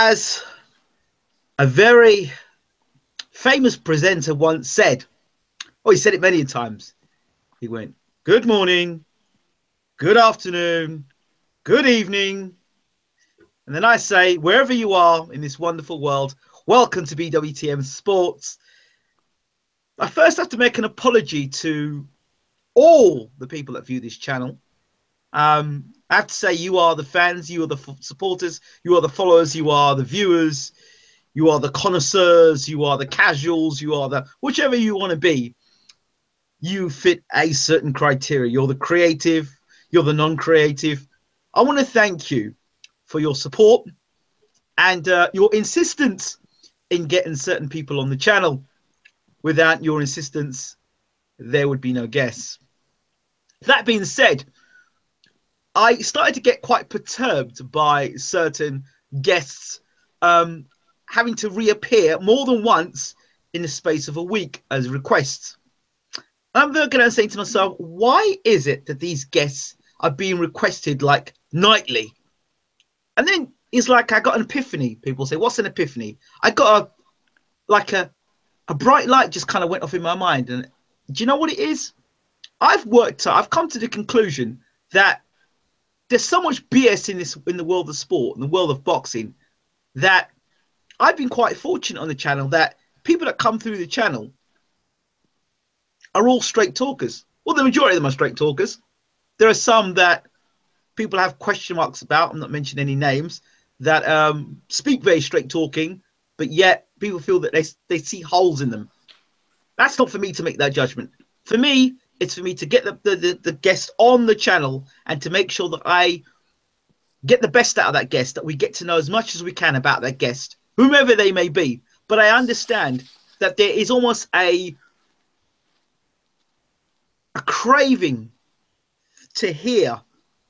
As a very famous presenter once said, oh, he said it many times. He went, good morning, good afternoon, good evening. And then I say, wherever you are in this wonderful world, welcome to BWTM Sports. I first have to make an apology to all the people that view this channel. I have to say, you are the fans, you are the supporters, you are the followers, you are the viewers, you are the connoisseurs, you are the casuals, you are the whichever you want to be. You fit a certain criteria. You're the creative, you're the non-creative. I want to thank you for your support and your insistence in getting certain people on the channel. Without your insistence, there would be no guests. That being said, I started to get quite perturbed by certain guests having to reappear more than once in the space of a week as requests. I'm looking and saying to myself, why is it that these guests are being requested like nightly? And then it's like I got an epiphany. People say, what's an epiphany? I got a bright light just kind of went off in my mind. And do you know what it is? I've come to the conclusion that there's so much BS in the world of sport, in the world of boxing, that I've been quite fortunate on the channel that people that come through the channel are all straight talkers. Well, the majority of them are straight talkers. There are some that people have question marks about. I'm not mentioning any names that speak very straight talking, but yet people feel that they see holes in them. That's not for me to make that judgment. For me, it's for me to get the guest on the channel and to make sure that I get the best out of that guest, that we get to know as much as we can about that guest, whomever they may be. But I understand that there is almost a craving to hear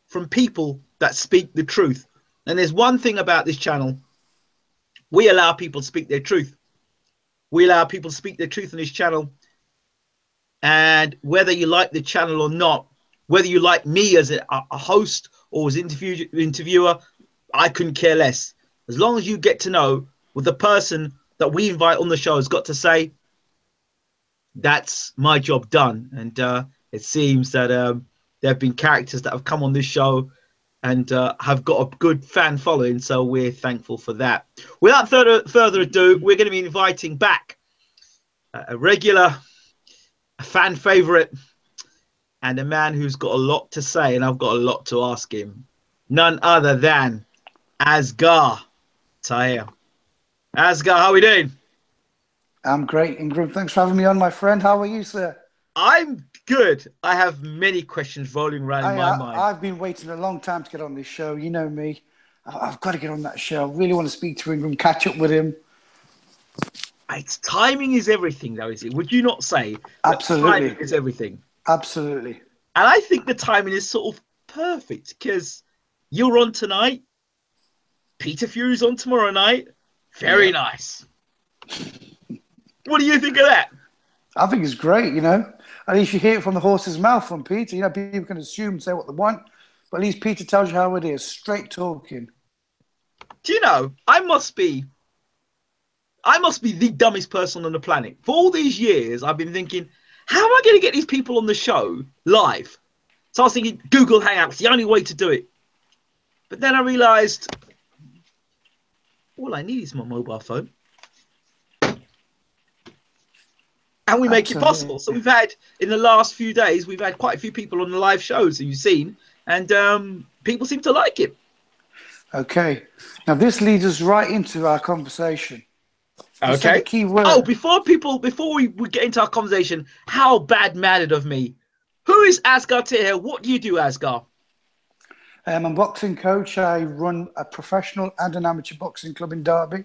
from people that speak the truth. And there's one thing about this channel. We allow people to speak their truth. We allow people to speak their truth on this channel. And whether you like the channel or not, whether you like me as a host or as interviewer, I couldn't care less. As long as you get to know what the person that we invite on the show has got to say, that's my job done. And it seems that there have been characters that have come on this show and have got a good fan following. So we're thankful for that. Without further ado, we're going to be inviting back a regular, a fan favorite, and a man who's got a lot to say, and I've got a lot to ask him. None other than Asgar Tair. Asgar, how are we doing? I'm great, Ingram. Thanks for having me on, my friend. How are you, sir? I'm good. I have many questions rolling around in my mind. I've been waiting a long time to get on this show. You know me. I've got to get on that show. I really want to speak to Ingram, catch up with him. It's timing is everything, though, is it? Would you not say Absolutely. Timing is everything? Absolutely. And I think the timing is sort of perfect because you're on tonight. Peter Fury's on tomorrow night. Very nice. What do you think of that? I think it's great, you know. At least you hear it from the horse's mouth from Peter. You know, people can assume and say what they want, but at least Peter tells you how it is. Straight talking. Do you know, I must be the dumbest person on the planet. For all these years, I've been thinking, how am I going to get these people on the show live? So I was thinking Google Hangouts, the only way to do it. But then I realized all I need is my mobile phone. And we make it possible. So we've had, in the last few days, we've had quite a few people on the live shows that you've seen. And people seem to like it. Okay. Now, this leads us right into our conversation. Okay. Key word. Oh, before we get into our conversation, how bad-mannered of me. Who is Asgar Tair? What do you do, Asgar? I'm a boxing coach. I run a professional and an amateur boxing club in Derby.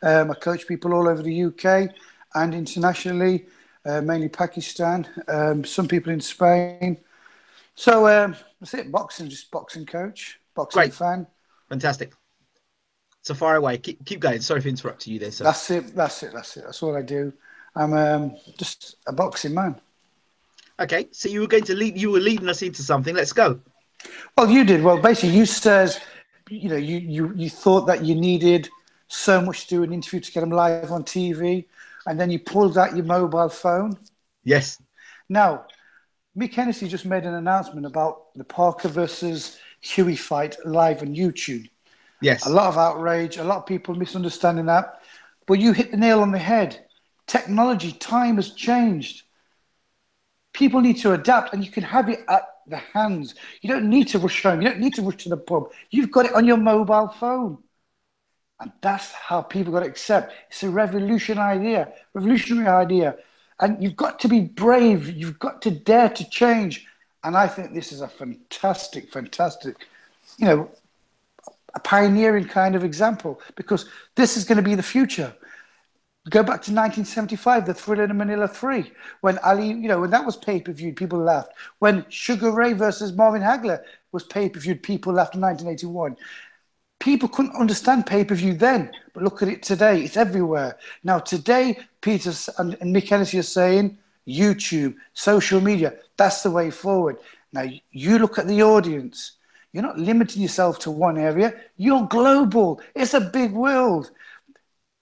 I coach people all over the UK and internationally, mainly Pakistan, some people in Spain. So that's it, boxing, just boxing coach, boxing fan. Fantastic. So far away. Keep going. Sorry for interrupting you there, sir. That's it. That's all I do. I'm just a boxing man. Okay, so you were leading us into something. Let's go. Well, you did. Well, basically, you says, you know, you thought that you needed so much to do an interview to get them live on TV, and then you pulled out your mobile phone. Yes. Now, Mick Hennessy just made an announcement about the Parker versus Hughie fight live on YouTube. Yes. A lot of outrage, a lot of people misunderstanding that. But you hit the nail on the head. Technology, time has changed. People need to adapt, and you can have it at the hands. You don't need to rush home. You don't need to rush to the pub. You've got it on your mobile phone. And that's how people got to accept. It's a revolutionary idea. And you've got to be brave. You've got to dare to change. And I think this is a fantastic, a pioneering kind of example, because this is going to be the future. Go back to 1975, the Thriller in Manila 3, when Ali, when that was pay-per-view, people laughed. When Sugar Ray versus Marvin Hagler was pay-per-view, people laughed in 1981. People couldn't understand pay-per-view then, but look at it today. It's everywhere. Now, today, Peter and Mick Hennessy are saying YouTube, social media, that's the way forward. Now, you look at the audience. You're not limiting yourself to one area. You're global. It's a big world.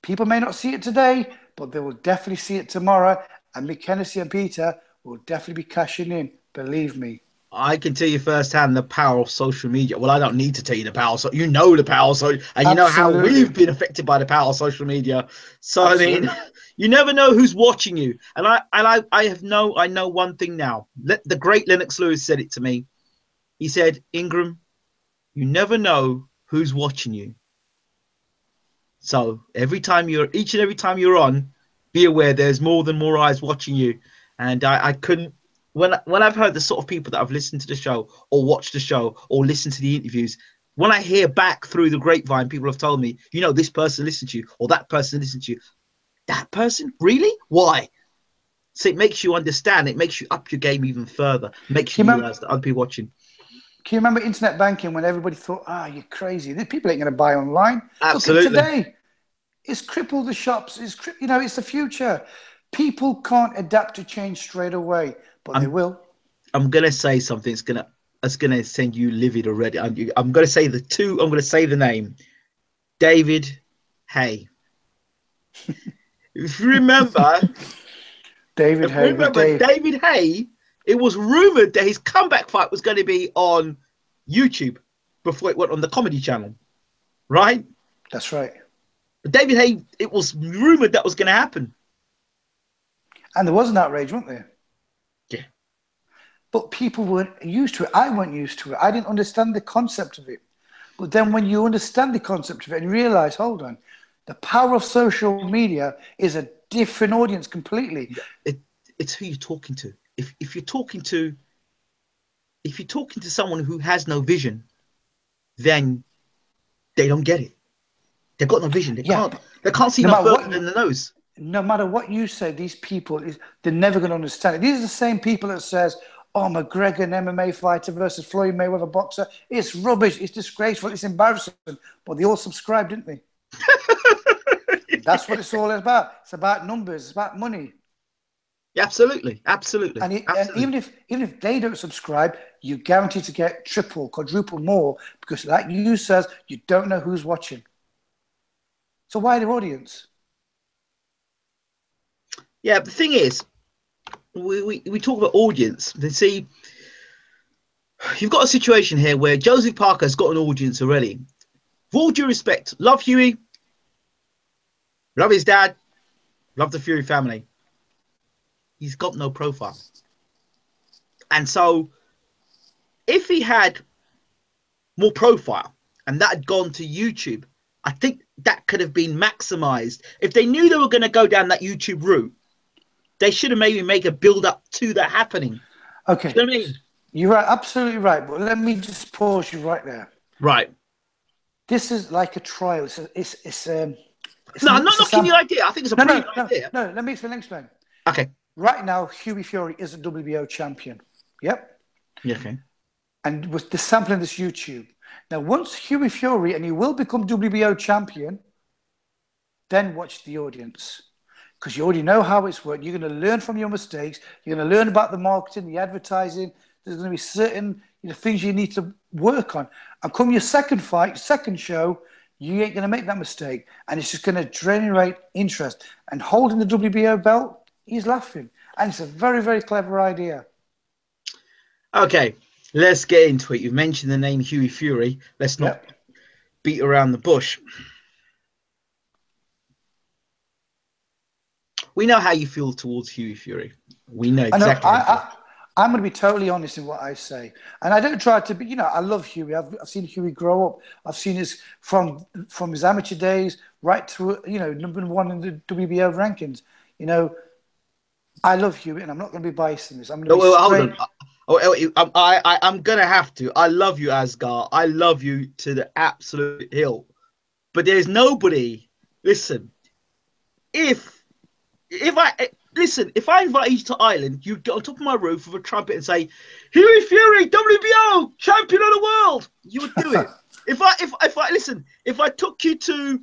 People may not see it today, but they will definitely see it tomorrow. And Mick Hennessy and Peter will definitely be cashing in. Believe me. I can tell you firsthand the power of social media. Well, I don't need to tell you the power. So you know the power. So and you know how we've been affected by the power of social media. So Absolutely. I mean, you never know who's watching you. And I know one thing now. The great Lennox Lewis said it to me. He said, Ingram, you never know who's watching you. So each and every time you're on, be aware there's more eyes watching you. And I couldn't. When I've heard the sort of people that have listened to the show or watched the show or listened to the interviews, when I hear back through the grapevine, people have told me, this person listened to you or that person listened to you. That person? Really? Why? So it makes you understand. It makes you up your game even further. Makes you realize that other people watching. Can you remember internet banking when everybody thought, you're crazy. People ain't going to buy online. Absolutely. Look at today. It's crippled the shops. It's the future. People can't adapt to change straight away. But they will. I'm gonna say something. It's gonna send you livid already. I'm gonna say I'm gonna say the name. David Hay. If you remember, David Hay. It was rumored that his comeback fight was going to be on YouTube before it went on the Comedy Channel, right? That's right. But David Hay, it was rumored that was going to happen. And there was an outrage, wasn't there? Yeah. But people weren't used to it. I weren't used to it. I didn't understand the concept of it. But then when you understand the concept of it and realize, hold on, the power of social media is a different audience completely. It's who you're talking to. If you're talking to someone who has no vision, then they don't get it. They've got no vision. They can't see no further than the nose. No matter what you say, these people, they're never going to understand it. These are the same people that says, McGregor, an MMA fighter versus Floyd Mayweather boxer. It's rubbish. It's disgraceful. It's embarrassing. But they all subscribed, didn't they? That's what it's all about. It's about numbers. It's about money. Absolutely. And even if they don't subscribe, you're guaranteed to get triple, quadruple more, because like you says, you don't know who's watching. So why the audience? Yeah, the thing is, we talk about audience. Then see, you've got a situation here where Joseph Parker's got an audience already. With all due respect, love Hughie, love his dad, love the Fury family. He's got no profile. And so if he had more profile and that had gone to YouTube, I think that could have been maximized. If they knew they were going to go down that YouTube route, they should have maybe make a build up to that happening. Okay. You know what I mean? You're right, absolutely right. But let me just pause you right there. Right. This is like a trial. I'm not knocking the idea. I think it's a brilliant idea. No, let me explain. Okay. Right now, Hughie Fury is a WBO champion. Yep. Yeah, okay. And with the sampling this YouTube. Now, once Hughie Fury, and he will become WBO champion, then watch the audience. Because you already know how it's worked. You're going to learn from your mistakes. You're going to learn about the marketing, the advertising. There's going to be certain things you need to work on. And come your second fight, second show, You ain't going to make that mistake. And it's just going to generate interest. And holding the WBO belt, he's laughing. And it's a very, very clever idea. Okay, let's get into it. You've mentioned the name Hughie Fury. Let's not beat around the bush. We know how you feel towards Hughie Fury. We know exactly. I'm going to be totally honest in what I say. And I don't try to be, I love Hughie. I've seen Hughie grow up. I've seen his, from his amateur days right through, #1 in the WBO rankings. I love Hughie, and I'm not going to be biased in this. I'm going to be straight. Hold on. I'm going to have to. I love you, Asgar. I love you to the absolute hill. But there's nobody. Listen, if I invite you to Ireland, you get on top of my roof with a trumpet and say, Hughie Fury, WBO champion of the world. You would do it. If I took you to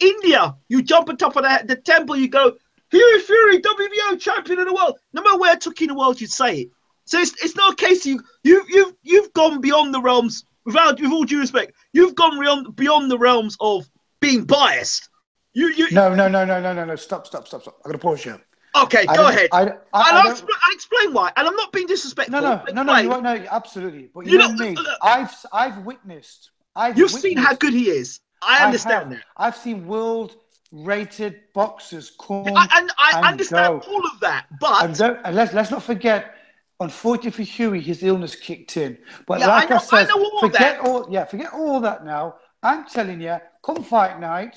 India, you jump on top of the temple, you go, Hughie Fury, WBO champion of the world. No matter where I took you in the world, you'd say it. So it's not a case of you've gone beyond the realms, with all due respect, you've gone beyond the realms of being biased. No. Stop. I'm going to pause you. Okay, go ahead. I'll explain why. And I'm not being disrespectful. No, you won't know. Absolutely. But you know me. I've witnessed. You've seen how good he is. I understand that. I've seen world-rated boxers come and understand all of that. But and let's not forget, unfortunately for Hughie, his illness kicked in. But like I said, forget all that now. I'm telling you, come fight night.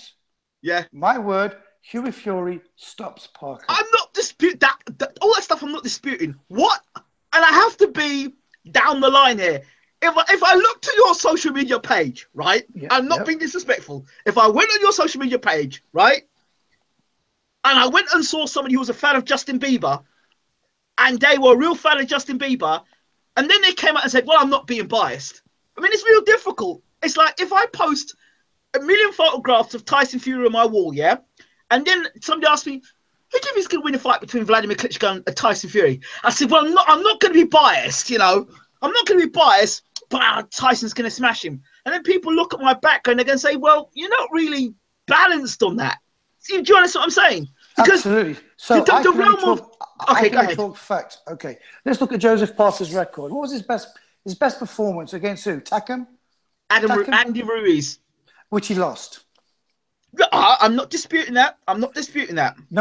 Yeah. My word, Hughie Fury stops Parker. I'm not disputing that. All that stuff I'm not disputing. What? And I have to be down the line here. If I looked at your social media page, right? Yeah, I'm not being disrespectful. If I went on your social media page, right? And I went and saw somebody who was a fan of Justin Bieber, and they were a real fan of Justin Bieber, and then they came out and said, well, I'm not being biased. I mean, it's real difficult. It's like if I post a million photographs of Tyson Fury on my wall, yeah? And then somebody asked me, who do you think is going to win a fight between Vladimir Klitschko and Tyson Fury? I said, well, I'm not going to be biased, I'm not going to be biased, but Tyson's going to smash him. And then people look at my background, they're going to say, well, you're not really balanced on that. Do you understand what I'm saying? Because absolutely. So I can talk facts. Okay, let's look at Joseph Parker's record. What was his best performance against who? Takam? Andy Ruiz. Which he lost. I'm not disputing that. No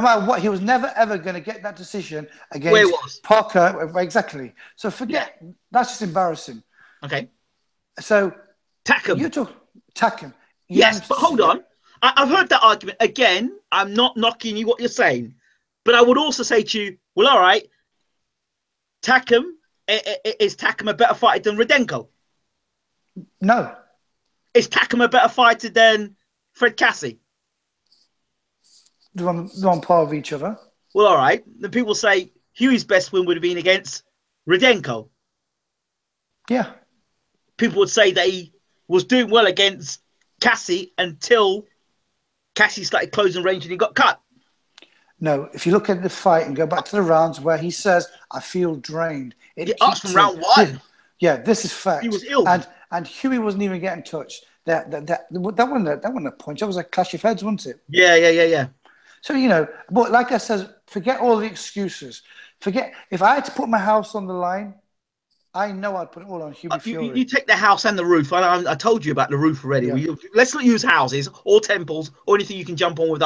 matter what, he was never, ever going to get that decision against Parker. Exactly. So forget. Yeah. That's just embarrassing. Okay. So Takam. You took Takam. Yes, but hold on. I've heard that argument. Again, I'm not knocking you what you're saying. But I would also say to you, well, all right, Takam, is Takam a better fighter than Rudenko? No. Is Takam a better fighter than Fred Cassie? They're on par with each other. Well, all right. Then people say Hughie's best win would have been against Rudenko. Yeah. People would say that he was doing well against Cassie until Cassie started closing range and he got cut. No, if you look at the fight and go back to the rounds where he says, I feel drained. It asked from round one. Yeah, this is fact. He was ill. And Hughie wasn't even getting touched. That wasn't a punch. That was a clash of heads, wasn't it? Yeah. So, but like I said, forget all the excuses. If I had to put my house on the line, I know I'd put it all on Hughie Fury. You take the house and the roof. I told you about the roof already. Yeah. Let's not use houses or temples or anything you can jump on with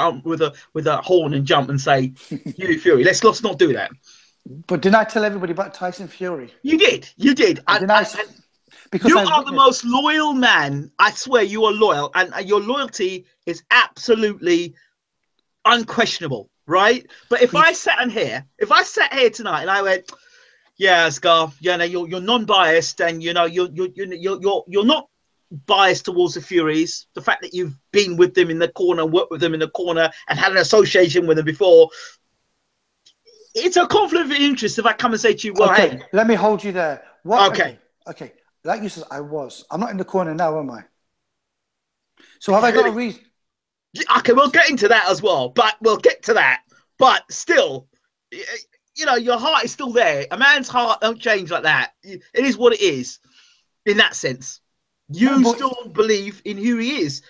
a horn and jump and say Hughie Fury. Let's not do that. But didn't I tell everybody about Tyson Fury? You did. Because you are the most loyal man. I swear you are loyal, and your loyalty is absolutely unquestionable, right? But if I sat here tonight and I went, yeah, Asgar, you're non-biased, and you're not biased towards the Furies. The fact that you've been with them in the corner, worked with them in the corner, and had an association with them before, it's a conflict of interest if I come and say to you, well, okay, hey, let me hold you there. What? Okay. Like you said, I'm not in the corner now, am I? So have I got a reason? Okay, we'll get into that as well, but we'll get to that. But still, your heart is still there. A man's heart don't change like that. It is what it is in that sense. You still believe in who he is.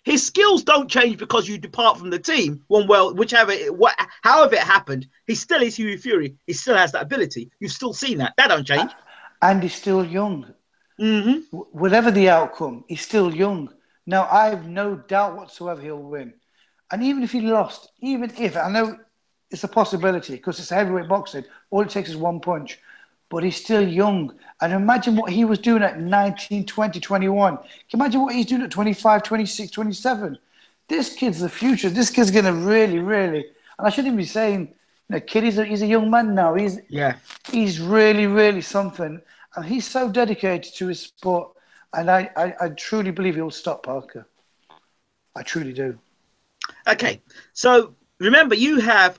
His skills don't change because you depart from the team. However it happened, he still is Hughie Fury. He still has that ability. You've still seen that. That don't change. And he's still young. Mm-hmm. Whatever the outcome, he's still young. Now, I have no doubt whatsoever he'll win. And even if he lost, even if, I know it's a possibility because it's heavyweight boxing, all it takes is one punch. But he's still young. And imagine what he was doing at 19, 20, 21. Can you imagine what he's doing at 25, 26, 27? This kid's the future. This kid's going to really, really, and I shouldn't even be saying, kid, he's a young man now. He's really, really something. And he's so dedicated to his sport. And I truly believe he'll stop Parker. I truly do. Okay. So remember,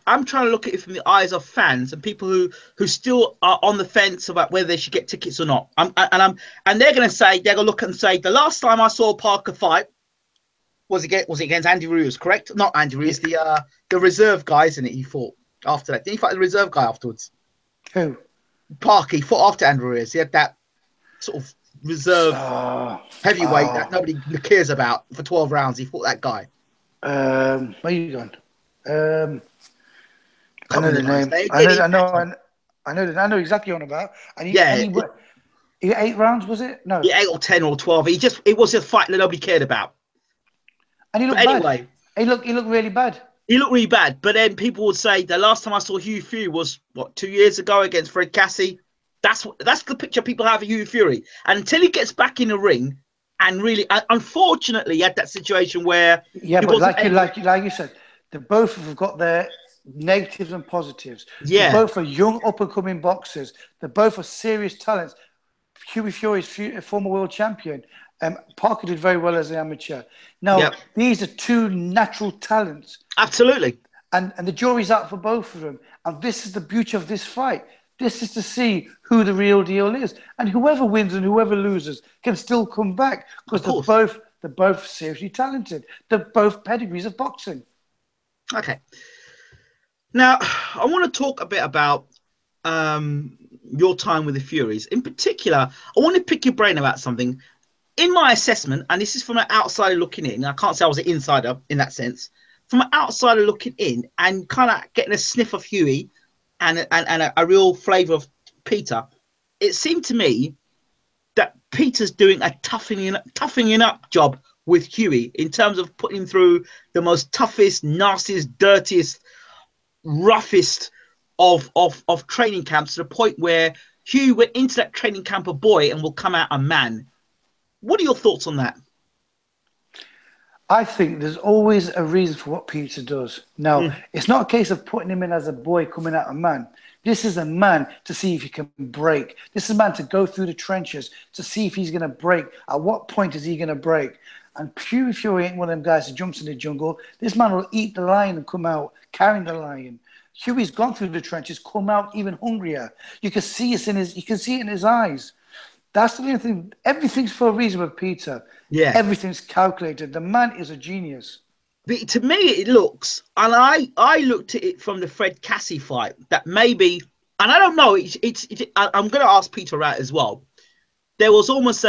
I'm trying to look at it from the eyes of fans and people who still are on the fence about whether they should get tickets or not. And they're going to look and say, the last time I saw Parker fight was it against Andy Ruiz, correct? Not Andy Ruiz, the reserve guy, isn't it? He fought after that. Didn't he fight the reserve guy afterwards? Who? Parker. He fought after Andy Ruiz. He had that sort of reserve heavyweight that nobody cares about for 12 rounds. He fought that guy. Where are you going? I know the name. I know exactly what you're on about. And he 8 rounds, was it? No. Yeah, 8 or 10 or 12. It was a fight that nobody cared about. And he looked bad. He looked really bad. He looked really bad. But then people would say the last time I saw Hughie Fury was 2 years ago against Fred Cassie. That's the picture people have of Hughie Fury. And until he gets back in the ring, and really, unfortunately, he had that situation where but like you said, they both have got their negatives and positives. Yeah, they both are young, up and coming boxers. They both are serious talents. Hughie Fury is former world champion. Parker did very well as an amateur. Now, these are two natural talents. Absolutely. And the jury's out for both of them. And this is the beauty of this fight. This is to see who the real deal is. And whoever wins and whoever loses can still come back because they're both seriously talented. They're both pedigrees of boxing. Okay. Now, I want to talk a bit about your time with the Furies. In particular, I want to pick your brain about something. In my assessment, and this is from an outsider looking in, I can't say I was an insider in that sense, from an outsider looking in and kind of getting a sniff of Hughie and a real flavour of Peter, it seemed to me that Peter's doing a toughening up job with Hughie in terms of putting him through the most toughest, nastiest, dirtiest, roughest of training camps to the point where Hughie went into that training camp a boy and will come out a man. What are your thoughts on that? I think there's always a reason for what Peter does. Now, it's not a case of putting him in as a boy coming out a man. This is a man to see if he can break. This is a man to go through the trenches to see if he's going to break. At what point is he going to break? And Hughie Fury ain't one of them guys who jumps in the jungle. This man will eat the lion and come out carrying the lion. Hughie's gone through the trenches, come out even hungrier. You can see it in his eyes. That's the only thing. Everything's for a reason with Peter. Yeah. Everything's calculated. The man is a genius. But to me, it looks, and I looked at it from the Fred Cassie fight, that maybe, and I don't know, I'm going to ask Peter out as well. There was almost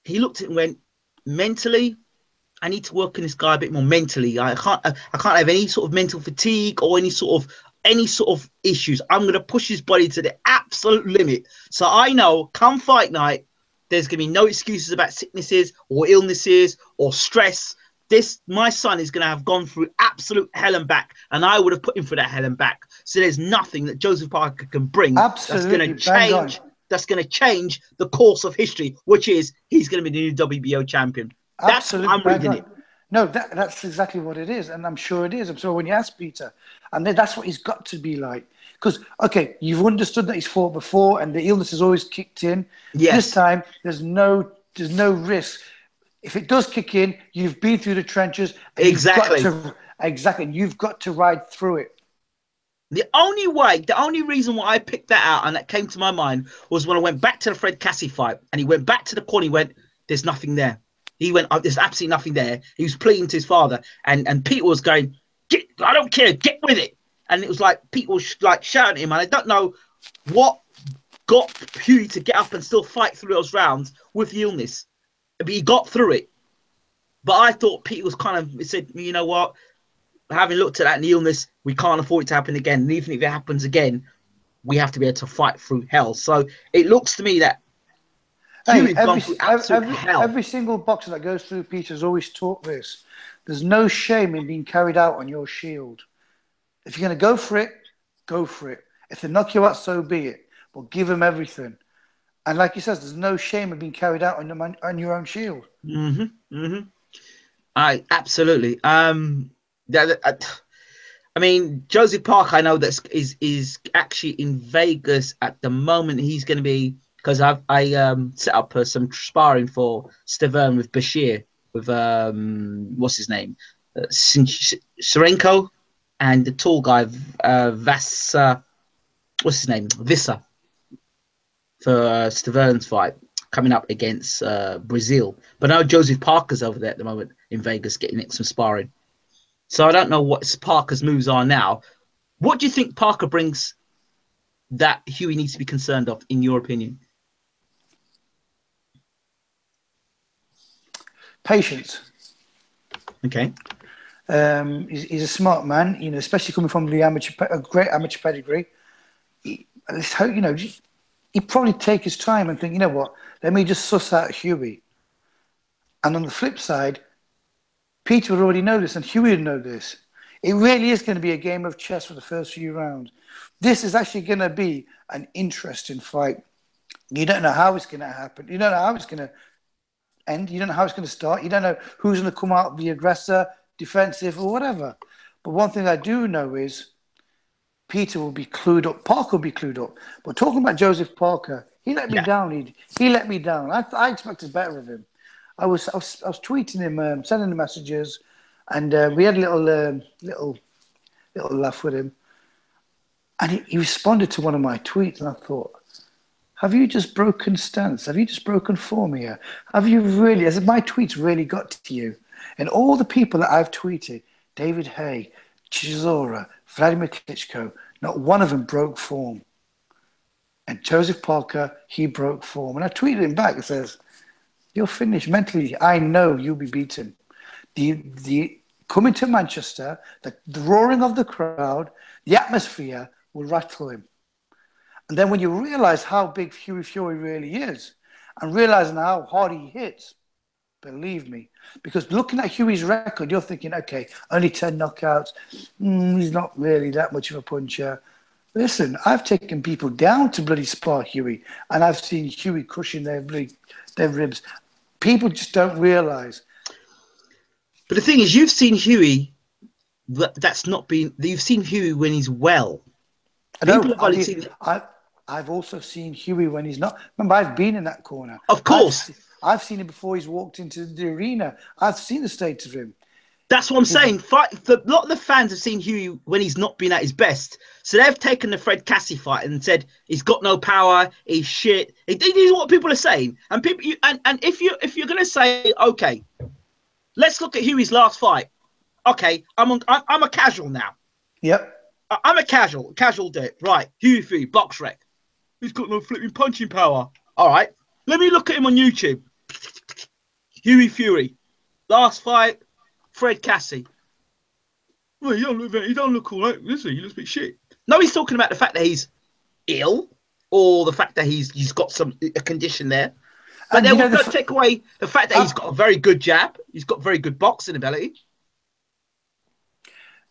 he looked at it and went, mentally, I need to work on this guy a bit more mentally. I can't have any sort of mental fatigue or any sort of issues. I'm going to push his body to the absolute limit. So I know come fight night, there's going to be no excuses about sicknesses or illnesses or stress. My son is going to have gone through absolute hell and back, and I would have put him through that hell and back. So there's nothing that Joseph Parker can bring that's going to change the course of history, which is he's going to be the new WBO champion. That's what I'm reading it. No, that's exactly what it is, and I'm sure it is. I'm sure when you ask Peter, and that's what he's got to be like. Because, okay, you've understood that he's fought before, and the illness has always kicked in. Yes. This time, there's no risk. If it does kick in, you've been through the trenches. Exactly. And you've got to ride through it. The only reason why I picked that out and that came to my mind was when I went back to the Fred Cassie fight, and he went back to the corner. He went, "There's nothing there." He went, "There's absolutely nothing there." He was pleading to his father, and Peter was going, "I don't care, get with it." And it was like people like shouting at him, and I don't know what got Hughie to get up and still fight through those rounds with the illness. But he got through it. But I thought Pete was kind of said, you know what? Having looked at that illness, we can't afford it to happen again. And even if it happens again, we have to be able to fight through hell. So it looks to me that Hey, Hughie's gone through absolute hell. every single boxer that goes through Peter's always taught this. There's no shame in being carried out on your shield. If you're going to go for it, go for it. If they knock you out, so be it. But give them everything. And like he says, there's no shame in being carried out on your own shield. Absolutely. I mean, Joseph Park, I know that is actually in Vegas at the moment. He's going to be, because I set up some sparring for Stavern with Bashir, with what's his name, Serenko, and the tall guy Vasa, what's his name, Vissa, for Stavern's fight coming up against Brazil. But now Joseph Parker's over there at the moment in Vegas getting some sparring. So I don't know what Parker's moves are now. What do you think Parker brings that Hughie needs to be concerned of, in your opinion? Patience. Okay. He's a smart man, you know, especially coming from the great amateur pedigree. He probably take his time and think, you know what, let me just suss out Hughie. And on the flip side, Peter would already know this, and Hughie would know this. It really is going to be a game of chess for the first few rounds. This is actually going to be an interesting fight. You don't know how it's going to happen. You don't know how it's going to end. You don't know how it's going to start. You don't know who's going to come out the aggressor, defensive, or whatever. But one thing I do know is Peter will be clued up. Parker will be clued up. But talking about Joseph Parker, he let me down. He let me down. I expected better of him. I was tweeting him, sending him messages, and we had a little laugh with him. And he responded to one of my tweets, and I thought, have you just broken stance? Have you just broken form here? Have you really, has my tweets really got to you? And all the people that I've tweeted, David Hay, Chisora, Vladimir Klitschko, not one of them broke form. And Joseph Parker, he broke form. And I tweeted him back, it says, you're finished mentally. I know you'll be beaten. The coming to Manchester, the roaring of the crowd, the atmosphere will rattle him. And then when you realise how big Hughie Fury really is, and realising how hard he hits, believe me, because looking at Hughie's record, you're thinking, okay, only 10 knockouts. He's not really that much of a puncher. Listen, I've taken people down to bloody spar Hughie, and I've seen Hughie crushing their ribs. People just don't realise. But the thing is, you've seen Hughie. You've seen Hughie when he's well. I've also seen Hughie when he's not. Remember, I've been in that corner. Of course. I've seen him before he's walked into the arena. I've seen the state of him. That's what I'm saying. A lot of the fans have seen Hughie when he's not been at his best. So they've taken the Fred Cassie fight and said he's got no power, he's shit. This is what people are saying. And if you're gonna say, okay, let's look at Hughie's last fight. Okay, I'm a casual now. Yep. I'm a casual dip. Right, Hughie, box rec. He's got no flipping punching power. All right, let me look at him on YouTube. Hughie Fury, last fight. Fred Cassie. Well, he don't look all right, does he? He looks a bit shit. No, he's talking about the fact that he's ill, or the fact that he's got a condition there. But then we'll not take away the fact that he's got a very good jab. He's got very good boxing ability.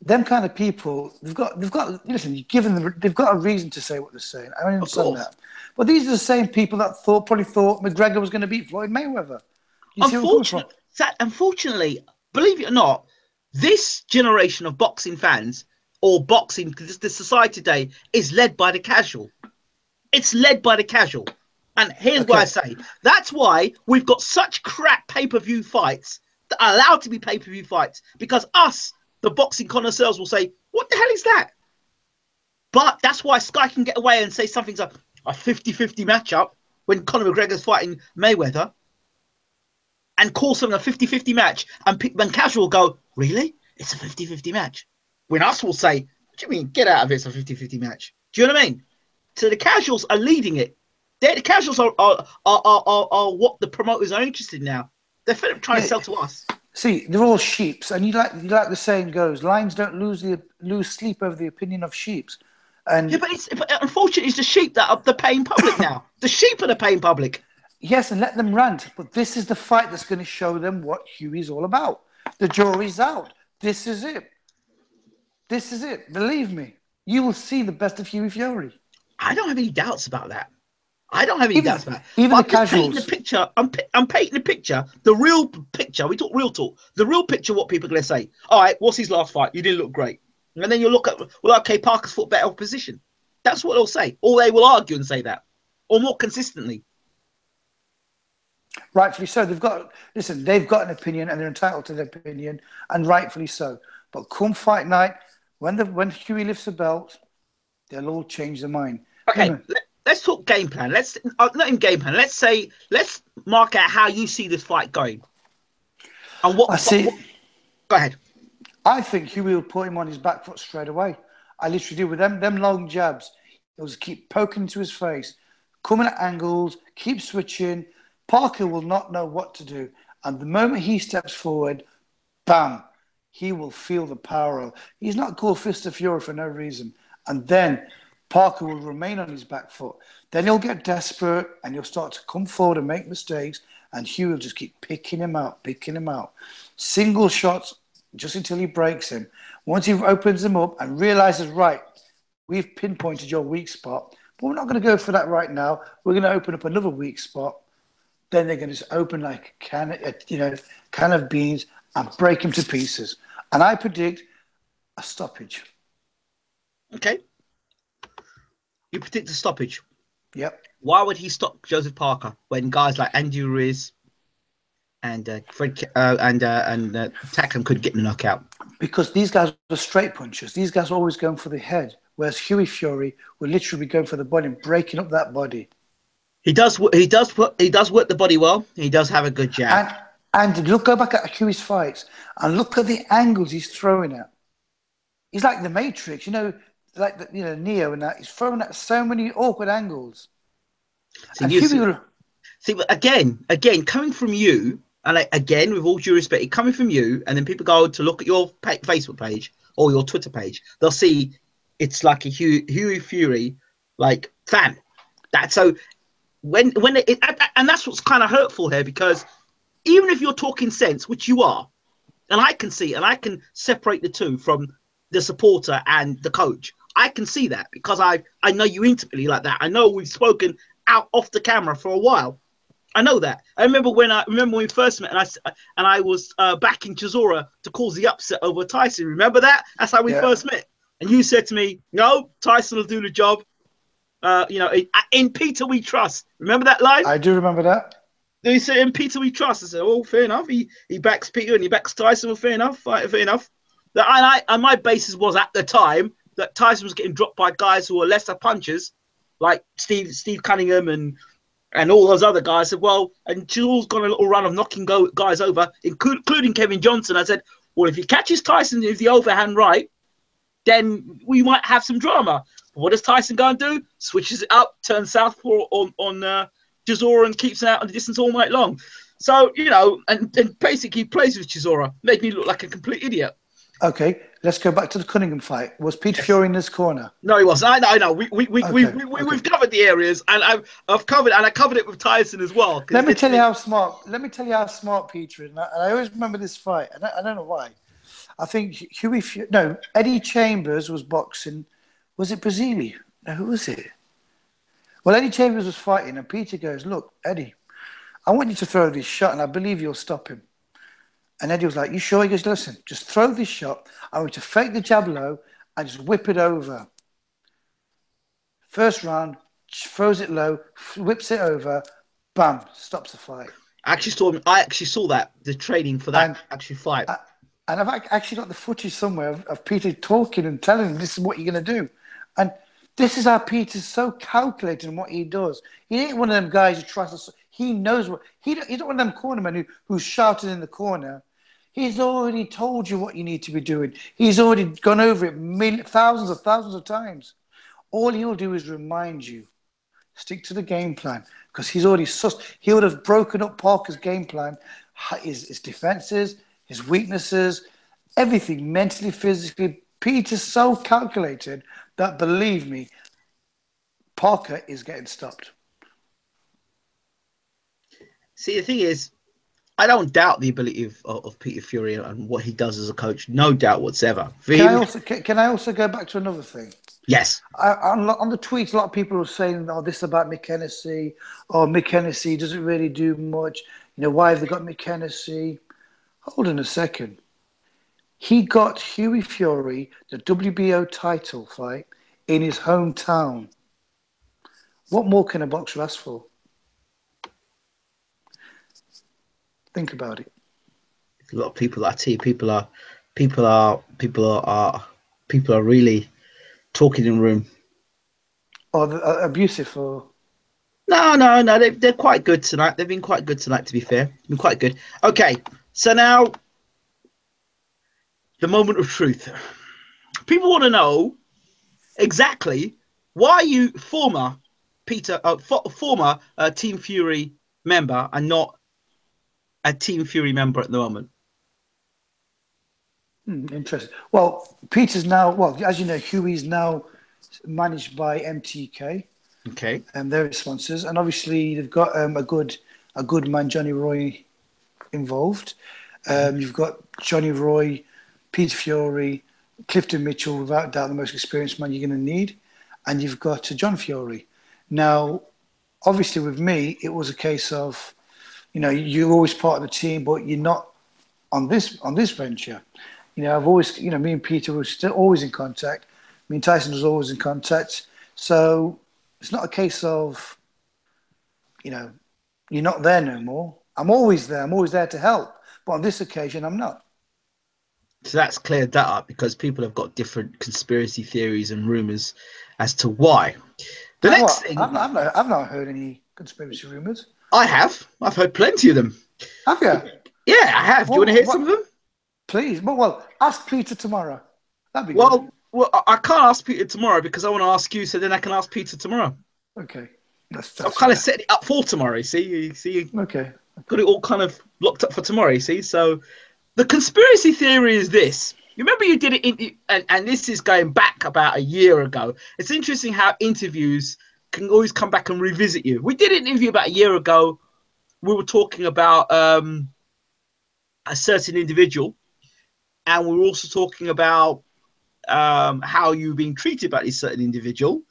Them kind of people, they've got. Listen, you've given them. They've got a reason to say what they're saying. I understand that. But these are the same people that probably thought McGregor was going to beat Floyd Mayweather. Unfortunately, believe it or not, this generation of boxing fans, or boxing, because the society today is led by the casual. It's led by the casual. And here's what I say. That's why we've got such crap pay-per-view fights that are allowed to be pay-per-view fights, because us, the boxing connoisseurs, will say, what the hell is that? But that's why Sky can get away and say something's a 50-50 matchup when Conor McGregor's fighting Mayweather, and call something a 50-50 match, and when casual go, really? It's a 50-50 match. When us will say, what do you mean? Get out of it, it's a 50-50 match. Do you know what I mean? So the casuals are leading it. The casuals are what the promoters are interested in now. They're trying to Yeah. sell to us. See, they're all sheeps, and you like the saying goes, lions don't lose sleep over the opinion of sheeps. Yeah, And but unfortunately, it's the sheep that are the paying public now. The sheep are the paying public. yes, and let them rant, but this is the fight that's going to show them what Hughie's all about. The jury's out. This is it. This is it. Believe me, you will see the best of Hughie Fury. I don't have any doubts about that. I don't have any Even doubts about it. even But the I'm just painting the casuals. picture. I'm painting the picture, the real picture. We talk real talk. The real picture, what people are going to say. All right, what's his last fight? You didn't look great. And then you look at, well, okay, Parker's fought better opposition. That's what they'll say. Or they will argue and say that. Or more consistently. Rightfully so. They've got an opinion and they're entitled to their opinion, and rightfully so. But come fight night, when Hughie lifts the belt, they'll all change their mind. Okay, Remember, let's talk game plan. Let's not in game plan. Let's mark out how you see this fight going. And I see. go ahead. I think Hughie will put him on his back foot straight away. I literally do with them long jabs. He'll just keep poking into his face, coming at angles, keep switching. Parker will not know what to do. And the moment he steps forward, bam, he will feel the power. He's not called Fist of Fury for no reason. And then Parker will remain on his back foot. Then he'll get desperate and he'll start to come forward and make mistakes. And Hughie will just keep picking him out. Single shots just until he breaks him. Once he opens them up and realizes, right, we've pinpointed your weak spot, but we're not going to go for that right now. We're going to open up another weak spot. Then they're going to just open like a can of beans and break him to pieces. And I predict a stoppage. Okay. You predict a stoppage. Yep. Why would he stop Joseph Parker when guys like Andy Ruiz and Fred and Takam could get the knockout? Because these guys are straight punchers. These guys are always going for the head, whereas Hughie Fury will literally be going for the body and breaking up that body. He does work the body well. He does have a good jab. And go back at Hughie's fights and look at the angles he's throwing at. He's like the Matrix, like Neo and that. He's throwing at so many awkward angles. But again, coming from you, and again, with all due respect, coming from you, and then people go to look at your Facebook page or your Twitter page, they'll see it's like a Hughie Fury like fan. That so when it and that's what's kind of hurtful here, because even if you're talking sense, which you are, and I can see and I can separate the two from the supporter and the coach. I can see that because I know you intimately like that. I know we've spoken out off the camera for a while. I know that. I remember when we first met, and I was backing Chisora to cause the upset over Tyson. Remember that? That's how we first met. And you said to me, "No, Tyson will do the job. In Peter we trust." Remember that line? I do remember that. He said, "In Peter we trust." I said, "Oh, fair enough. He backs Peter and he backs Tyson. Well, fair enough. Fair enough." And my basis was at the time that Tyson was getting dropped by guys who were lesser punchers, like Steve Cunningham and all those other guys. I said, well, and Jules got a little run of knocking guys over, including Kevin Johnson. I said, well, if he catches Tyson with the overhand right, then we might have some drama. But what does Tyson go and do? Switches it up, turns southpaw on Chisora and keeps him out on the distance all night long. So, and basically plays with Chisora, made me look like a complete idiot. Okay, let's go back to the Cunningham fight. Was Peter Fury in this corner? No, he wasn't. I know. We've covered the areas, and I covered it with Tyson as well. Let me tell you how smart Peter is. And I always remember this fight. I don't know why. I think Eddie Chambers was boxing. Was it Brazili? No, who was it? Well, Eddie Chambers was fighting, and Peter goes, "Look, Eddie, I want you to throw this shot, and I believe you'll stop him." And Eddie was like, "You sure?" He goes, "Listen, just throw this shot. I want you to fake the jab low and just whip it over." First round, throws it low, whips it over, bam, stops the fight. I actually saw that, the training for that fight. And I've actually got the footage somewhere of Peter talking and telling him, "This is what you're going to do." And this is how Peter's so calculated in what he does. He ain't one of them guys who tries to... He knows what... He's not one of them cornermen who's shouting in the corner. He's already told you what you need to be doing. He's already gone over it thousands of times. All he'll do is remind you. Stick to the game plan because he's already sussed. He would have broken up Parker's game plan, his defenses, his weaknesses, everything mentally, physically. Peter's so calculated that, believe me, Parker is getting stopped. See, the thing is, I don't doubt the ability of Peter Fury and what he does as a coach. No doubt whatsoever. For him, Can I also go back to another thing? yes. On the tweets, a lot of people are saying, "Oh, this about Mick Hennessy. Oh, Mick Hennessy doesn't really do much. Why have they got Mick Hennessy?" Hold on a second. He got Hughie Fury the WBO title fight in his hometown. What more can a boxer ask for? Think about it. A lot of people, I tell you, people are really talking in the room. Or abusive, or No. They're quite good tonight. They've been quite good tonight, to be fair. Been quite good. Okay, so now the moment of truth. People want to know exactly why you former Team Fury member and not a Team Fury member at the moment. Interesting. Well, Peter's now, as you know, Hughie's now managed by MTK. Okay. And their sponsors, and obviously they've got a good man, Johnny Roy, involved. You've got Johnny Roy, Peter Fury, Clifton Mitchell, without doubt the most experienced man you're going to need, and you've got John Fury. Now, obviously with me, it was a case of, you're always part of the team, but you're not on this venture. I've always, me and Peter were still always in contact. Me and Tyson was always in contact. So it's not a case of, you're not there no more. I'm always there. I'm always there to help. But on this occasion, I'm not. So that's cleared that up because people have got different conspiracy theories and rumors as to why. The next thing, I've not heard any conspiracy rumors. I have. I've heard plenty of them. Have you? Yeah, I have. Do you want to hear some of them? Please. Well, ask Peter tomorrow. That'd be Well, good. I can't ask Peter tomorrow because I want to ask you, so then I can ask Peter tomorrow. Okay. So I'm kind of setting it up for tomorrow. See, Okay. Got it all kind of locked up for tomorrow. See, so the conspiracy theory is this. You remember you did it, and this is going back about a year ago. It's interesting how interviews can always come back and revisit you. We did an interview about a year ago. We were talking about a certain individual, and we were also talking about how you've been treated by this certain individual,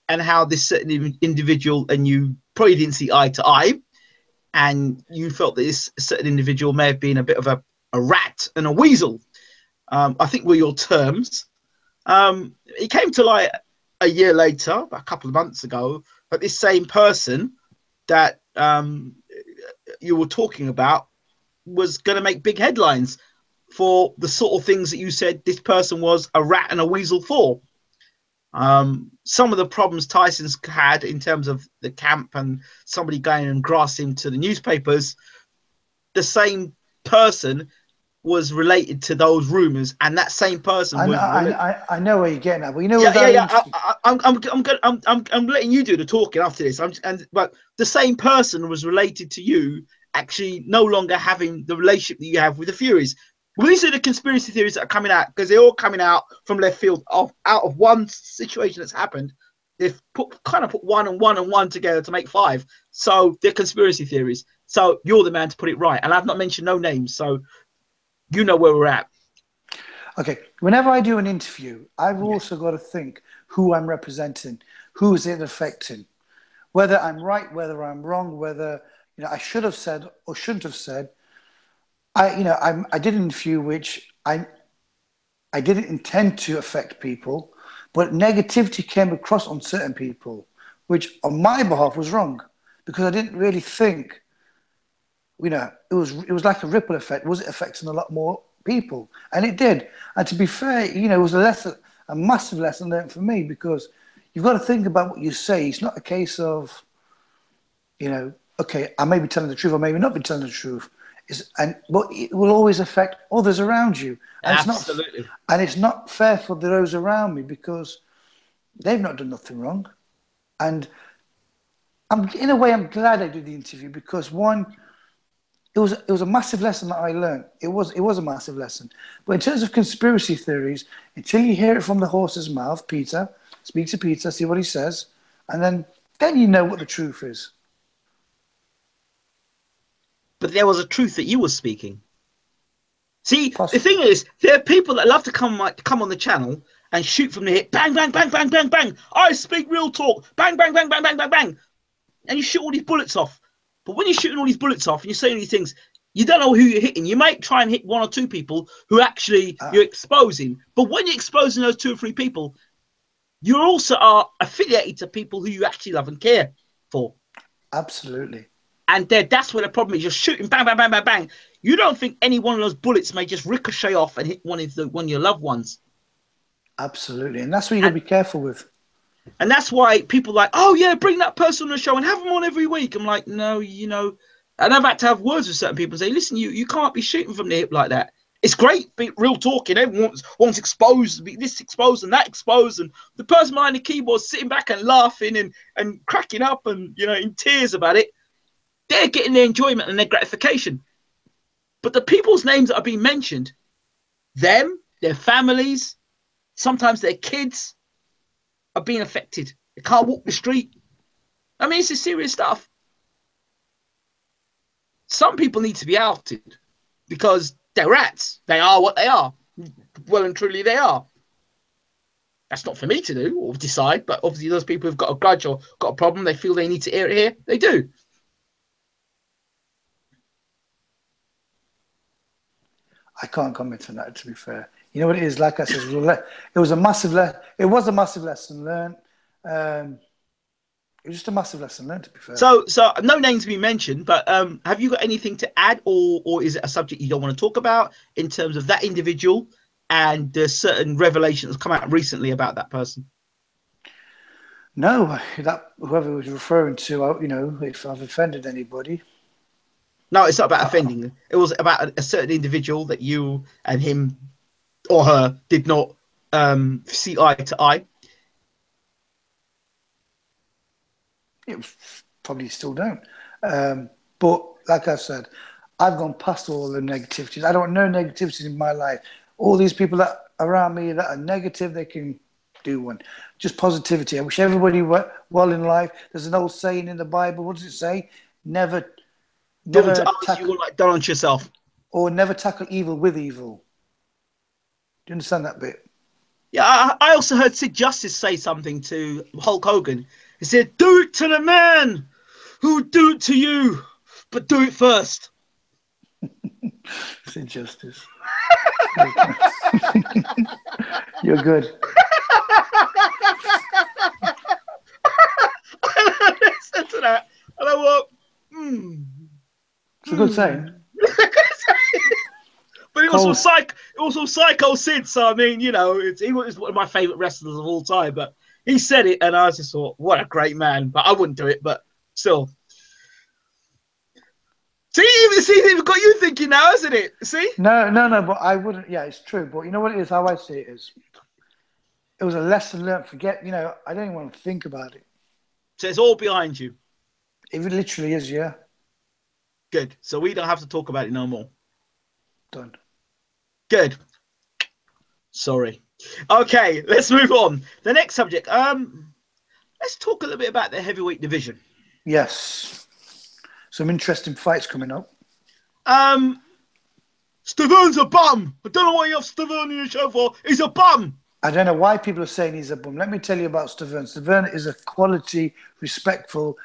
and how this certain individual and you probably didn't see eye to eye, and you felt that this certain individual may have been a bit of a rat and a weasel. I think were your terms. It came to light a year later, a couple of months ago, that this same person that you were talking about was going to make big headlines for the sort of things that you said this person was a rat and a weasel for. Some of the problems Tyson's had in terms of the camp and somebody going and grassing him to the newspapers, the same person was related to those rumors, and that same person I know where you're getting at, but I'm letting you do the talking after this. But the same person was related to you actually no longer having the relationship that you have with the Furies. Well, these are the conspiracy theories that are coming out because they're all coming out from left field out of one situation that's happened. They've put one and one together to make five. So they're conspiracy theories. So you're the man to put it right. And I've not mentioned no names. So you know where we're at. Okay. Whenever I do an interview, I've also got to think who I'm representing, who is it affecting, whether I'm right, whether I'm wrong, whether I should have said or shouldn't have said. I did an interview which I didn't intend to affect people, but negativity came across on certain people, which on my behalf was wrong because I didn't really think. It was like a ripple effect. Was it affecting a lot more people? And it did. And to be fair, it was a massive lesson learned for me because you've got to think about what you say. It's not a case of, okay, I may be telling the truth, I may not be telling the truth. But it will always affect others around you. And Absolutely. It's not fair for those around me because they've not done nothing wrong. And in a way, I'm glad I did the interview because one, it was a massive lesson that I learned. It was a massive lesson. But in terms of conspiracy theories, until you hear it from the horse's mouth, Peter, speak to Peter, see what he says, and then you know what the truth is. But there was a truth that you were speaking. See, the Possible. thing is, there are people that love to come on the channel and shoot from the hip, bang, bang, bang, bang, bang, bang. I speak real talk, bang, bang, bang, bang, bang, bang, bang, and you shoot all these bullets off. But when you're shooting all these bullets off and you're saying these things, you don't know who you're hitting. You might try and hit one or two people who actually you're exposing. But when you're exposing those 2 or 3 people, you also are affiliated to people who you actually love and care for. Absolutely. And that's where the problem is. You're shooting bang, bang, bang, bang, bang. You don't think any one of those bullets may just ricochet off and hit one of your loved ones. Absolutely. And that's what you got to be careful with. And that's why people are like, oh, yeah, bring that person on the show and have them on every week. I'm like, no, and I've had to have words with certain people and say, listen, you can't be shooting from the hip like that. It's great, be real talking. Everyone wants exposed, be this exposed and that exposed. And the person behind the keyboard sitting back and laughing and cracking up and, in tears about it. They're getting their enjoyment and their gratification. But the people's names that are being mentioned, them, their families, sometimes their kids are being affected. They can't walk the street. I mean, this is serious stuff. Some people need to be outed because they're rats. They are what they are. Well and truly they are. That's not for me to do or decide, but obviously those people who've got a grudge or got a problem, they feel they need to air it here, they do. I can't comment on that, to be fair. You know what it is? Like I said, it was a massive lesson learned. It was just a massive lesson learned, to be fair. So no names to be mentioned, but have you got anything to add, or is it a subject you don't want to talk about in terms of that individual and the certain revelations come out recently about that person? No, that whoever was referring to, if I've offended anybody. No, it's not about offending. It was about a certain individual that you and him or her did not see eye to eye. It probably still don't. But like I said, I've gone past all the negativities. I don't know negativity in my life. All these people that around me that are negative, they can do one. Just positivity. I wish everybody well in life. There's an old saying in the Bible. What does it say? Never tackle, you will like done on yourself. Or never tackle evil with evil. Do you understand that bit? Yeah, I also heard Sid Justice say something to Hulk Hogan. He said, do it to the man who would do it to you, but do it first. Sid Justice. You're good. I listened to that and I went, It's a good saying. But it was from Psycho Sid, so I mean, he was one of my favourite wrestlers of all time. But he said it, and I just thought, what a great man. But I wouldn't do it, but still. See, it's got you thinking now, hasn't it? See? No, but I wouldn't. Yeah, it's true. But you know what it is? How I see it is, it was a lesson learned. I don't even want to think about it. So it's all behind you. It literally is, yeah. Good. So we don't have to talk about it no more. Done. Good. Sorry. Okay, let's move on. The next subject. Let's talk a little bit about the heavyweight division. Yes. Some interesting fights coming up. Staverne's a bum. I don't know why you have Staverne in your show for. He's a bum. I don't know why people are saying he's a bum. Let me tell you about Staverne. Staverne is a quality, respectful,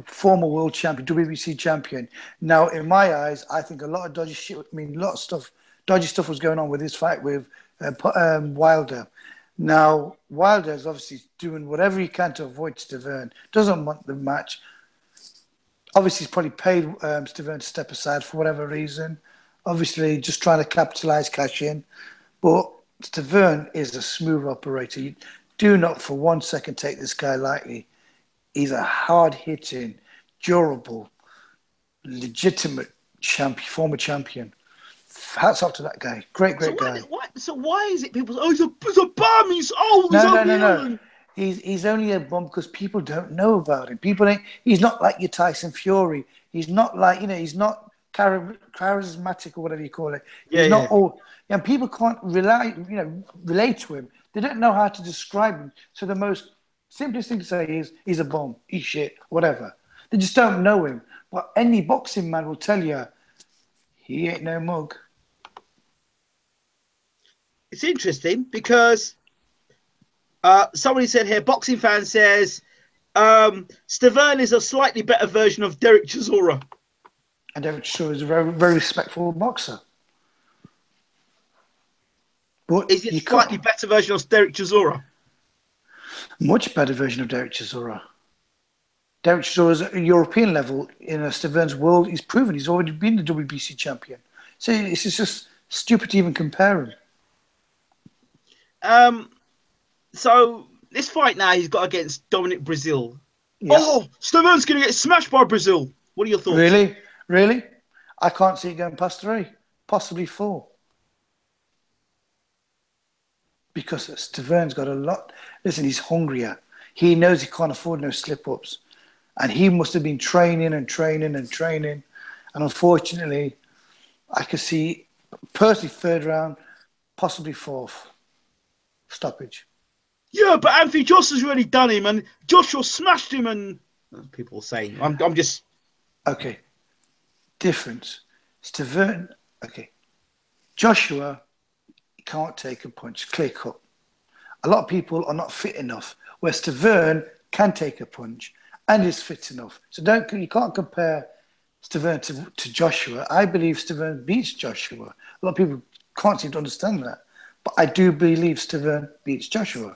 former world champion, WBC champion. Now, in my eyes, I think a lot of dodgy shit. I mean, a lot of stuff, dodgy stuff was going on with his fight with Wilder. Now, Wilder is obviously doing whatever he can to avoid Staverne. Doesn't want the match. Obviously, he's probably paid Staverne to step aside for whatever reason. Obviously, just trying to capitalize, cash in. But Staverne is a smooth operator. You do not for 1 second take this guy lightly. He's a hard-hitting, durable, legitimate champion, former champion. Hats off to that guy. Great guy. So why is it people say, oh, he's a bum, he's old, he's No. He's only a bum because people don't know about him. People ain't. He's not like your Tyson Fury. He's not like He's not charismatic or whatever you call it. Yeah, He's yeah. not all. And people can't relate to him. They don't know how to describe him. So the most simplest thing to say is he's a bum, he's shit, whatever. They just don't know him. But any boxing man will tell you he ain't no mug. It's interesting because somebody said here, boxing fan says, Stavern is a slightly better version of Derek Chisora. And Derek Chisora is a very, very respectful boxer. But Is it slightly better version of Derek Chisora? Much better version of Derek Chisora. Derek Chisora is at a European level in Stavern's world. He's proven he's already been the WBC champion. So it's just stupid to even compare him. So this fight now he's got against Dominic Brazil. Yeah. Oh, Stavern's going to get smashed by Brazil. What are your thoughts? Really? I can't see it going past 3, possibly 4. Because Stavern's got a lot. Listen, he's hungrier. He knows he can't afford no slip-ups. And he must have been training. And unfortunately, I could see, personally, 3rd round, possibly 4th. Stoppage. Yeah, but Anthony Joshua's already done him, and Joshua smashed him, and people say, I'm just... Okay. Difference. Stavern, okay. Joshua can't take a punch, clear cut. A lot of people are not fit enough, where Stavern can take a punch and is fit enough. So you can't compare Stavern to Joshua. I believe Stavern beats Joshua. A lot of people can't seem to understand that. But I do believe Stavern beats Joshua.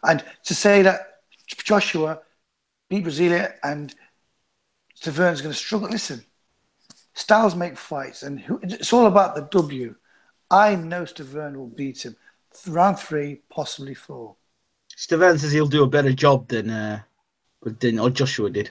And to say that Joshua beat Brasilia and Stavern's going to struggle, listen, styles make fights, and it's all about the W. I know Stavern will beat him. Round 3, possibly 4. Stavern says he'll do a better job than Joshua did.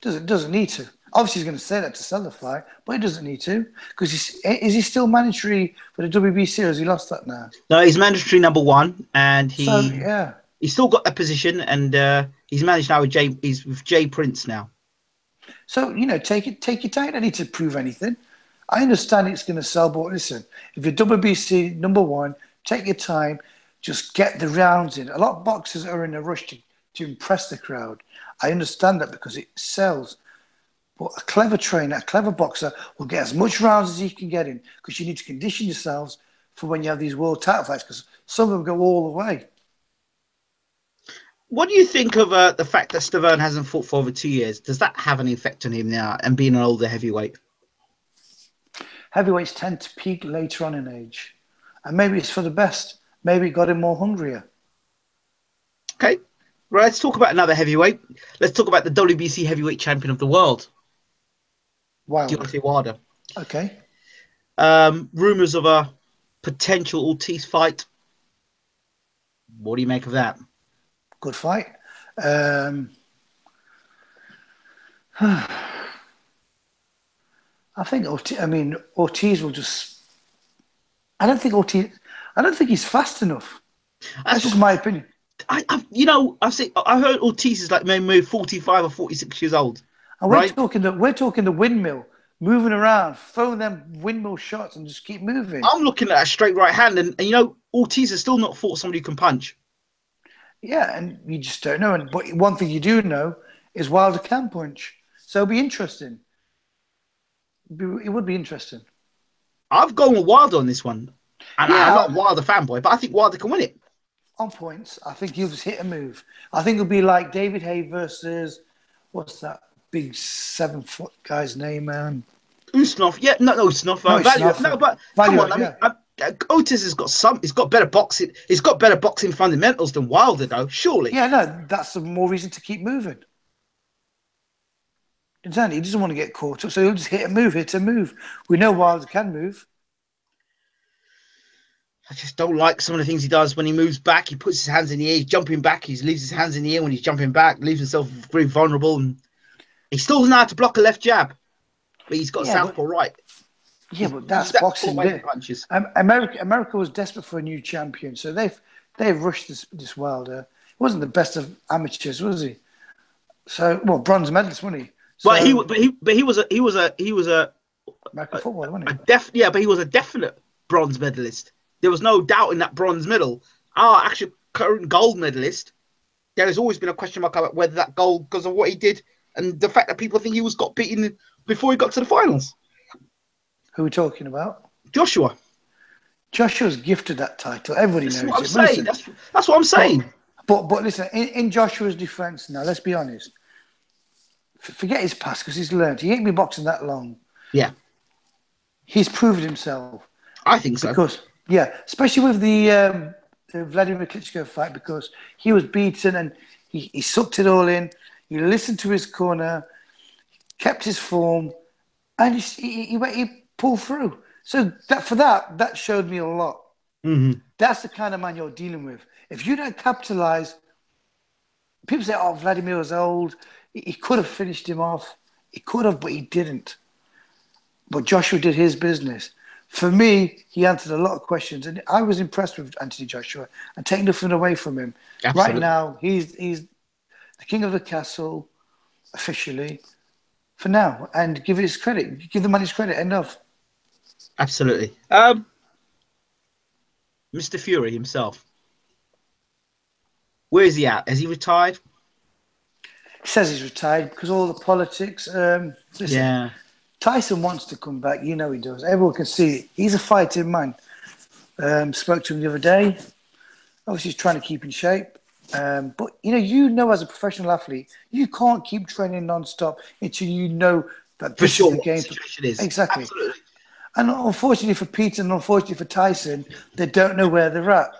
Doesn't need to. Obviously, he's going to say that to sell the fight, but he doesn't need to. Because is he still mandatory for the WBC, or has he lost that now? No, he's mandatory number 1, and he's still got that position, and he's managed now with Jay Prince now. So, take your time. You don't need to prove anything. I understand it's going to sell, but listen, if you're WBC number 1, take your time. Just get the rounds in. A lot of boxers are in a rush to impress the crowd. I understand that because it sells. But a clever trainer, a clever boxer will get as much rounds as he can get in, because you need to condition yourselves for when you have these world title fights, because some of them go all the way. What do you think of the fact that Stavern hasn't fought for over 2 years? Does that have an effect on him now, and being an older heavyweight? Heavyweights tend to peak later on in age. And maybe it's for the best. Maybe it got him more hungrier. Okay. Right, let's talk about another heavyweight. Let's talk about the WBC heavyweight champion of the world. Deontay Wilder. Okay. Rumours of a potential Ortiz fight. What do you make of that? Good fight. I think Ortiz will just. I don't think he's fast enough. That's just my opinion. I heard Ortiz is like maybe 45 or 46 years old. And we're talking the windmill, moving around, throwing them windmill shots and just keep moving. I'm looking at a straight right hand, and Ortiz has still not fought somebody who can punch. Yeah, and you just don't know. But one thing you do know is Wilder can punch. So it'll be interesting. It would be interesting. I've gone with Wilder on this one. And I'm not a Wilder fanboy, but I think Wilder can win it. On points, I think he'll just hit a move. I think it'll be like David Hay versus, what's that big 7-foot guy's name, man? Usmanov. Yeah, no, Usmanov. But come on, Otis has got he's got better boxing. He's got better boxing fundamentals than Wilder, though. Surely. Yeah, no, that's more reason to keep moving. Exactly. He doesn't want to get caught up, so he'll just hit a move. We know Wilder can move. I just don't like some of the things he does when he moves back. He puts his hands in the air. He's jumping back. He leaves his hands in the air when he's jumping back. Leaves himself very vulnerable, and he still doesn't know how to block a left jab. But he's got southpaw right. Yeah, but that's boxing. America was desperate for a new champion, so they've rushed this Wilder. wasn't the best of amateurs, was he? So, well, bronze medalist, wasn't he? But he, So, but he was American football, wasn't he? yeah, but he was a definite bronze medalist. There was no doubt in that bronze medal. Our actual current gold medalist, there has always been a question mark about whether that gold, because of what he did and the fact that people think he got beaten before he got to the finals. Who are we talking about? Joshua. Joshua's gifted that title. Everybody That's knows what I'm it. saying. That's what I'm saying. But listen, in Joshua's defence now, let's be honest. Forget his past because he's learned. He ain't been boxing that long. Yeah. He's proved himself. I think so. Because, yeah, especially with the Vladimir Klitschko fight, because he was beaten and he sucked it all in. He listened to his corner, kept his form, and he pulled through. So that showed me a lot. Mm-hmm. That's the kind of man you're dealing with. If you don't capitalize, people say, "Oh, Vladimir was old. He could have finished him off. He could have, but he didn't." But Joshua did his business. For me, he answered a lot of questions, and I was impressed with Anthony Joshua and take nothing away from him. Absolutely. Right now, he's the king of the castle officially for now, and give it his credit. Give the man his credit. Enough. Absolutely. Mr. Fury himself. Where is he at? Has he retired? He says he's retired because all the politics. Listen, Yeah. Tyson wants to come back. You know he does. Everyone can see it. He's a fighting man. Spoke to him the other day. Obviously, he's trying to keep in shape. But, you know, as a professional athlete, you can't keep training non-stop until you know that this is the game. Situation is. Exactly. Absolutely. And unfortunately for Peter and unfortunately for Tyson, they don't know where they're at.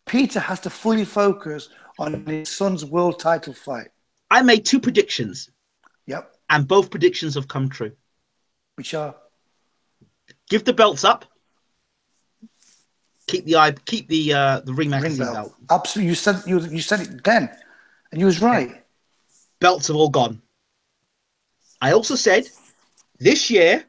Peter has to fully focus on his son's world title fight. I made 2 predictions. Yep. And both predictions have come true. Which are? Give the belts up. Keep the ring magazine belt. Absolutely. You said it then. And you was right. Yeah. Belts have all gone. I also said this year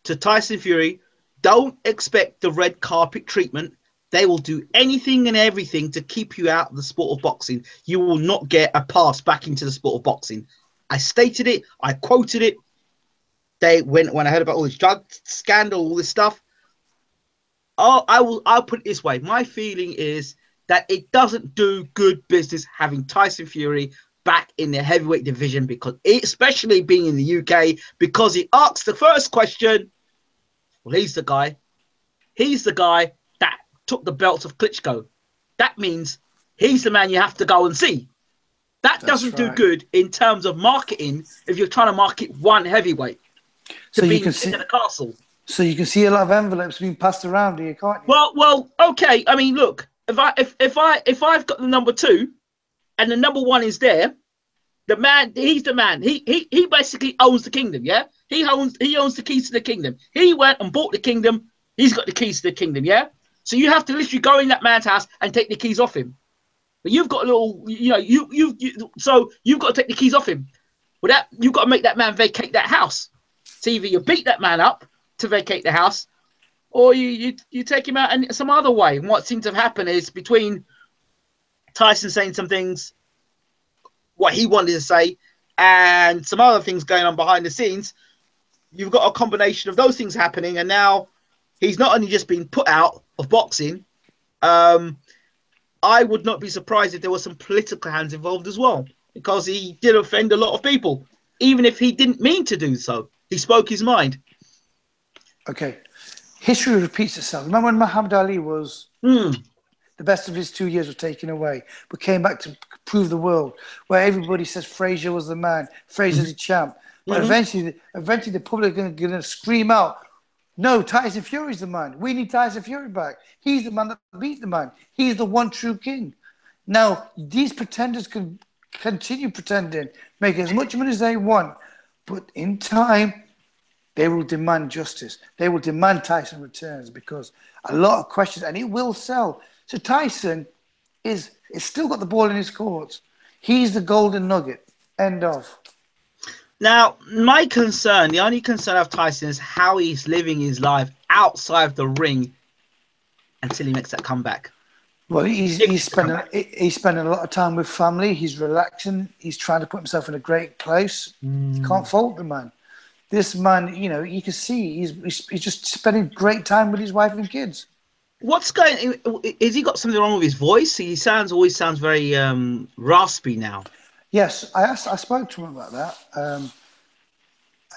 to Tyson Fury, don't expect the red carpet treatment. They will do anything and everything to keep you out of the sport of boxing. You will not get a pass back into the sport of boxing. I stated it. I quoted it. When I heard about all this drug scandal, all this stuff. I'll put it this way. My feeling is that it doesn't do good business having Tyson Fury back in the heavyweight division, because especially being in the UK, because he asks the first question. Well, he's the guy that took the belts of Klitschko. That means he's the man you have to go and see. That doesn't do good in terms of marketing if you're trying to market one heavyweight to be in the castle. So you can see a lot of envelopes being passed around here, can't you? Well, okay. I mean, look, if I've got the number 2 and the number 1 is there, he's the man. He basically owns the kingdom, yeah? He owns the keys to the kingdom. He went and bought the kingdom. He's got the keys to the kingdom, yeah? So you have to literally go in that man's house and take the keys off him. But you've got a little, so you've got to take the keys off him. Well, you've got to make that man vacate that house. So either you beat that man up to vacate the house, or you take him out in some other way. And what seems to have happened is, between Tyson saying some things, what he wanted to say, and some other things going on behind the scenes, you've got a combination of those things happening, and now he's not only just been put out of boxing. I would not be surprised if there were some political hands involved as well, because he did offend a lot of people, even if he didn't mean to do so. He spoke his mind. Okay. History repeats itself. Remember when Muhammad Ali was the best of his 2 years was taken away, but came back to prove the world, where everybody says Frazier was the man, Frazier's the champ. But eventually the public are going to scream out, no, Tyson Fury's the man. We need Tyson Fury back. He's the man that beat the man. He's the one true king. Now, these pretenders can continue pretending, make as much money as they want, but in time, they will demand justice. They will demand Tyson returns, because a lot of questions, and it will sell. So Tyson is still got the ball in his court. He's the golden nugget. End of. Now, the only concern of Tyson is how he's living his life outside the ring until he makes that comeback. Well, he's spending a lot of time with family. He's relaxing. He's trying to put himself in a great place. You can't fault the man. This man, you know, you can see he's just spending great time with his wife and kids. What's going? Is he got something wrong with his voice? He always sounds very raspy now. Yes, I spoke to him about that.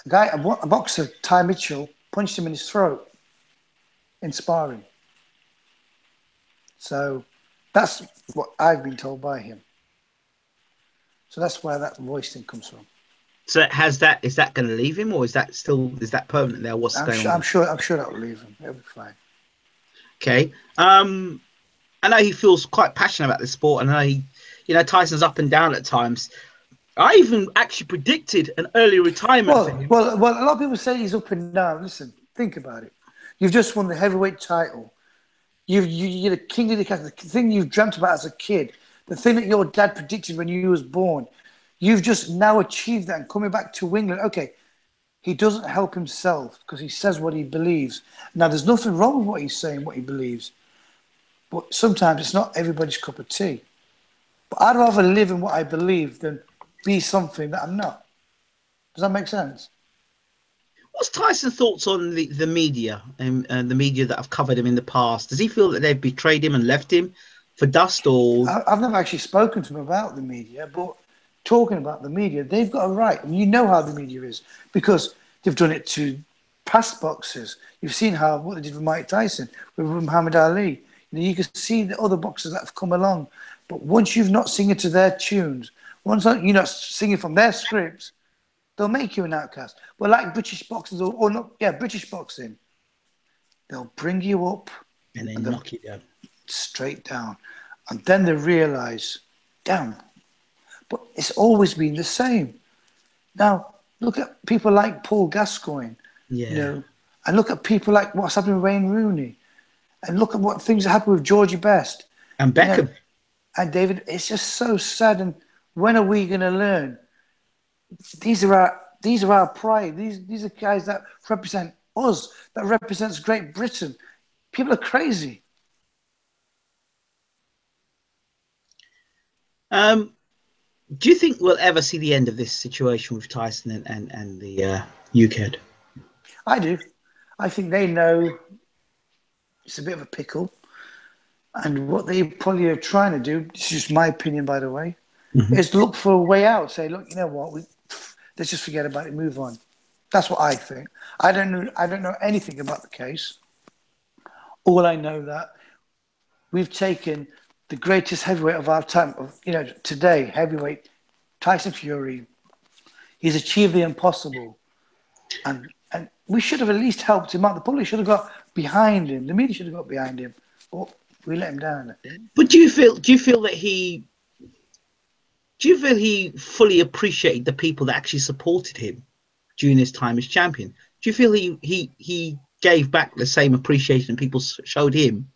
A boxer, Ty Mitchell, punched him in his throat in sparring. So that's what I've been told by him. So that's where that voice thing comes from. So is that going to leave him, or is that permanent there? What's going on? I'm sure that will leave him. He'll be fine. Okay. I know he feels quite passionate about the sport, and I know Tyson's up and down at times. I even actually predicted an early retirement for him. Well, a lot of people say he's up and down. Listen, think about it. You've just won the heavyweight title. You're the king of the castle. The thing you've dreamt about as a kid, the thing that your dad predicted when you was born. You've just now achieved that and coming back to England. Okay, he doesn't help himself because he says what he believes. Now, there's nothing wrong with what he's saying, what he believes. But sometimes it's not everybody's cup of tea. But I'd rather live in what I believe than be something that I'm not. Does that make sense? What's Tyson's thoughts on the media and the media that have covered him in the past? Does he feel that they've betrayed him and left him for dust? Or I've never actually spoken to him about the media, but talking about the media, they've got a right. And you know how the media is because they've done it to past boxers. You've seen what they did with Mike Tyson, with Muhammad Ali. You can see the other boxers that have come along. But once you've not singing to their tunes, once you're not singing from their scripts, they'll make you an outcast. Well, like British boxers British boxing, they'll bring you up and then knock you down. Straight down. And then they realise, damn, but it's always been the same. Now, look at people like Paul Gascoigne, and look at people like what's happening with Wayne Rooney, and look at what things are happening with Georgie Best. And Beckham. And David, it's just so sad. And when are we going to learn? These are our pride. These are guys that represent us, that represents Great Britain. People are crazy. Do you think we'll ever see the end of this situation with Tyson and the UK? I do. I think they know it's a bit of a pickle. And what they probably are trying to do, this is just my opinion, by the way, is look for a way out. Say, look, you know what? Let's just forget about it, move on. That's what I think. I don't know anything about the case. All I know that we've taken the greatest heavyweight of our time, today, heavyweight, Tyson Fury. He's achieved the impossible. And we should have at least helped him out. The public should have got behind him. The media should have got behind him. But we let him down, I think. But do you feel that he fully appreciated the people that actually supported him during his time as champion? Do you feel he gave back the same appreciation people showed him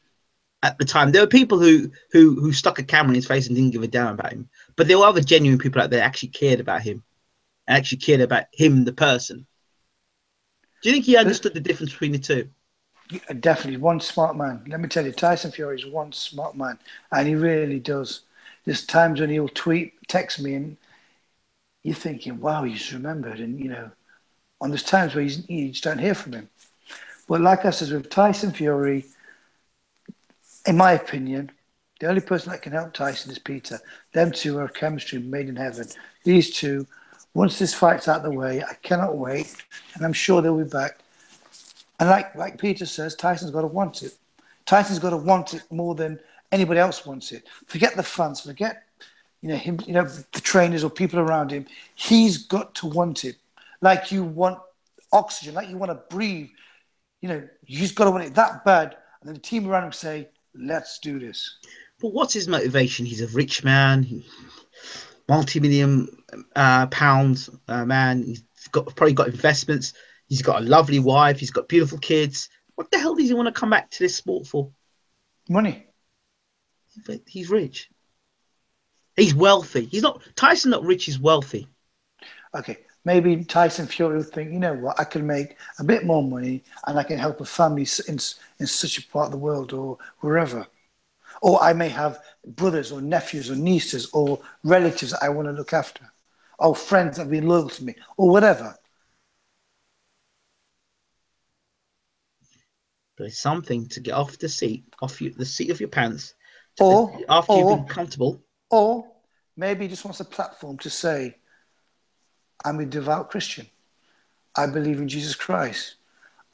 at the time? There were people who stuck a camera in his face and didn't give a damn about him, but there were other genuine people out there that actually cared about him and actually cared about him, the person. Do you think he understood the difference between the two? Definitely, one smart man. Let me tell you, Tyson Fury is one smart man, and he really does. There's times when he'll text me, and you're thinking, wow, he's remembered. And, and there's times where you just don't hear from him. But like I said, with Tyson Fury, in my opinion, the only person that can help Tyson is Peter. Them two are chemistry made in heaven. These two, once this fight's out of the way, I cannot wait, and I'm sure they'll be back. And like Peter says, Tyson's got to want it. Tyson's got to want it more than anybody else wants it. Forget the fans, forget him, the trainers or people around him. He's got to want it. Like you want oxygen, like you want to breathe. You just got to want it that bad. And then the team around him say, let's do this. But what's his motivation? He's a rich man, multi-million pounds man. He's probably got investments. He's got a lovely wife. He's got beautiful kids. What the hell does he want to come back to this sport for? Money. He's rich. He's wealthy. Tyson not rich, he's wealthy. Okay, maybe Tyson Fury will think, you know what, I can make a bit more money and I can help a family in such a part of the world or wherever. Or I may have brothers or nephews or nieces or relatives that I want to look after, or friends that have been loyal to me, or whatever. But it's something to get off the seat, the seat of your pants, Or, after you've been or, comfortable. or maybe he just wants a platform to say, I'm a devout Christian. I believe in Jesus Christ.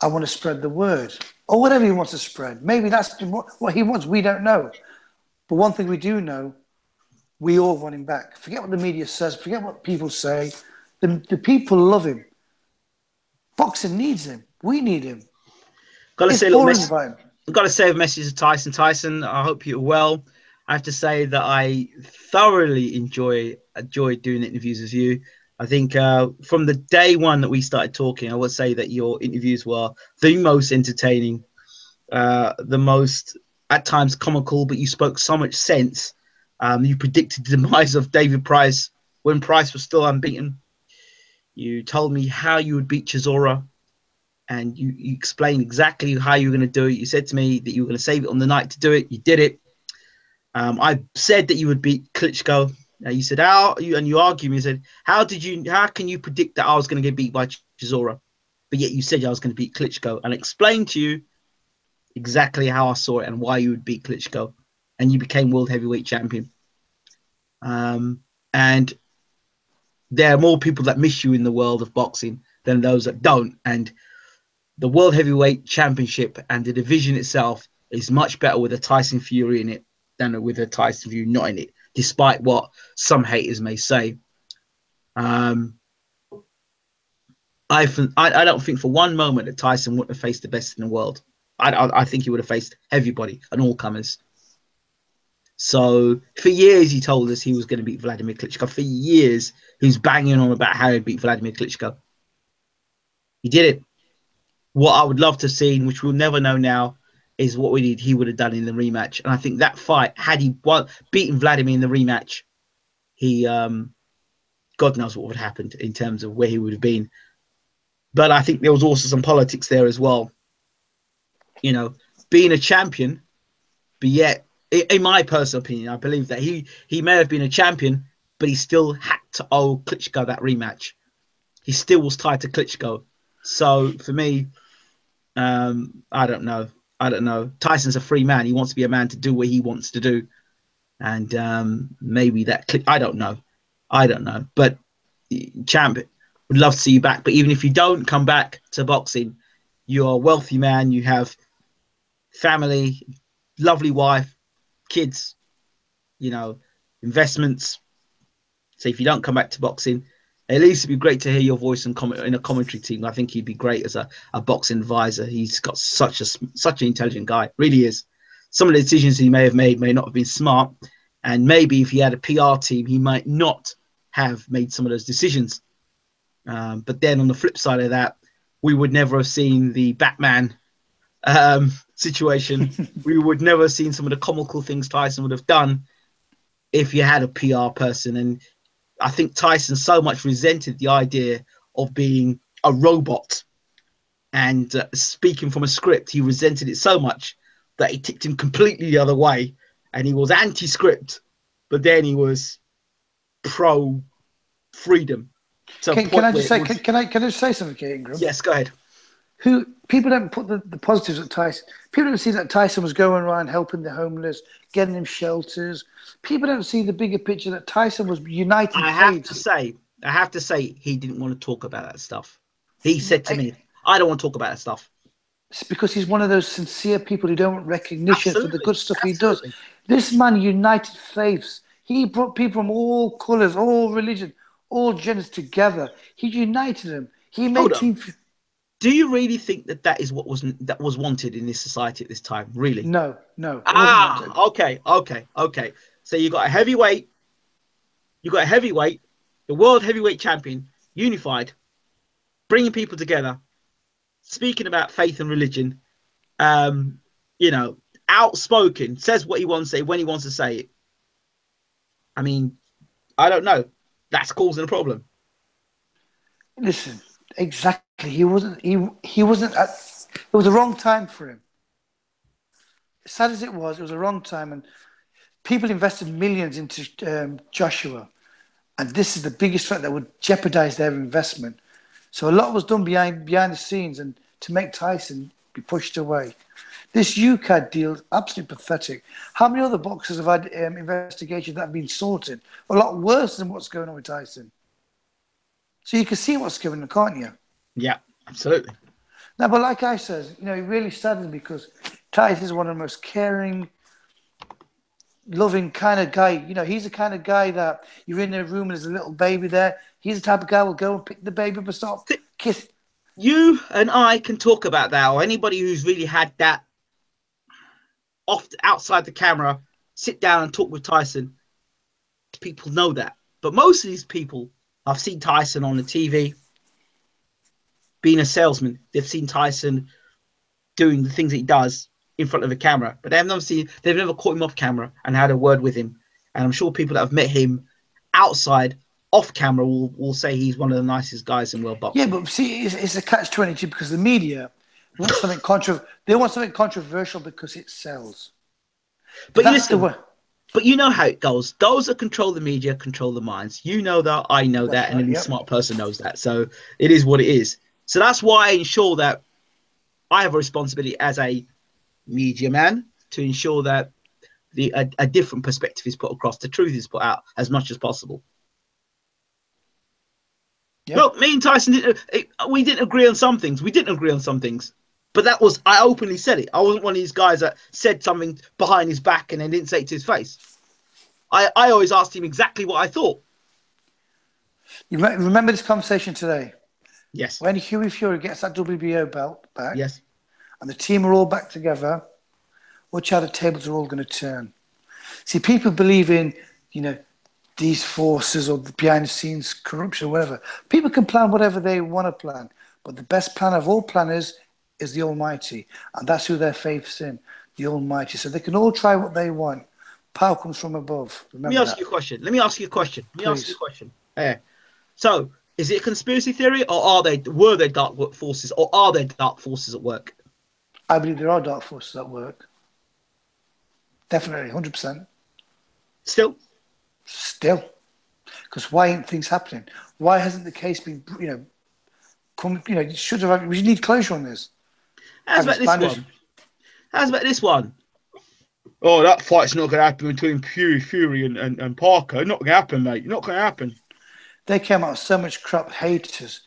I want to spread the word, or whatever he wants to spread. Maybe that's what he wants. We don't know. But one thing we do know, we all want him back. Forget what the media says. Forget what people say. The people love him. Boxing needs him. We need him. Got to It's say a little boring message. without him. Got to say a message to Tyson. Tyson, I hope you're well. I have to say that I thoroughly enjoyed doing interviews with you. I think from the day one that we started talking, I would say that your interviews were the most entertaining, the most at times comical, but you spoke so much sense. You predicted the demise of David Price when Price was still unbeaten. You told me how you would beat Chisora, and you explained exactly how you were going to do it. You said to me that you were going to save it on the night to do it. You did it. I said that you would beat Klitschko. You said how you, and you argued me. You said how can you predict that I was going to get beat by Chisora, but yet you said I was going to beat Klitschko, and I explained to you exactly how I saw it and why you would beat Klitschko, and you became world heavyweight champion. And there are more people that miss you in the world of boxing than those that don't. And the world heavyweight championship and the division itself is much better with a Tyson Fury in it than with a Tyson Fury not in it, despite what some haters may say. I don't think for one moment that Tyson wouldn't have faced the best in the world. I think he would have faced everybody and all comers. So for years he told us he was going to beat Vladimir Klitschko. For years he was banging on about how he'd beat Vladimir Klitschko. He did it. What I would love to see, which we'll never know now, is what he would have done in the rematch. And I think that fight, had he beaten Vladimir in the rematch, he God knows what would have happened in terms of where he would have been. But I think there was also some politics there as well. You know, being a champion, but yet, in my personal opinion, I believe that he may have been a champion, but he still had to owe Klitschko that rematch. He still was tied to Klitschko. So for me, I don't know. I don't know. Tyson's a free man. He wants to be a man to do what he wants to do, and maybe that. I don't know. I don't know. But champ, would love to see you back. But even if you don't come back to boxing, you're a wealthy man. You have family, lovely wife, kids. You know, investments. So if you don't come back to boxing, at least it'd be great to hear your voice in a commentary team. I think he'd be great as a boxing advisor. He's got such an intelligent guy, really is. Some of the decisions he may have made may not have been smart, and maybe if he had a PR team, he might not have made some of those decisions. But then on the flip side of that, we would never have seen the Batman situation. We would never have seen some of the comical things Tyson would have done if you had a PR person. And I think Tyson so much resented the idea of being a robot and speaking from a script. He resented it so much that it tipped him completely the other way, and he was anti-script, but then he was pro-freedom to a Can point I where just it say? was. Can I just say something, Ingram? Yes, go ahead. Who people don't put the positives at Tyson. People don't see that Tyson was going around helping the homeless, getting them shelters. People don't see the bigger picture that Tyson was uniting I have to faiths. say, I have to say, he didn't want to talk about that stuff. He said to me, "I don't want to talk about that stuff." It's because he's one of those sincere people who don't want recognition for the Absolutely, good stuff he does. absolutely. This man united faiths. He brought people from all colours, all religion, all genders together. He united them. He Hold made on. team. Do you really think that that is what was wanted in this society at this time? Really? No, no, it wasn't wanted. Okay. So you got a heavyweight, the world heavyweight champion, unified, bringing people together, speaking about faith and religion. Um, you know, outspoken, says what he wants to say when he wants to say it. I mean, I don't know. That's causing a problem. Listen, exactly. He wasn't. He wasn't. It was the wrong time for him. sad as it was a wrong time, and people invested millions into Joshua, and this is the biggest threat that would jeopardize their investment. So a lot was done behind the scenes, and to make Tyson be pushed away. This UCAD deal is absolutely pathetic. How many other boxers have had investigations that have been sorted? A lot worse than what's going on with Tyson. So you can see what's going on, can't you? Yeah, absolutely. No, but like I said, it really saddens me because Tyson is one of the most caring, loving kind of guy. He's the kind of guy that you're in a room and there's a little baby there. He's the type of guy who will go and pick the baby up and start kiss. You and I can talk about that, or anybody who's really had that outside the camera, sit down and talk with Tyson. People know that. But most of these people, I've seen Tyson on the TV being a salesman. They've seen Tyson doing the things that he does in front of a camera, but they've never caught him off camera and had a word with him. And I'm sure people that have met him outside, off camera, will say he's one of the nicest guys in world boxing. Yeah, but see, it's a catch-22 because the media wants something They want something controversial because it sells. But you know how it goes. Those that control the media control the minds. You know that, I know that, and any smart person knows that. So it is what it is. So that's why I ensure that I have a responsibility as a media man to ensure that a different perspective is put across. The truth is put out as much as possible. Yep. Look, me and Tyson we didn't agree on some things. But I openly said it. I wasn't one of these guys that said something behind his back and then didn't say it to his face. I always asked him exactly what I thought. You remember this conversation today? Yes. When Hughie Fury gets that WBO belt back, yes, and the team are all back together, watch how the tables are all going to turn. See, people believe in, these forces or the behind-the-scenes corruption or whatever. People can plan whatever they want to plan, but the best plan of all planners is the Almighty, and that's who their faith's in, the Almighty. So they can all try what they want. Power comes from above. Let me ask you a question. So, is it a conspiracy theory, or were there dark forces, or are there dark forces at work? I believe there are dark forces at work. Definitely, 100%. Still. Because why ain't things happening? Why hasn't the case been, should have. We need closure on this. How's about this one? Oh, that fight's not going to happen between Fury and Parker. Not going to happen, mate. Not going to happen. They came out with so much crap, haters.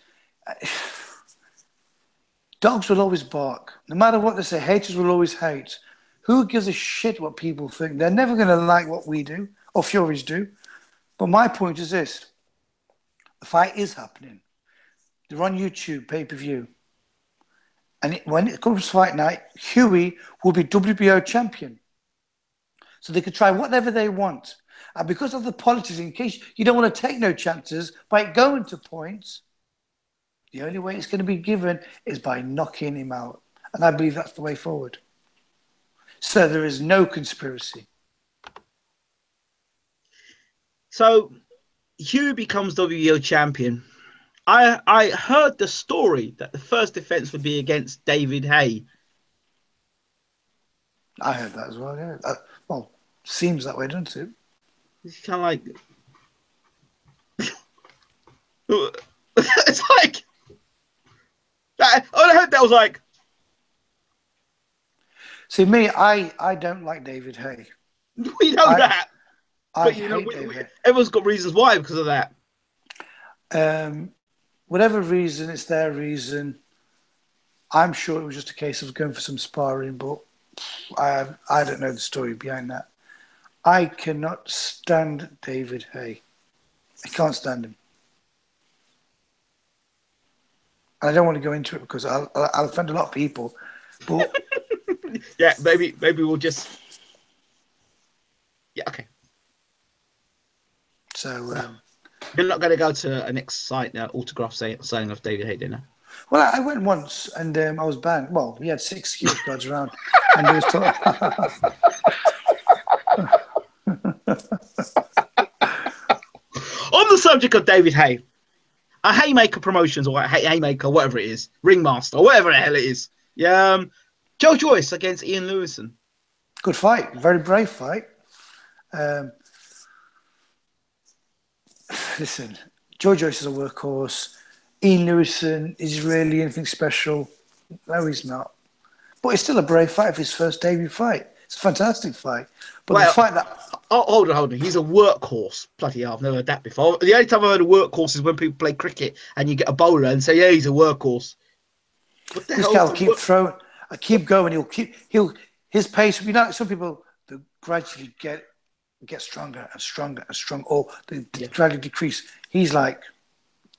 Dogs will always bark. No matter what they say, haters will always hate. Who gives a shit what people think? They're never going to like what we do, or Furies do. But my point is this. The fight is happening. They're on YouTube, pay-per-view. And when it comes to fight night, Hughie will be WBO champion. So they can try whatever they want. And because of the politics, in case you don't want to take no chances by going to points, the only way it's going to be given is by knocking him out. And I believe that's the way forward. So there is no conspiracy. So Hugh becomes WBO champion. I heard the story that the first defense would be against David Haye. I heard that as well, yeah. Well, seems that way, doesn't it? It's kind of like... it's like... I heard that was like... See, me, I don't like David Haye. We know that. But everyone's got reasons why because of that. Whatever reason, it's their reason. I'm sure it was just a case of going for some sparring, but I don't know the story behind that. I cannot stand David Haye. I can't stand him. I don't want to go into it because I'll offend a lot of people. But yeah, maybe we'll just... Yeah, okay. So you're not going to go to a next site now, autograph signing of David Haye dinner? Well, I went once and I was banned. Well, we had 6 security guards around, and there was on the subject of David Haye, a Haymaker Promotions or Haymaker, whatever it is, Ringmaster, whatever the hell it is. Yeah, Joe Joyce against Ian Lewison. Good fight. Very brave fight. Listen, George Joyce is a workhorse. Ian Lewison is really anything special. No, he's not. But it's still a brave fight for his first debut fight. It's a fantastic fight. But the Well, fight that... hold on. He's a workhorse. Bloody hell, I've never heard that before. The only time I've heard a workhorse is when people play cricket and you get a bowler and say, yeah, he's a workhorse. What the This hell? guy will keep throwing. I keep going. His pace. You know, some people they gradually get stronger and stronger and stronger, or they gradually decrease. He's like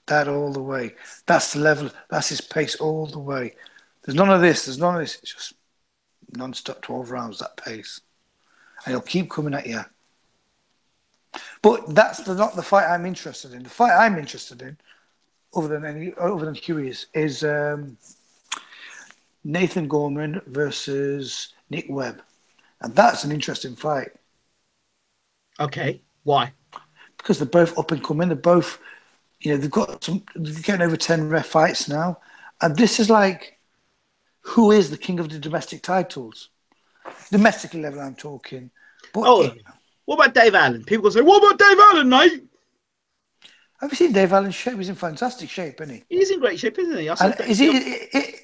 that all the way. That's the level. That's his pace all the way. There's none of this. There's none of this. It's just non-stop 12 rounds, that pace. And he'll keep coming at you. But that's not the fight I'm interested in. The fight I'm interested in, other than Hughie, is Nathan Gorman versus Nick Webb. And that's an interesting fight. Okay. Why? Because they're both up and coming. They're both, they're getting over 10 ref fights now. And this is like, who is the king of the domestic titles? Domestically level, I'm talking. But what about Dave Allen? People go say, what about Dave Allen, mate? Have you seen Dave Allen's shape? He's in fantastic shape, isn't he? He's in great shape, isn't he?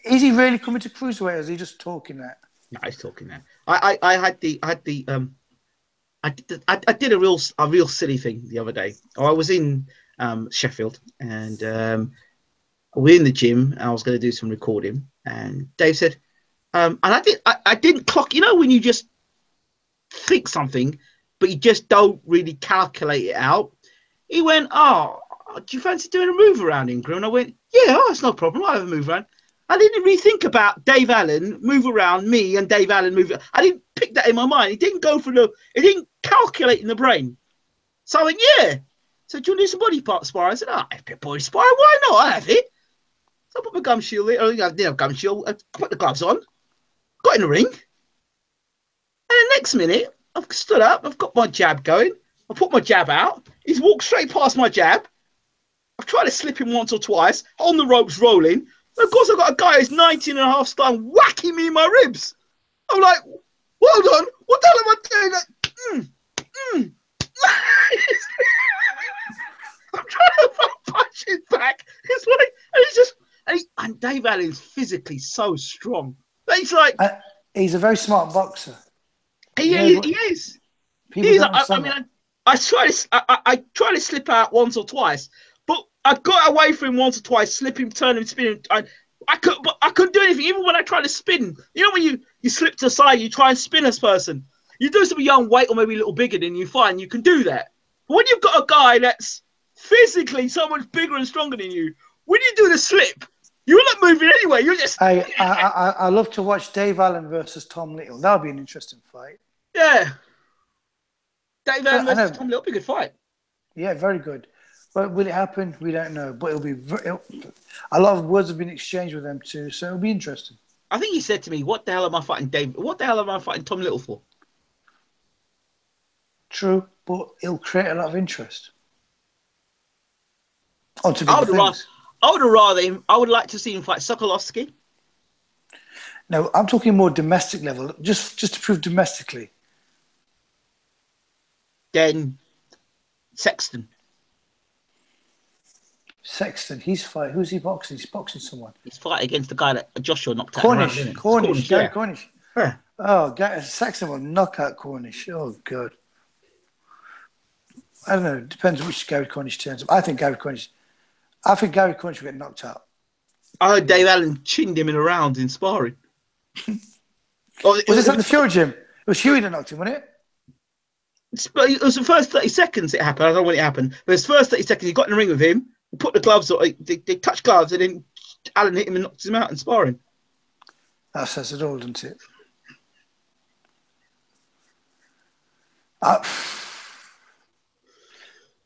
Is he really coming to cruiserweight, or is he just talking that? No, he's talking that. I did a real silly thing the other day. I was in Sheffield and we're in the gym and I was going to do some recording and Dave said, and I didn't clock, when you just think something, but you just don't really calculate it out. He went, do you fancy doing a move around, Ingram? And I went, yeah, it's no problem. I'll have a move around. I didn't really think about Dave Allen move around, me and Dave Allen move. I didn't pick that in my mind. It didn't go through it didn't calculate in the brain. So I went, yeah. So do you want to do some body part sparring? I said, if it's body sparring, why not? I have it. So I put my gum shield in. I didn't have gum shield. I put the gloves on. Got in the ring. And the next minute, I've stood up. I've got my jab going. I put my jab out. He's walked straight past my jab. I've tried to slip him once or twice. On the ropes rolling. Of course, I've got a guy who's 19 and a half stone whacking me in my ribs. I'm like, hold on, what the hell am I doing? I'm trying to punch his back. It's like, and he's just, and Dave Allen's physically so strong. He's like, he's a very smart boxer. He is. I tried to slip out once or twice. But I got away from him once or twice, slipping, turning, spinning. I couldn't do anything. Even when I tried to spin, when you slip to the side, you try and spin this person. You do some young weight or maybe a little bigger than you find you can do that. But when you've got a guy that's physically so much bigger and stronger than you, when you do the slip, you're not moving anyway. You're just. I love to watch Dave Allen versus Tom Little. That'll be an interesting fight. Yeah. Dave Allen versus Tom Little will be a good fight. Yeah, very good. But will it happen? We don't know. But it'll be a lot of words have been exchanged with them too, so it'll be interesting. I think he said to me, "What the hell am I fighting Dave? What the hell am I fighting Tom Little for?" True, but it'll create a lot of interest. I would like to see him fight Sokolowski. No, I'm talking more domestic level, just to prove domestically. Then Sexton, he's fighting. Who's he boxing? He's boxing someone. He's fighting against the guy that Joshua knocked out. Cornish. Yeah. Cornish. Yeah. Oh, Sexton will knock out Cornish. Oh, God. I don't know. It depends which Gary Cornish turns up. I think Gary Cornish will get knocked out. I heard Dave Allen chinned him in a round in sparring. Was this at the Fury gym? It was Hughie that knocked him, wasn't it? It was the first 30 seconds it happened. I don't know when it happened. But his first 30 seconds, he got in the ring with him, put the gloves on, they touched gloves, and then Allen hit him and knocked him out in sparring. That says it all, doesn't it?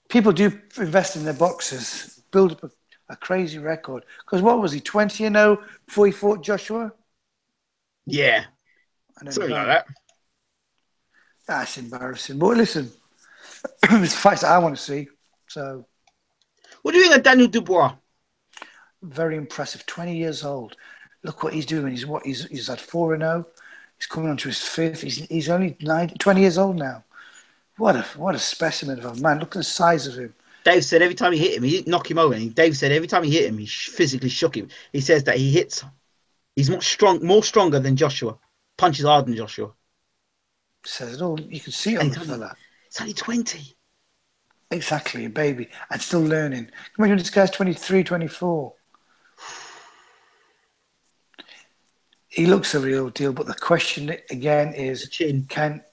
People do invest in their boxers, build up a crazy record. Because what was he, 20-0 before he fought Joshua? Yeah. Something like that. That's embarrassing. But listen, it's fights that I want to see. So, what do you think of Daniel Dubois? Very impressive. 20 years old. Look what he's doing. He's had 4-0. He's coming on to his fifth. He's only 20 years old now. What a specimen of a man. Look at the size of him. Dave said every time he hit him, he didn't knock him over. And Dave said every time he hit him, he physically shook him. He says that he's more stronger than Joshua. Punches harder than Joshua. Says it all. You can see it on the fella. It's only 20. Exactly, a baby. And still learning. Imagine this guy's 23, 24. He looks a real deal, but the question again is,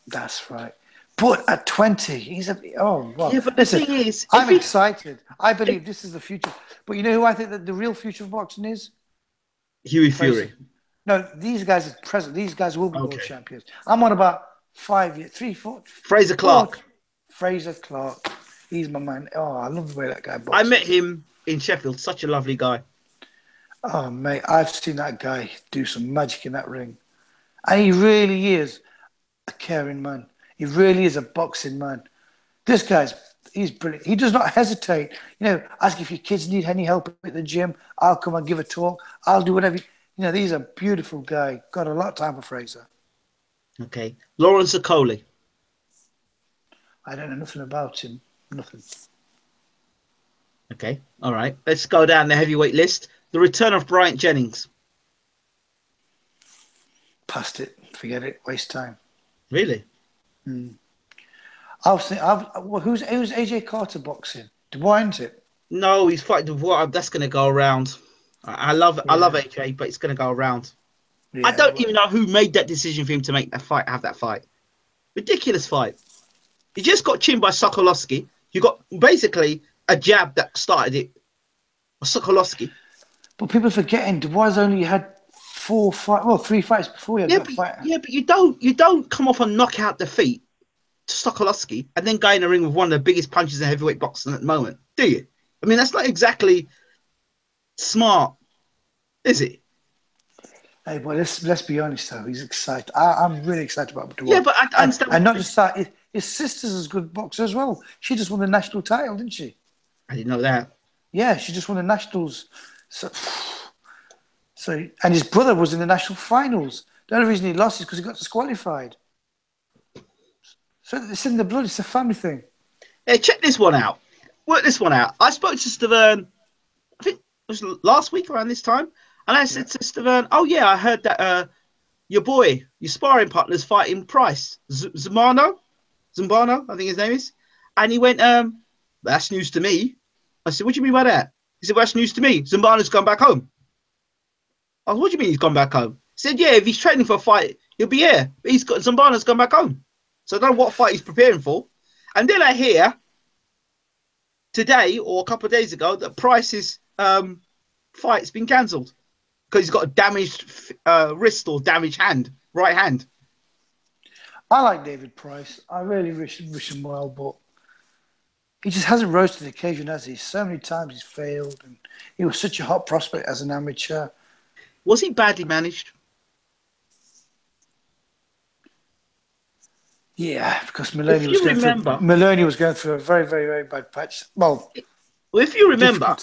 that's right. But at 20, he's well. Yeah, but listen, the thing is, I'm excited. I believe this is the future. But you know who I think that the real future of boxing is? Hughie Fury. No, these guys are present. These guys will be world champions. I'm on about 5 years, 3, 4. Fraser Clark. Fraser Clark. He's my man. Oh, I love the way that guy boxes. I met him in Sheffield. Such a lovely guy. Oh, mate, I've seen that guy do some magic in that ring. And he really is a caring man. He really is a boxing man. This he's brilliant. He does not hesitate. Ask if your kids need any help at the gym. I'll come and give a talk. I'll do whatever. He's a beautiful guy. Got a lot of time for Fraser. Okay. Lawrence Okoli. I don't know nothing about him. Nothing. Okay. All right. Let's go down the heavyweight list. The return of Bryant Jennings. Past it. Forget it. Waste time. Really? I was thinking, who's AJ Carter boxing? Dubois, isn't it? No, he's fighting Dubois. That's going to go around. I love AJ, but it's going to go around. Yeah, I don't even know who made that decision for him to make that fight, have that fight. Ridiculous fight. He just got chinned by Sokolowski. You got basically a jab that started it. Sokolowski. But people are forgetting Dubois only had 3 fights before he had that fight. Yeah, but you don't come off a knockout defeat to Sokolowski and then go in the ring with one of the biggest punches in heavyweight boxing at the moment, do you? I mean, that's not exactly smart, is it? Hey, boy, let's be honest though. He's excited. I'm really excited about Dubois. Yeah, but I understand. And not just that, his sister's as good boxer as well. She just won the national title, didn't she? I didn't know that. Yeah, she just won the nationals. So, and his brother was in the national finals. The only reason he lost is because he got disqualified. So it's in the blood. It's a family thing. Hey, check this one out. Work this one out. I spoke to Stavern, I think it was last week around this time, and I said to Stavern, "Oh yeah, I heard that your sparring partner's fighting Price, Zumbano, I think his name is," and he went, "That's news to me." I said, "What do you mean by that?" He said, "Well, that's news to me. Zumbano's gone back home." I said, "What do you mean he's gone back home?" He said, "Yeah, if he's training for a fight, he'll be here. But Zumbano's gone back home. So I don't know what fight he's preparing for." And then I hear today or a couple of days ago that Price's fight's been cancelled because he's got a damaged wrist or damaged right hand. I like David Price. I really wish him well, but he just hasn't rose to the occasion, has he? So many times he's failed, and he was such a hot prospect as an amateur. Was he badly managed? Yeah, because Maloney was going through a very, very, very bad patch. Well, if you remember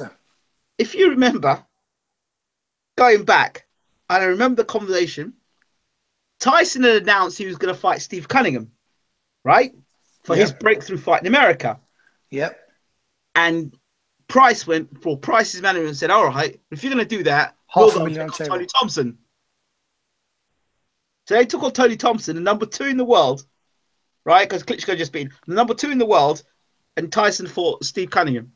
going back, and I remember the conversation, Tyson had announced he was going to fight Steve Cunningham, right? For his breakthrough fight in America. Yep. And Price's manager and said, "All right, if you're going to do that, we'll go take Tony Thompson." So they took on Tony Thompson, the number 2 in the world, right? Because Klitschko just beat the number 2 in the world, and Tyson fought Steve Cunningham.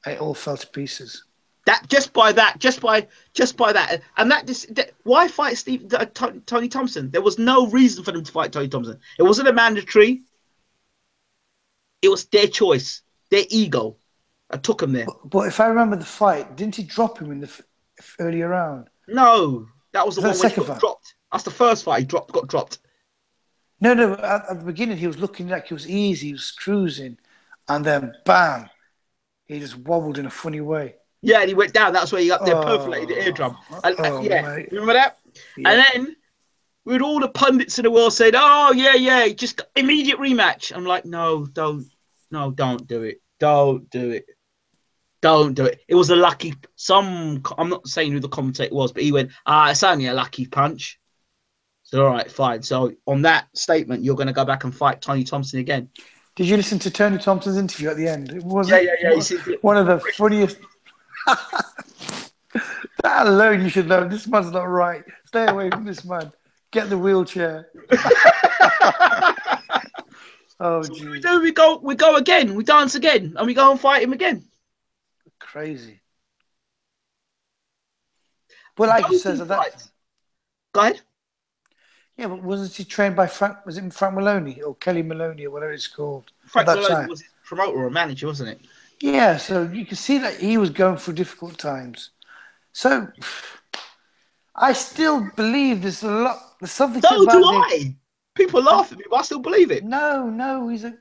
It all fell to pieces. Just by that, and why fight Tony Thompson? There was no reason for them to fight Tony Thompson. It wasn't a mandatory. It was their choice, their ego. I took him there. But if I remember the fight, didn't he drop him in the earlier round? No, that was the one where he got dropped. That's the first fight. He got dropped. No. At the beginning, he was looking like he was easy. He was cruising, and then bam, he just wobbled in a funny way. Yeah, and he went down. That's where he got there, perforated the eardrum. Mate. Remember that? Yeah. And then with all the pundits in the world saying, "Oh yeah, just got immediate rematch." I'm like, no, don't do it. Don't do it. Don't do it. It was a lucky. I'm not saying who the commentator was, but he went, "It's only a lucky punch." So, all right, fine. So on that statement, you're going to go back and fight Tony Thompson again. Did you listen to Tony Thompson's interview at the end? It was Yeah. You see, one of the funniest. That alone, you should know this man's not right. Stay away from this man. Get the wheelchair. Oh, so what do we geez. do? We go again. We dance again, and we go and fight him again. Crazy. But like you Those says two at that time. fights. Go ahead. Yeah, but wasn't he trained by Frank? Was it Frank Maloney or Kelly Maloney or whatever it's called at Frank that Maloney time? was his promoter or manager, wasn't it? Yeah, so you can see that he was going through difficult times. So I still believe there's a lot. There's something So do about the. I. People laugh at me, but I still believe it. No,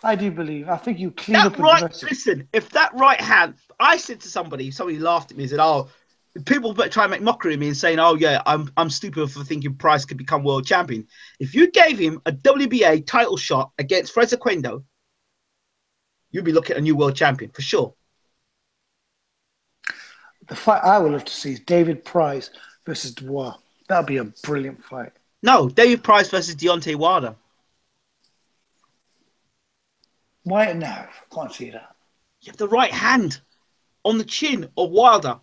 I do believe. I think you clean That up and right, progress it. listen, if that right hand, I said to somebody laughed at me and said, oh, people try and make mockery of me and saying, oh, yeah, I'm stupid for thinking Price could become world champion. If you gave him a WBA title shot against Fraser Quendo, you'd be looking at a new world champion for sure. The fight I would love to see is David Price versus Dubois. That would be a brilliant fight. No, David Price versus Deontay Wilder. Why? No, I can't see that. You have the right hand on the chin of Wilder.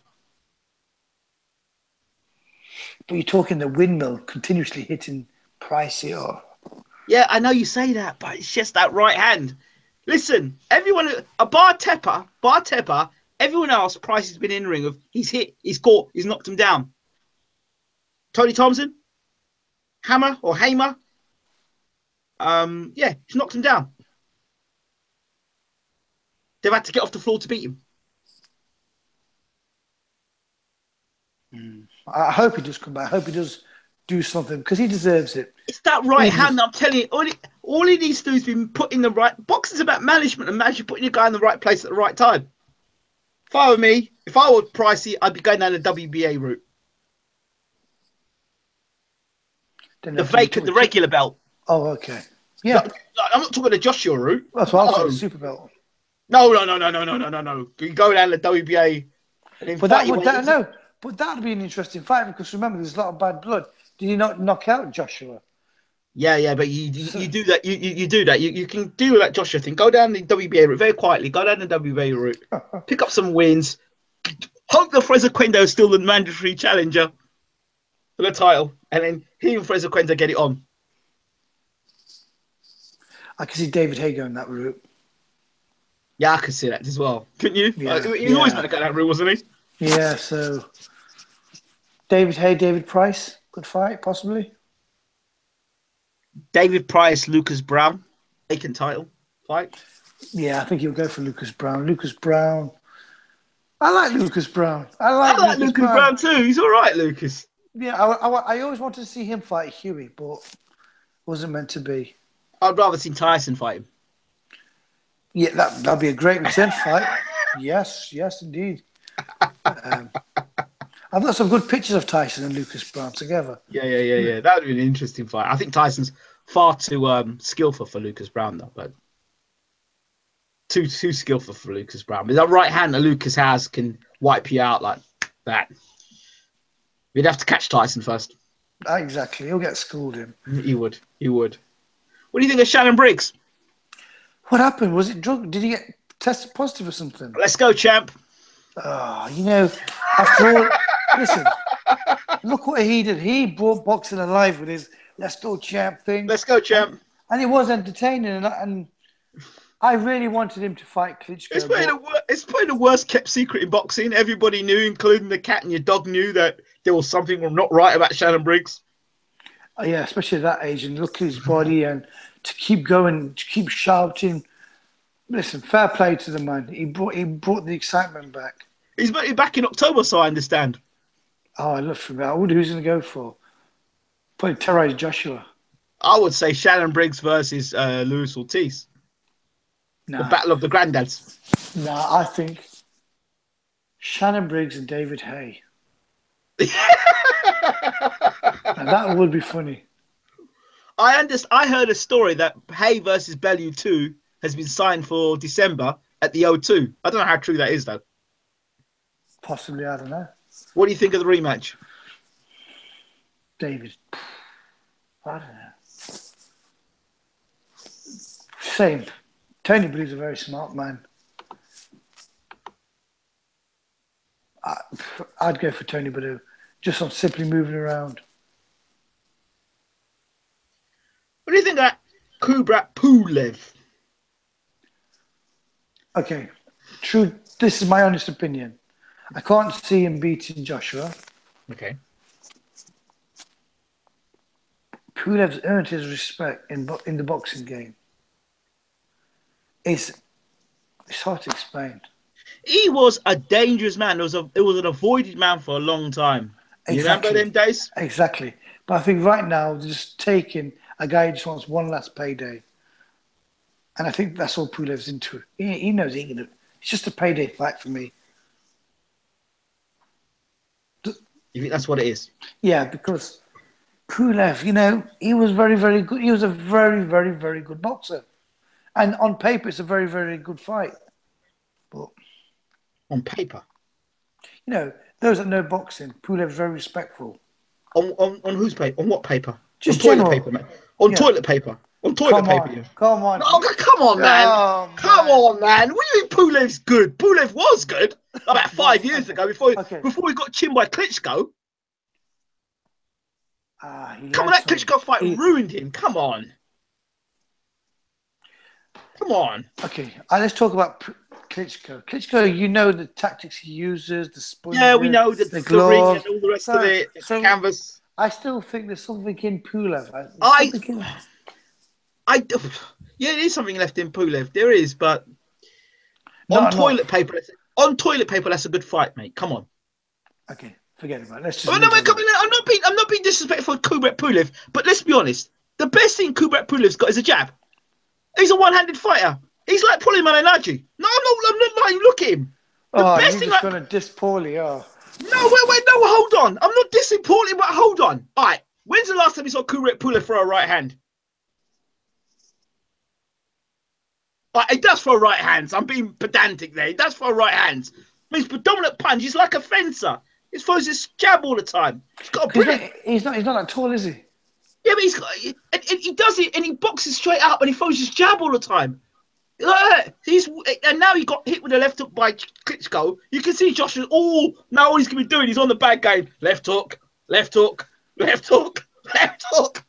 But you're talking the windmill continuously hitting Price here. Yeah, I know you say that, but it's just that right hand. Listen, everyone, Bar Tepper, everyone else, Price has been in the ring of, he's hit, he's caught, he's knocked him down. Tony Thompson, Hamer, yeah, he's knocked him down. They've had to get off the floor to beat him. I hope he does come back. I hope he does do something because he deserves it. It's that right hand. I'm telling you, all he needs to do is be put in the right. Boxing's about management and putting your guy in the right place at the right time. If I were me, if I were Pricey, I'd be going down the WBA route. The regular belt. Oh, okay. Yeah. I'm not talking the Joshua route. That's what I was saying, super belt. No. You go down the WBA. But that would be an interesting fight because remember, there's a lot of bad blood. Did he not knock out Joshua? Yeah, but you do that. You do that. You can do that Joshua thing. Go down the WBA route very quietly. Go down the WBA route. Pick up some wins. Hope that Fraser Quendo is still the mandatory challenger for the title, and then he and Fraser Quendo get it on. I can see David Haye going that route. Yeah, I could see that as well. Couldn't you? Yeah, He always meant to go that route, wasn't he? Yeah. So David Haye, David Price, good fight, possibly. David Price, Lucas Brown, vacant title fight. Yeah, I think he'll go for Lucas Brown. Lucas Brown. I like Lucas Brown. I like Lucas Brown too. He's all right, Lucas. Yeah, I always wanted to see him fight Hughie, but wasn't meant to be. I'd rather see Tyson fight him. Yeah, that'd be a great return fight. Yes, indeed. I've got some good pictures of Tyson and Lucas Brown together. Yeah. That would be an interesting fight. I think Tyson's far too skillful for Lucas Brown, though. But too skillful for Lucas Brown. But that right hand that Lucas has can wipe you out like that. You'd have to catch Tyson first. Exactly. He'll get schooled him. He would. What do you think of Shannon Briggs? What happened? Was it drug? Did he get tested positive or something? Let's go, champ. Oh, after all, listen, look what he did. He brought boxing alive with his "Let's go, champ" thing. Let's go, champ. And it was entertaining, and I really wanted him to fight Klitschko. It's probably the worst kept secret in boxing. Everybody knew, including the cat and your dog, knew that there was something not right about Shannon Briggs. Yeah, especially at that age, and look at his body, and to keep going, to keep shouting. Listen, fair play to the man. He brought the excitement back. He's back in October, so I understand. Oh, I love him. I wonder who's going to go for. Probably terrorize Joshua. I would say Shannon Briggs versus Luis Ortiz. The battle of the granddads. I think Shannon Briggs and David Haye. That would be funny. I heard a story that Haye versus Bellew 2 has been signed for December at the O2. I don't know how true that is, though. Possibly, I don't know. What do you think of the rematch? David. I don't know. Same. Tony Blue's a very smart man. I'd go for Tony Bellew, just on simply moving around. What do you think of that Kubrat Pulev? Okay, true. This is my honest opinion. I can't see him beating Joshua. Okay. Pulev's earned his respect in the boxing game. It's hard to explain. He was a dangerous man. It was an avoided man for a long time. You remember them days? Exactly. But I think right now they're just taking a guy who just wants one last payday. And I think that's all Pulev's into. He knows he ain't gonna. It's just a payday fight for me. You think that's what it is? Yeah, because Pulev, you know, he was very, very good. He was a very, very, very good boxer. And on paper, it's a very, very good fight. But On paper. you know, those that know boxing, Pulev's very respectful. On whose paper? On what paper? Just On toilet general. paper, mate. On toilet paper. On toilet paper. Yeah. Come on. No, come on, man. Oh, Come on, man. What do you think Pulev's good? Pulev was good about 5 years ago before he got chinned by Klitschko. Come on, that Klitschko fight ruined him. Come on. Come on. Okay, let's talk about Klitschko. Klitschko, you know the tactics he uses, the sponges, Yeah, we know the gloves, ring and all the rest of it, the canvas. I still think there's something in Pulev. Yeah, it is something left in Pulev. There is, but on toilet paper, that's a good fight, mate. Come on. Okay, forget about it. Let's just. I'm not being disrespectful to Kubrat Pulev, but let's be honest. The best thing Kubrat Pulev's got is a jab. He's a one-handed fighter. He's like Paulie Malignaggi. No, I'm not lying. Look at him. The best thing. You're just going to diss Paulie, No, hold on. I'm not dissing Paulie, but hold on. All right. When's the last time you saw Kubrat Pulev throw a right hand? All right, he does throw right hands. I'm being pedantic there. He does throw right hands. I mean, his predominant punch, he's like a fencer. He throws his jab all the time. He's got a brilliant... He's not that tall, is he? Yeah, but he's got... And he does it, and he boxes straight up, and he throws his jab all the time. And now he got hit with a left hook by Klitschko. You can see Joshua. Now all he's going to be doing, he's on the bad game. Left hook, left hook, left hook, left hook.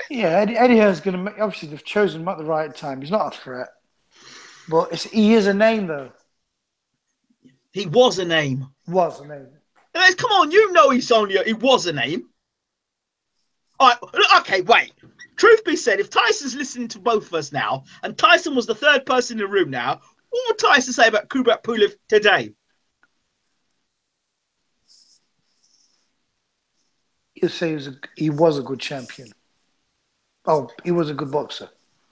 Yeah, Eddie Hearn's going to make. Obviously, they've chosen him at the right time. He's not a threat, but he is a name, though. He was a name. Was a name. Come on, you know he was a name. All right, okay, wait. Truth be said, if Tyson's listening to both of us now, and Tyson was the third person in the room now, what would Tyson say about Kubrat Pulev today? He'll say he was a good champion. Oh, he was a good boxer.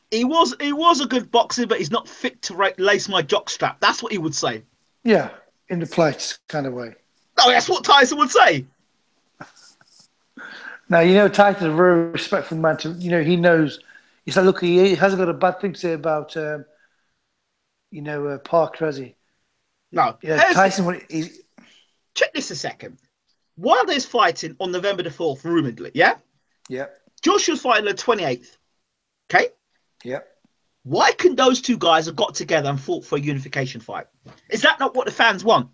He was a good boxer, but he's not fit to lace my jockstrap. That's what he would say. Yeah, in the polite kind of way. No, that's what Tyson would say. Now, you know, Tyson's a very respectful man. He knows. He's like, look, he hasn't got a bad thing to say about, Parker, has he? No. Yeah, Tyson. Check this a second. Wilder's fighting on November the 4th, rumoredly, yeah? Yeah. Joshua's fighting on the 28th. Okay? Yeah. Why can those two guys have got together and fought for a unification fight? Is that not what the fans want?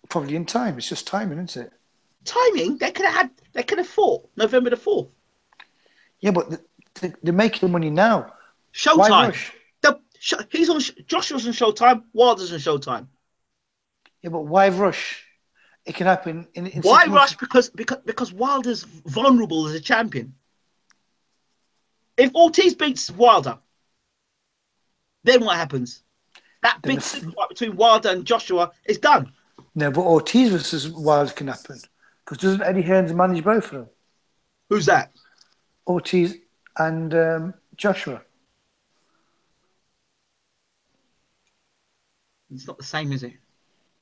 Probably in time. It's just timing, isn't it? Timing? They could have fought November the 4th. Yeah, but they're making money now. Showtime. Why rush? Joshua's on Showtime. Wilder's on Showtime. Yeah, but why rush? It can happen in why rush? Because Wilder's vulnerable as a champion. If Ortiz beats Wilder, then what happens? That big fight between Wilder and Joshua is done. No, but Ortiz versus Wilder can happen. Because doesn't Eddie Hearns manage both of them? Who's that? Ortiz and Joshua. It's not the same, is it?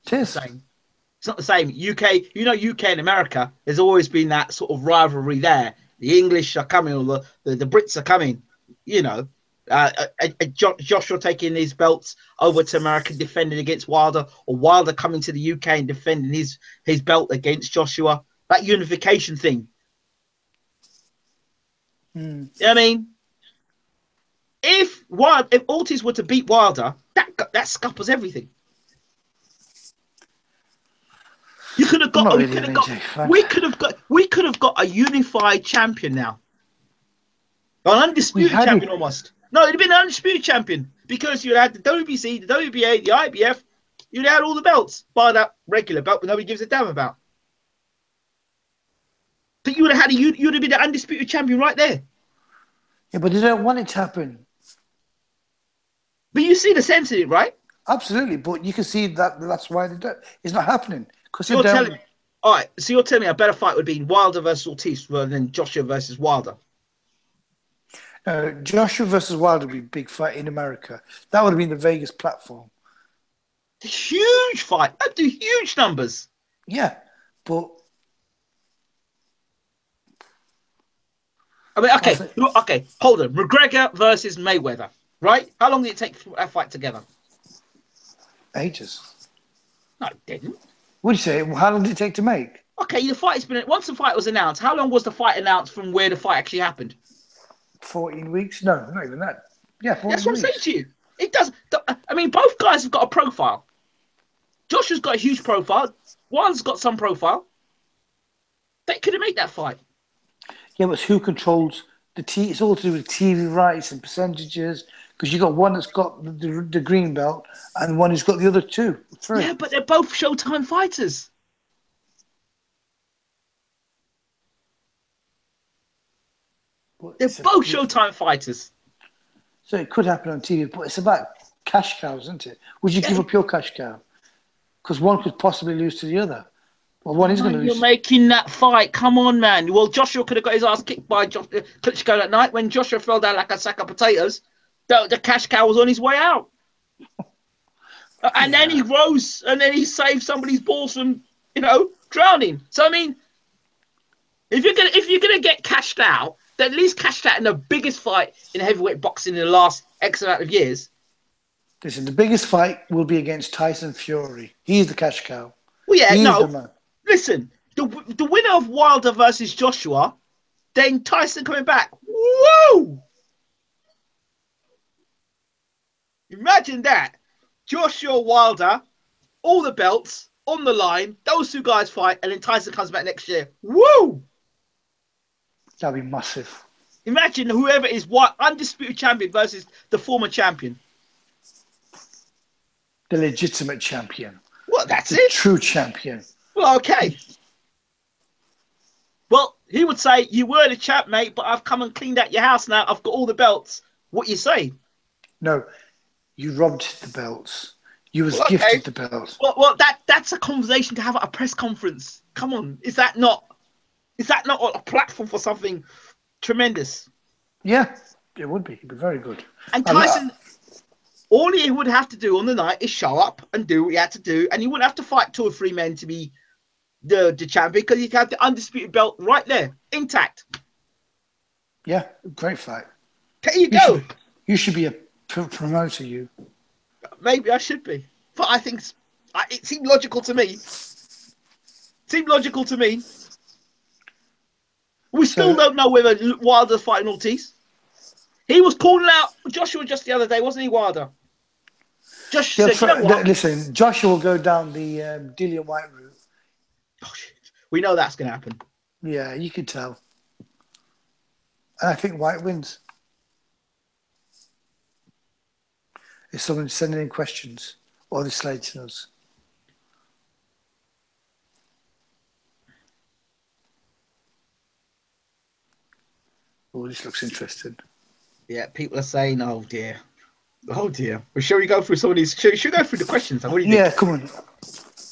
It is. It's not the same. UK and America, there's always been that sort of rivalry there. The English are coming, or the Brits are coming. Joshua taking his belts over to America, defending against Wilder, or Wilder coming to the UK and defending his belt against Joshua. That unification thing. Mm. You know what I mean? If Ortiz were to beat Wilder, that scuppers everything. You could have I'm got. not We really could an have got. AJ fan. We could have got. We could have got a unified champion now, an We undisputed had champion it. almost. No, it'd have been an undisputed champion because you had the WBC, the WBA, the IBF. You'd had all the belts, bar that regular belt, but nobody gives a damn about. But you would have had you'd have been the undisputed champion right there. Yeah, but they don't want it to happen. But you see the sense in it, right? Absolutely, but you can see that that's why they don't. It's not happening because So they you're telling don't. me, all right. So you're telling me a better fight would be Wilder versus Ortiz rather than Joshua versus Wilder. Joshua versus Wilder would be a big fight in America. That would have been the Vegas platform. Huge fight. That'd do huge numbers. Yeah, but I mean, I okay, think okay. Hold on. McGregor versus Mayweather, right? How long did it take for that fight together? ages. No, it didn't. What do you say? How long did it take to make? Okay, the fight's been once the fight was announced. How long was the fight announced from where the fight actually happened? 14 weeks? No, not even that. Yeah, That's 14 what I'm saying weeks. to you. It does. I mean, both guys have got a profile. Joshua's got a huge profile. One's got some profile. They could have made that fight. Yeah, but who controls the T? It's all to do with TV rights and percentages because you got one that's got the green belt and one who's got the other two, three. Yeah, but they're both Showtime fighters. But They're both Showtime fighters. so it could happen on TV, but it's about cash cows, isn't it? Would you give up your cash cow? Because one could possibly lose to the other. Well, one is going to You're lose. making that fight. Come on, man. Well, Joshua could have got his ass kicked by Klitschko that night when Joshua fell down like a sack of potatoes. The cash cow was on his way out. And then he rose and then he saved somebody's balls from, drowning. So, I mean, if you're gonna get cashed out, then at least cashed out in the biggest fight in heavyweight boxing in the last X amount of years. Listen, the biggest fight will be against Tyson Fury. He's the cash cow. Well, yeah, He's no. the man. Listen, the winner of Wilder versus Joshua, then Tyson coming back. Whoa! Imagine that. Joshua Wilder, all the belts on the line, those two guys fight, and then Tyson comes back next year. Woo! That'd be massive. Imagine whoever is what undisputed champion versus the former champion. The legitimate champion. Well, that's the it. True champion. Well, okay. Well, he would say, you were the champ, mate, but I've come and cleaned out your house now. I've got all the belts. What you say? No, you robbed the belts. You was gifted the belts. Well, that's a conversation to have at a press conference. Come on. Is that not a platform for something tremendous? Yeah, it would be. It'd be very good. And Tyson, all he would have to do on the night is show up and do what he had to do. And he wouldn't have to fight 2 or 3 men to be the champion because he'd have the undisputed belt right there, intact. Yeah, great fight. There you go. You should be a promoter, you. Maybe I should be. But I think it seemed logical to me. We still don't know whether Wilder's fighting Ortiz. He was calling out Joshua just the other day, wasn't he, Wilder? Joshua said, listen, Joshua will go down the Dillian White route. Oh, we know that's going to happen. Yeah, you can tell. And I think White wins. Is someone sending in questions or they slating us? Oh, this looks interesting. Yeah, people are saying, "Oh dear, oh dear." Well, shall we go through some of these? Should we go through the questions? What do you think? Yeah, come on.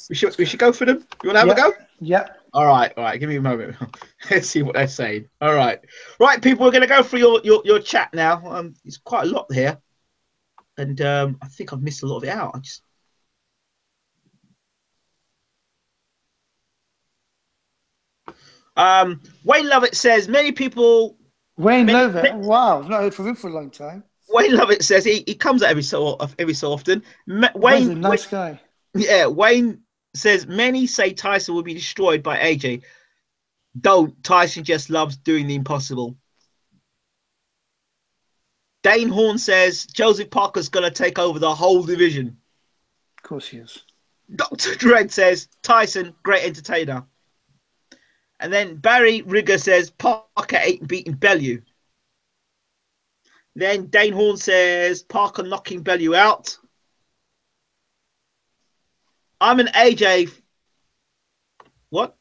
We should go through them. You want to have a go? Yeah. All right. Give me a moment. Let's see what they're saying. All right, people. We're going to go through your chat now. It's quite a lot here, and I think I've missed a lot of it out. Wayne Lovett says many people. Wayne Lovett. Wow, I've not heard from him for a long time. Wayne Lovett says he comes out every so often. Wayne's a nice guy. Yeah, Wayne says many say Tyson will be destroyed by AJ. Don't. Tyson just loves doing the impossible. Dane Horn says Joseph Parker's going to take over the whole division. Of course he is. Dr. Dredd says Tyson, great entertainer. And then Barry Rigger says Parker ain't beating Bellew. Then Dane Horn says Parker knocking Bellew out. I'm an AJ. What?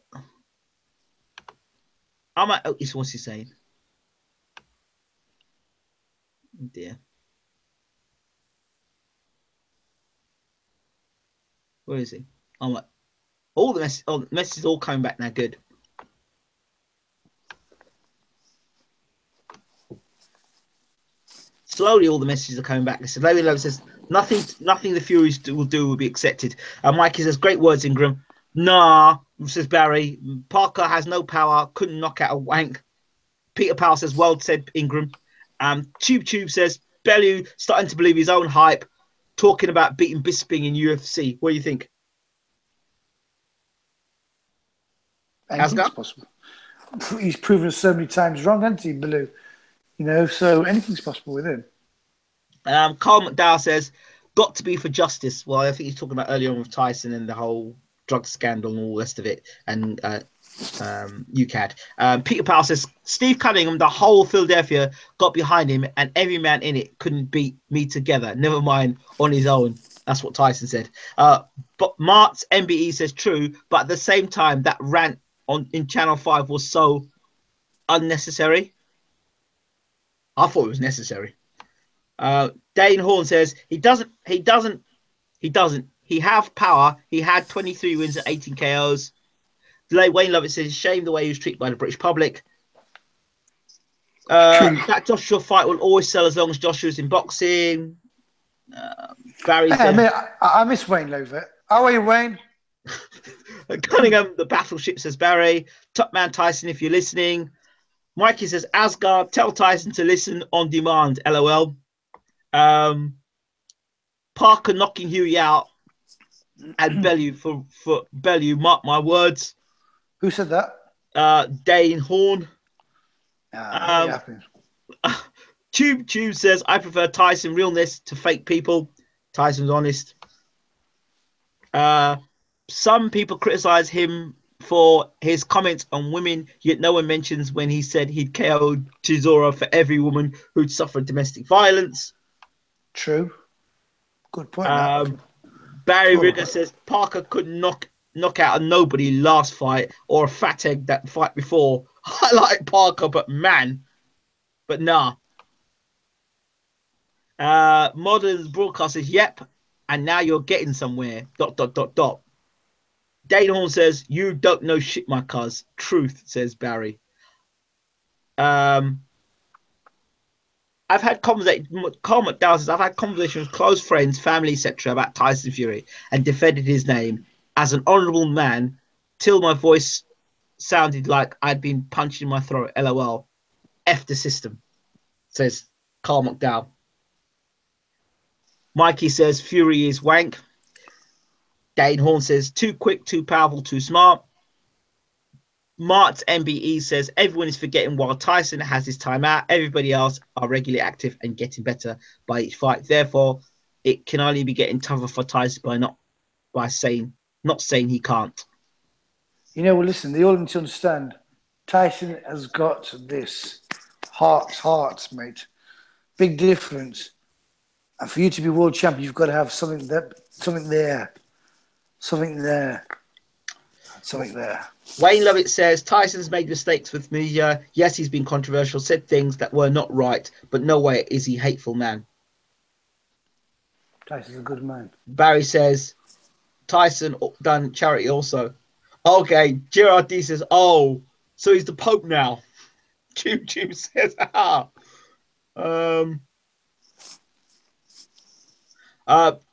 What's he saying? Oh dear. Where is he? All the messages all coming back now. Good. Slowly, all the messages are coming back. Listen, Larry Love says nothing the Furies will do will be accepted. Mikey says great words, Ingram. Nah, says Barry. Parker has no power. Couldn't knock out a wank. Peter Powell says well said, Ingram. Tube says Bellew starting to believe his own hype, talking about beating Bisping in UFC. What do you think? Anything's possible. He's proven us so many times wrong, hasn't he, Bellew? So anything's possible with him. Carl McDowell says, got to be for justice. Well, I think he's talking about earlier on with Tyson and the whole drug scandal and all the rest of it. And UCAD. Peter Powell says, Steve Cunningham, the whole Philadelphia got behind him and every man in it couldn't beat me together. Never mind on his own. That's what Tyson said. But Mart's MBE says true, but at the same time, that rant in Channel 5 was so unnecessary. I thought it was necessary. Dane Horn says he doesn't. He have power. He had 23 wins and 18 KOs. Wayne Lovett says shame the way he was treated by the British public. That Joshua fight will always sell as long as Joshua's in boxing. Barry said, I miss Wayne Lovett. How are you, Wayne? Cunningham, the battleship, says Barry. Top man Tyson, if you're listening. Mikey says, Asgar, tell Tyson to listen on demand. LOL. Parker knocking Hughie out and Bellew for Bellew. Mark my words. Who said that? Dane Horn. Tube says, I prefer Tyson realness to fake people. Tyson's honest. Some people criticize him for his comments on women, yet no one mentions when he said he'd KO Chisora for every woman who'd suffered domestic violence. True. Good point. Barry Rigger says Parker couldn't knock out a nobody last fight or a fat egg that fight before. I like Parker, but nah. Modern broadcast says, yep, and now you're getting somewhere. ... Dane Horn says, you don't know shit, my cuz. Truth, says Barry. I've had conversations. Carl McDowell says, I've had conversations with close friends, family, etc. about Tyson Fury and defended his name as an honourable man till my voice sounded like I'd been punched in my throat. LOL. F the system, says Carl McDowell. Mikey says Fury is wank. Dane Horn says too quick, too powerful, too smart. Mart's MBE says everyone is forgetting while Tyson has his time out. Everybody else are regularly active and getting better by each fight. Therefore, it can only be getting tougher for Tyson not saying he can't. Well, listen, they all need to understand Tyson has got this hearts, mate. Big difference. And for you to be world champion, you've got to have something there. Wayne Lovett says Tyson's made mistakes with media. Yes, he's been controversial, said things that were not right, but no way is he hateful man. Tyson's a good man. Barry says Tyson done charity also. Okay, Gerard D says, oh, so he's the Pope now. Tube says,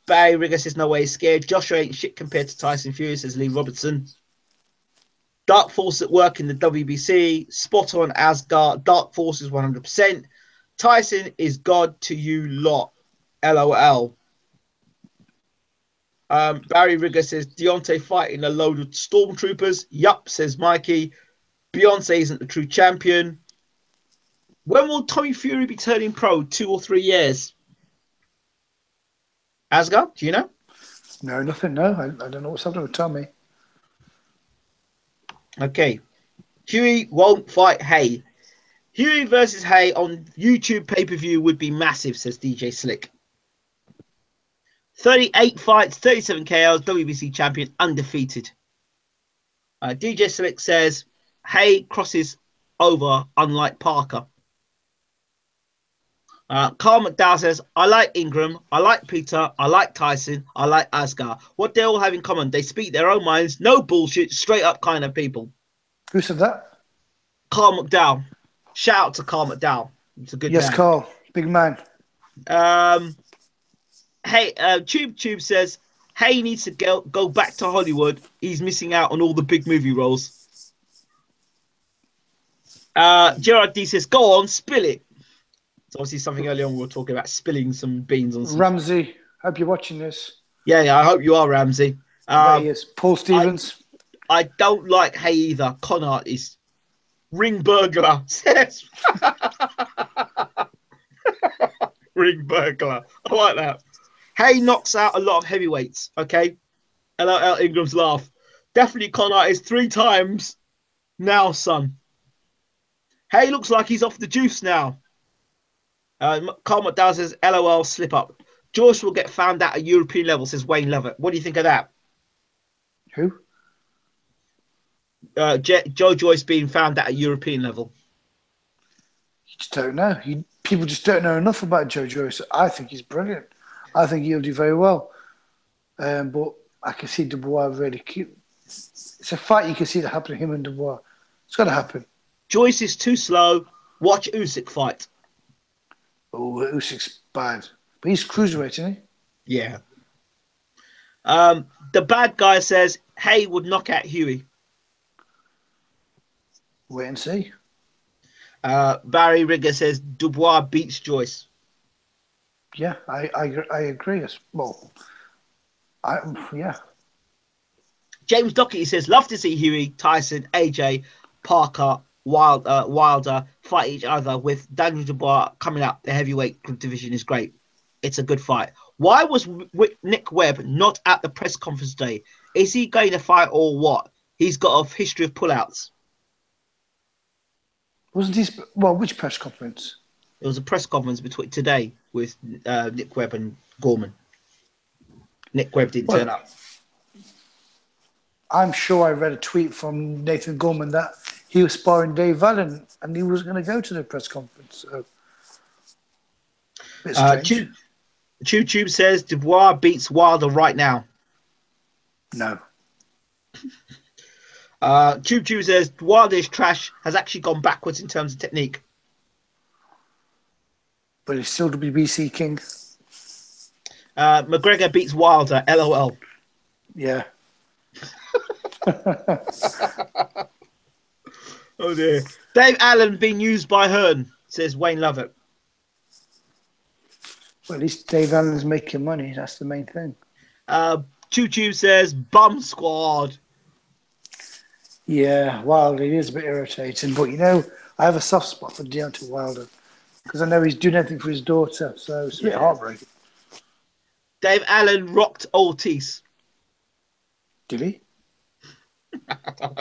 Barry Rigger says no way he's scared. Joshua ain't shit compared to Tyson Fury, says Lee Robertson. Dark Force at work in the WBC. Spot on Asgard. Dark Force is 100%. Tyson is God to you lot. LOL. Barry Rigger says Deontay fighting a load of stormtroopers. Yup, says Mikey. Beyonce isn't the true champion. When will Tommy Fury be turning pro? 2 or 3 years? Asgar, do you know? No, nothing. No, I don't know what's happening with Tommy. Okay. Hughie won't fight Hay. Hughie versus Hay on YouTube pay-per-view would be massive, says DJ Slick. 38 fights, 37 KOs, WBC champion, undefeated. DJ Slick says Hay crosses over, unlike Parker. Carl McDowell says, I like Ingram, I like Peter, I like Tyson, I like Asgar. What they all have in common, they speak their own minds, no bullshit, straight up kind of people. Who said that? Carl McDowell. Shout out to Carl McDowell. It's a good Yes, man. Carl. Big man. Hey, Tube says, Hay needs to go back to Hollywood. He's missing out on all the big movie roles. Gerard D says, go on, spill it. It's obviously something earlier on we were talking about spilling some beans on some... Ramsey, hope you're watching this. Yeah, I hope you are, Ramsey. I bet he is. Paul Stevens. I don't like Hay either. Con artist. Ring burglar says. Ring burglar. I like that. Hay knocks out a lot of heavyweights. Okay. LL Ingram's laugh. Definitely con artist 3 times now, son. Hay looks like he's off the juice now. Carl McDowell says, LOL, slip up. Joyce will get found out at European level, says Wayne Lovett. What do you think of that? Who? Joe Joyce being found out at European level. You just don't know. People just don't know enough about Joe Joyce. I think he's brilliant. I think he'll do very well. But I can see Dubois really cute. It's a fight you can see that happening, him and Dubois. It's got to happen. Joyce is too slow. Watch Usyk fight. Oh, Usyk's bad. But he's cruiserweight, isn't he? Yeah. The bad guy says Hay would knock out Hughie. Wait and see. Barry Rigger says Dubois beats Joyce. Yeah, I agree. Well, yeah. James Doherty says, love to see Hughie, Tyson, AJ, Parker, Wilder fight each other with Daniel Dubois coming up. The heavyweight division is great. It's a good fight. Why was Nick Webb not at the press conference today? Is he going to fight or what? He's got a history of pullouts. Wasn't he? Well, which press conference? It was a press conference today with Nick Webb and Gorman. Nick Webb didn't turn up. I'm sure I read a tweet from Nathan Gorman that he was sparring Dave Allen and he was going to go to the press conference. So, Tube says Dubois beats Wilder right now. No. Tube says Wilder is trash, has actually gone backwards in terms of technique. But he's still WBC king. McGregor beats Wilder. LOL. Yeah. Oh dear. Dave Allen being used by Hearn, says Wayne Lovett. Well, at least Dave Allen's making money. That's the main thing. Choo says bum squad. Yeah, Wilder, he is a bit irritating. But, I have a soft spot for Deontay Wilder because I know he's doing everything for his daughter. So it's a bit heartbreaking. Dave Allen rocked Ortiz. Did he? I don't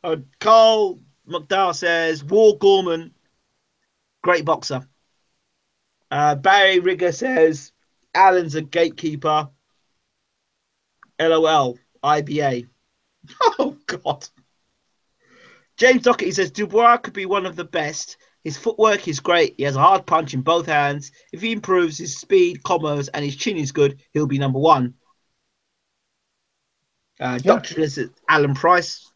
know. Carl McDowell says War Gorman, great boxer. Barry Rigger says Allen's a gatekeeper. LOL. IBA. Oh God. James Doherty says Dubois could be one of the best. His footwork is great. He has a hard punch in both hands. If he improves his speed, combos, and his chin is good, he'll be number one. Doctor is Alan Price.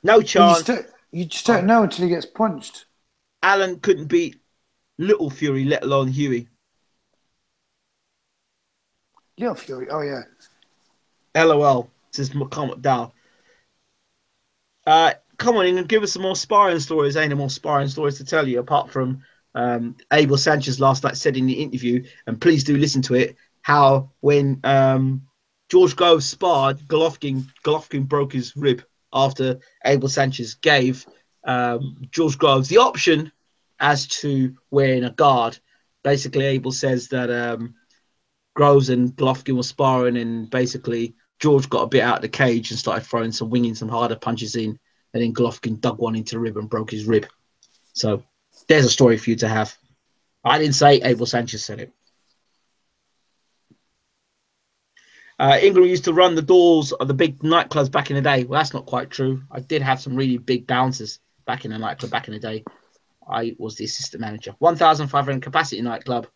No chance. You just don't know until he gets punched. Alan couldn't beat Little Fury, let alone Hughie. Little Fury, oh yeah. LOL, says McCormick Dow. Come on in and give us some more sparring stories. Ain't no more sparring stories to tell you apart from Abel Sanchez last night said in the interview, and please do listen to it, how when George Groves sparred, Golovkin broke his rib after Abel Sanchez gave George Groves the option as to wearing a guard. Basically, Abel says that Groves and Golovkin were sparring, and basically George got a bit out of the cage and started winging some harder punches in, and then Golovkin dug one into the rib and broke his rib. So there's a story for you to have. I didn't say, Abel Sanchez said it. Ingram used to run the doors of the big nightclubs back in the day. Well, that's not quite true. I did have some really big bouncers back in the nightclub back in the day. I was the assistant manager. 1,500 capacity nightclub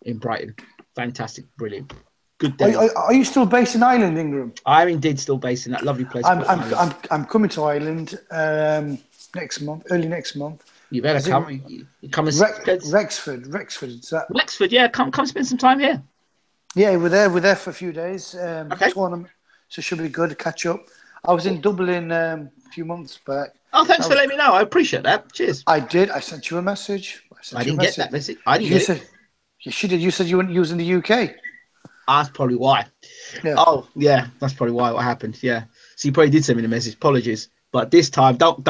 in Brighton. Fantastic, brilliant. Good day. Are you still based in Ireland, Ingram? I'm indeed still based in that lovely place. I'm coming to Ireland next month, early next month. You better come. You come and Rexford. Is that Rexford? Yeah, come spend some time here. Yeah, we're there for a few days. Okay. Tournament, so it should be good to catch up. I was in Dublin a few months back. Oh, thanks for letting me know. I appreciate that. Cheers. I did. I sent you a message. I didn't get that message. I didn't get it. You did. You said you weren't using the UK. That's probably why. Yeah. Oh, yeah. That's probably why. What happened? Yeah. So you probably did send me the message. Apologies, but this time, don't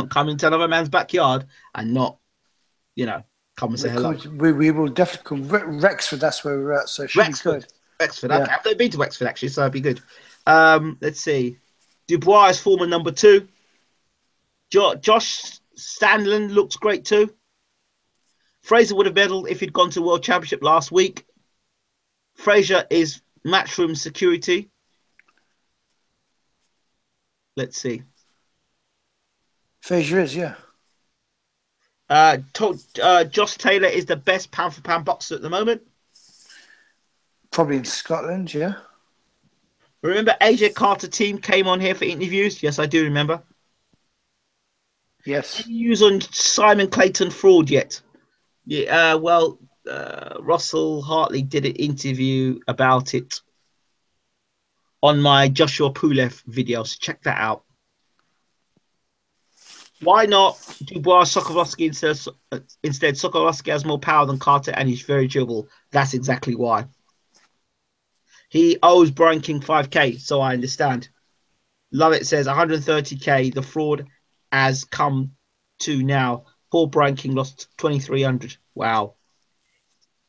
come into another man's backyard and not, come and say hello. We will definitely come. Rexford. That's where we're at. So it should be good. Wexford. Yeah. I've never been to Wexford actually, so it'd be good. Let's see. Dubois is former number 2. Josh Stanley looks great too. Fraser would have medalled if he'd gone to World Championship last week. Fraser is matchroom security. Let's see. Fraser is, yeah. Josh Taylor is the best pound-for-pound boxer at the moment. Probably in Scotland, yeah. Remember AJ Carter team came on here for interviews? Yes, I do remember. Yes. Any news on Simon Clayton fraud yet? Yeah, Russell Hartley did an interview about it on my Joshua Pulev video, so check that out. Why not Dubois Sokolowski instead? Sokolowski has more power than Carter and he's very durable. That's exactly why. He owes Brian King 5K, so I understand. Lovett says 130K. The fraud has come to now. Poor Brian King lost 2,300. Wow.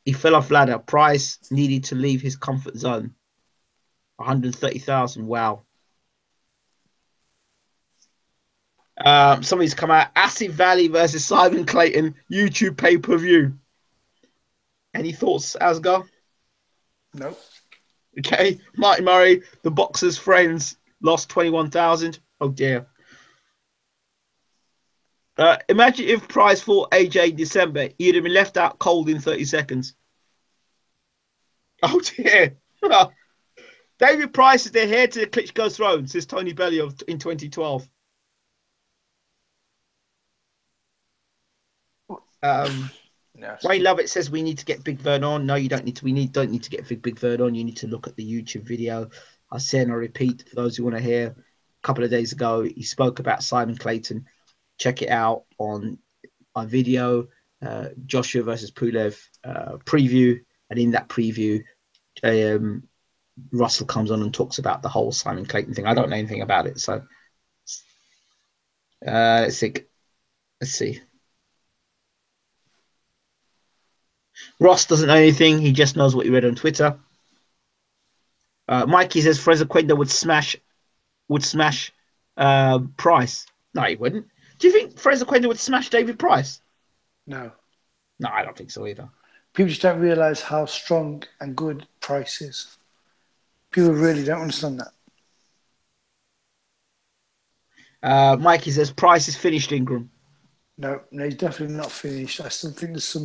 He fell off ladder. Price needed to leave his comfort zone. 130,000. Wow. Somebody's come out. Acid Valley versus Simon Clayton. YouTube pay-per-view. Any thoughts, Asgar? No. Okay. Martin Murray, the boxer's friends, lost 21,000. Oh, dear. Imagine if Price fought AJ in December. He'd have been left out cold in 30 seconds. Oh, dear. David Price is the heir to the Klitschko throne, says Tony Bellew in 2012. Wayne Lovett says we need to get Big Vern on. No, you don't need to. Don't need to get Big Vern on. You need to look at the YouTube video. I say and I repeat for those who want to hear. A couple of days ago, he spoke about Simon Clayton. Check it out on our video, Joshua versus Pulev preview, and in that preview, Russell comes on and talks about the whole Simon Clayton thing. I don't know anything about it, so let's see. Ross doesn't know anything. He just knows what he read on Twitter. Mikey says Fraser Quenda would smash Price. No, he wouldn't. Do you think Fraser Quenda would smash David Price? No. No, I don't think so either. People just don't realise how strong and good Price is. People really don't understand that. Mikey says Price is finished, Ingram. No, he's definitely not finished. I still think there's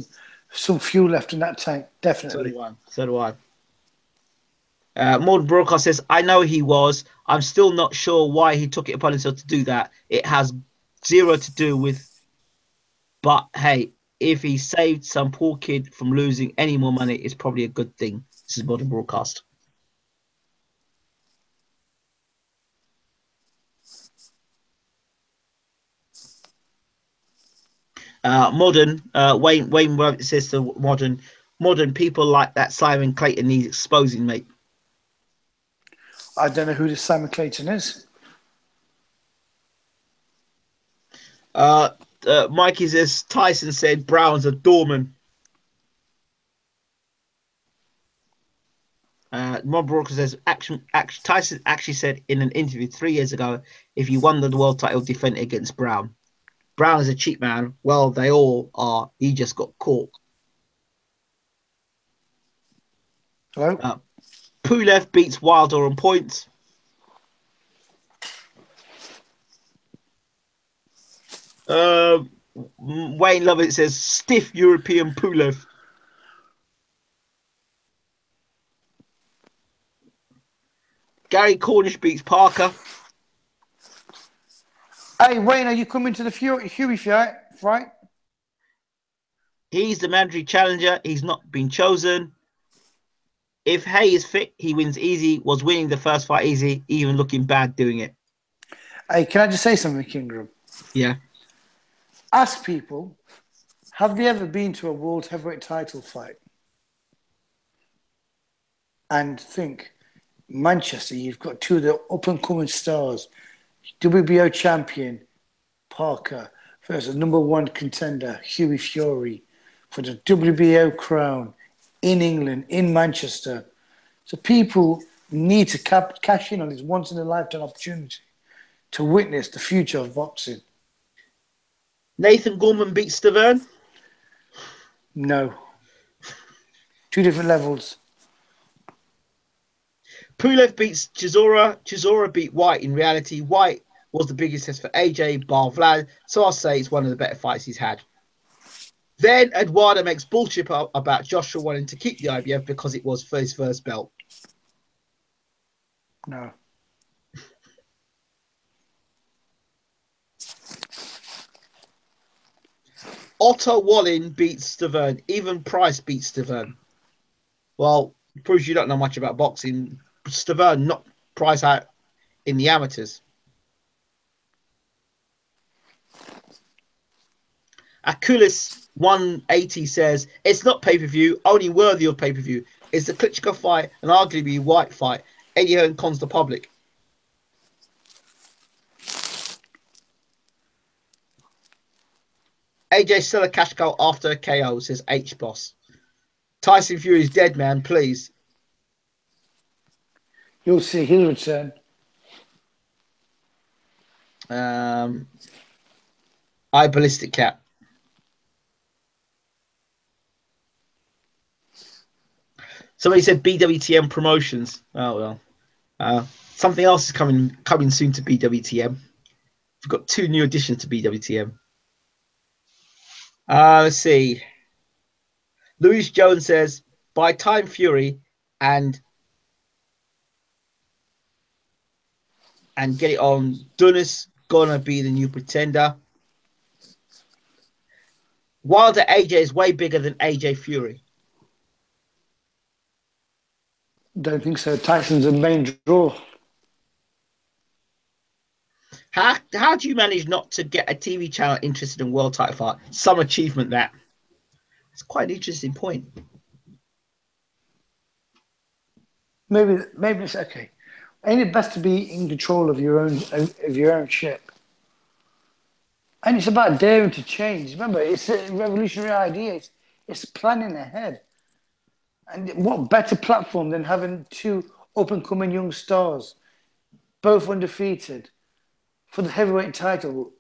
some fuel left in that tank. Definitely. So do I. Maud Brokaw says, I know he was. I'm still not sure why he took it upon himself to do that. It has zero to do with. But hey, if he saved some poor kid from losing any more money, it's probably a good thing. This is Modern Broadcast. Wayne says to modern people like that Simon Clayton needs exposing, mate. I don't know who this Simon Clayton is. Mikey says Tyson said Brown's a doorman. Rob Walker says Tyson actually said in an interview 3 years ago, if he won the world title, defend it against Brown. Brown is a cheap man. Well, they all are. He just got caught. Hello? Pulev beats Wilder on points. Wayne Lovett says stiff European Pulev. Gary Cornish beats Parker. Hey, Wayne, are you coming to the Hughie fight? He's the mandatory challenger. He's not been chosen. If Hay is fit, he wins easy. Was winning the first fight easy, even looking bad doing it. Hey, can I just say something, Kingram? Yeah. Ask people, have they ever been to a world heavyweight title fight? And think, Manchester, you've got two of the up-and-coming stars, WBO champion Parker versus #1 contender Hughie Fury for the WBO crown in England, in Manchester. So people need to cash in on this once-in-a-lifetime opportunity to witness the future of boxing. Nathan Gorman beats Stavern. No. Two different levels. Pulev beats Chisora. Chisora beat White. In reality, White was the biggest test for AJ, bar Vlad. So I'll say it's one of the better fights he's had. Then Eduardo makes bullshit about Joshua wanting to keep the IBF because it was for his first belt. No. Otto Wallin beats Stavern. Even Price beats Stavern. Well, proves you don't know much about boxing. Stavern knocked Price out in the amateurs. Akulis 180 says it's not pay-per-view, only worthy of pay-per-view. It's the Klitschko fight and arguably White fight. Eddie Hearn cons the public. AJ still a cash cow after a KO, says H Boss. Tyson Fury's dead, man, please. You'll see he'll return. I Ballistic Cat. Somebody said BWTM promotions. Oh well. Something else is coming soon to BWTM. We've got 2 new additions to BWTM. Let's see. Louis Jones says, by time Fury and get it on, Dunis gonna be the new pretender. Wilder AJ is way bigger than AJ Fury. Don't think so. Tyson's a main draw. How do you manage not to get a TV channel interested in world title fight? Some achievement that. It's quite an interesting point. Maybe it's okay. Ain't it best to be in control of your own ship? And it's about daring to change. Remember, it's a revolutionary idea. It's planning ahead. And what better platform than having 2 up-and-coming young stars, both undefeated, for the heavyweight title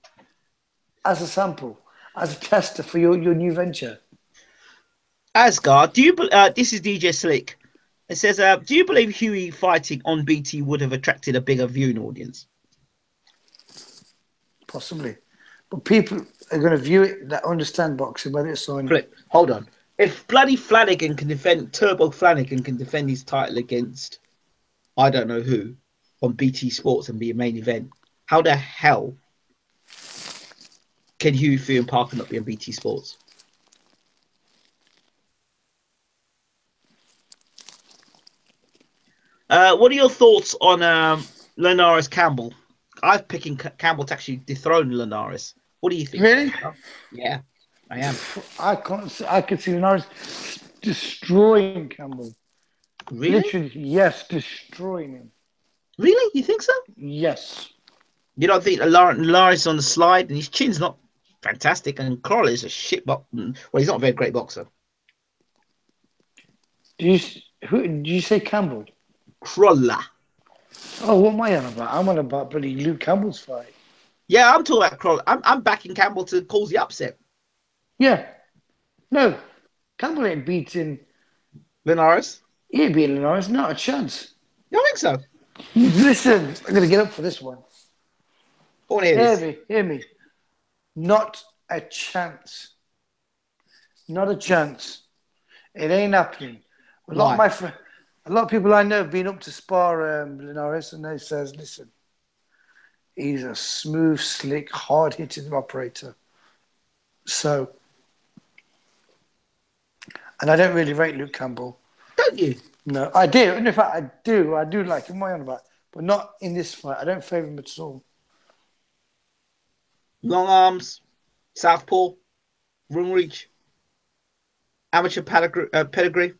as a sample, as a tester for your new venture? Asgar, do you? This is DJ Slick. It says, do you believe Hughie fighting on BT would have attracted a bigger viewing audience? Possibly. But people are going to view it that understand boxing, whether it's on... Flip, hold on. If bloody Flanagan can defend, Turbo Flanagan can defend his title against, I don't know who, on BT Sports and be a main event, how the hell can Hughie and Parker not be on BT Sports? What are your thoughts on Linares Campbell? I'm picking Campbell to actually dethrone Linares. What do you think? Really? Yeah, I am. I could see Linares destroying Campbell. Really? Literally, yes, destroying him. Really? You think so? Yes. You don't think Linares is on the slide and his chin's not fantastic, and Crawler is a shit boxer. Well, he's not a very great boxer. Did you say Campbell? Crawler. Oh, what am I on about? I'm on about bloody Luke Campbell's fight. Yeah, I'm talking about Crawler. I'm backing Campbell to cause the upset. Yeah. No. Campbell ain't beating. Linares? He ain't beating Linares. Not a chance. You don't think so? Listen, I'm going to get up for this one. I want to hear this. Hear me. Not a chance. Not a chance. It ain't happening. A lot of people I know have been up to spar Linares, and they says, listen, he's a smooth, slick, hard-hitting operator. So, and I don't really rate Luke Campbell. Don't you? No, I do. And in fact, I do like him, what am I on about? But not in this fight. I don't favour him at all. Long arms, southpaw, run reach, amateur pedigree.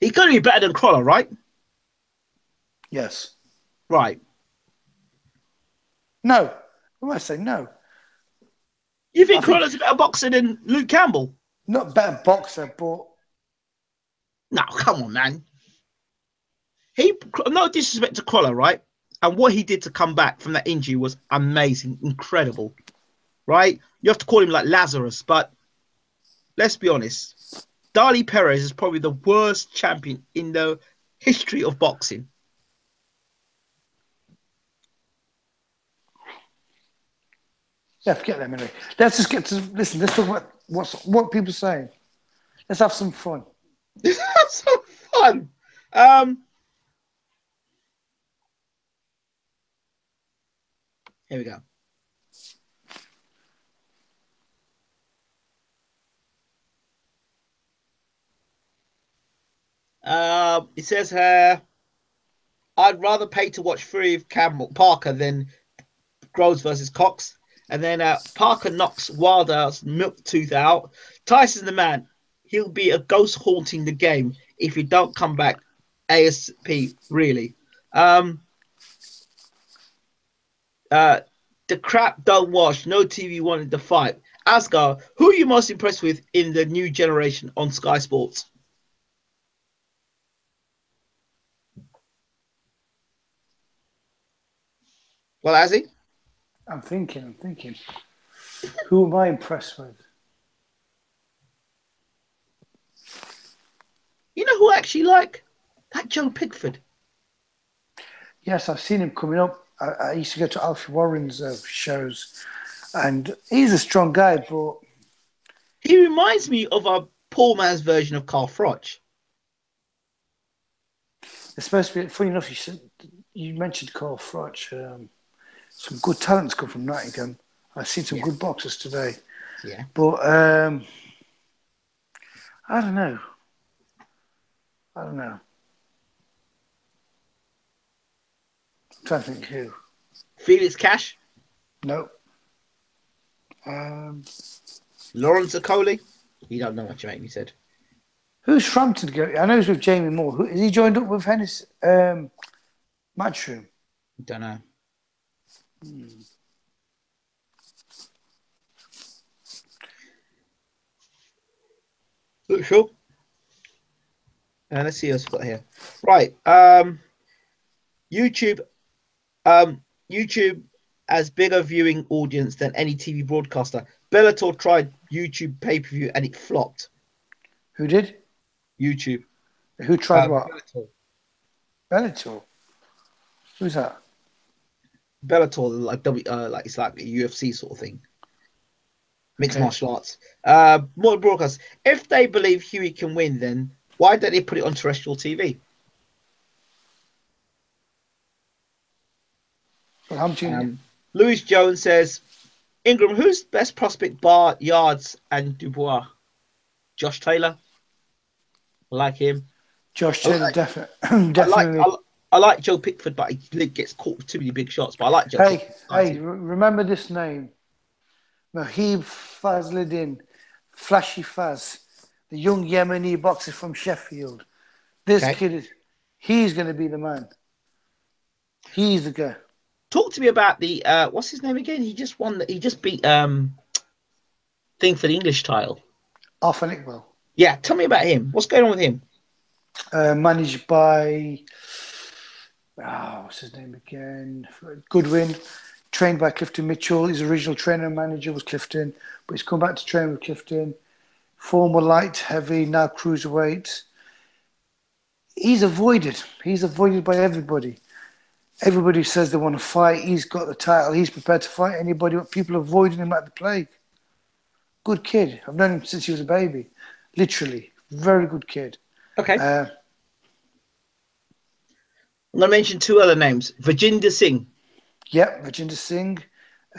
He's going to be better than Crawler, right? Yes. Right. No. What am I saying? No. You think Crawler's a better boxer than Luke Campbell? Not better boxer, but... No, come on, man. No disrespect to Crawler, right? And what he did to come back from that injury was amazing, incredible, right? You have to call him like Lazarus, but let's be honest. Darlie Perez is probably the worst champion in the history of boxing. Yeah, forget that anyway. Let's just get to... Listen, let's talk about what people are saying. Let's have some fun. Let's have some fun. Here we go. It says here, I'd rather pay to watch Fury of Parker than Groves versus Cox. And then Parker knocks Wilder's milk tooth out. Tyson's the man. He'll be a ghost haunting the game if you don't come back ASP, really. The crap don't wash. No TV wanted to fight. Asgar, who are you most impressed with in the new generation on Sky Sports? Well, has he? I'm thinking. Who am I impressed with? You know who I actually like? That Joe Pickford. Yes, I've seen him coming up. I used to go to Alfie Warren's shows, and he's a strong guy, but... He reminds me of a poor man's version of Carl Froch. It's supposed to be... Funny enough, you mentioned Carl Froch. Some good talents come from Nottingham. I've seen some good boxers today. Yeah. But I don't know. I'm trying to think who. Felix Cash? No. Lawrence Okoli? You don't know much, mate, he said. Who's Frampton going? I know he's with Jamie Moore. Is he joined up with Hennis Matchroom? Don't know. Look, sure. Let's see what's got here. Right. YouTube has bigger viewing audience than any TV broadcaster. Bellator tried YouTube pay-per-view and it flopped. Who did? YouTube. Who tried what? Bellator. Bellator. Who's that? Bellator, like it's like a UFC sort of thing. Mixed martial arts. More broadcast. If they believe Hughie can win, then why don't they put it on terrestrial TV? Well, I'm tuning Louis Jones says, Ingram, who's best prospect bar Yards and Dubois? Josh Taylor. I like him. Josh Taylor, definitely. I like Joe Pickford, but he gets caught with too many big shots. But I like Joe. Hey, remember this name? Mahib Fazluddin, Flashy Faz, the young Yemeni boxer from Sheffield. This kid he's going to be the man. He's the guy. Talk to me about the what's his name again? He just won. He just beat thing for the English title. Arthur Nickwell, Yeah, tell me about him. What's going on with him? managed by what's his name again? Goodwin, trained by Clifton Mitchell. His original trainer and manager was Clifton, but he's come back to train with Clifton. Former light, heavy, now cruiserweight. He's avoided. He's avoided by everybody. Everybody says they want to fight. He's got the title. He's prepared to fight anybody, but people avoiding him like the plague. Good kid. I've known him since he was a baby. Literally. Very good kid. Okay. I'm going to mention two other names. Virginder Singh. Yep, Virginder Singh.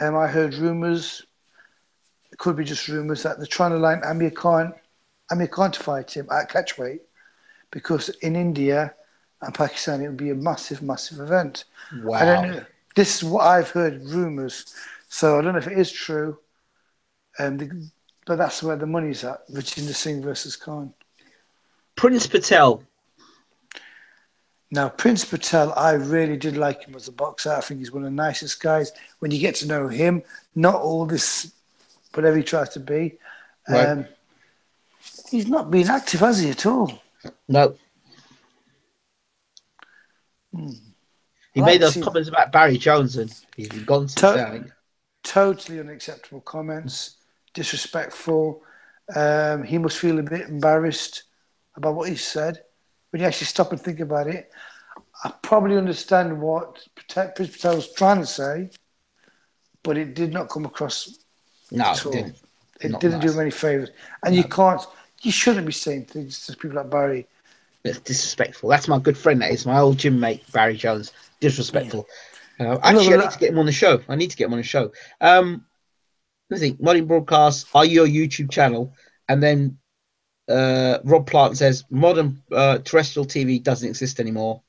I heard rumours, it could be just rumours, that they're trying to line Amir Khan to fight him at catchweight, because in India and Pakistan it would be a massive, massive event. Wow. I don't know. This is what I've heard, rumours. So I don't know if it is true, but that's where the money's at. Virginder Singh versus Khan. Prince Patel. Now, Prince Patel, I really did like him as a boxer. I think he's one of the nicest guys. When you get to know him, not all this, whatever he tries to be. Right. He's not been active, has he, at all? No. He made those comments about Barry Jones, and he's been gone since then, I think. Totally unacceptable comments, disrespectful. He must feel a bit embarrassed about what he said. When you actually stop and think about it, I probably understand what Prince Patel was trying to say, but it did not come across at all. It didn't do him any favours. And you shouldn't be saying things to people like Barry. It's disrespectful. That's my good friend. That is my old gym mate, Barry Jones. Disrespectful. Actually, I need to get him on the show. I think Modern Broadcast, are you a YouTube channel? And then Rob Plant says modern terrestrial TV doesn't exist anymore.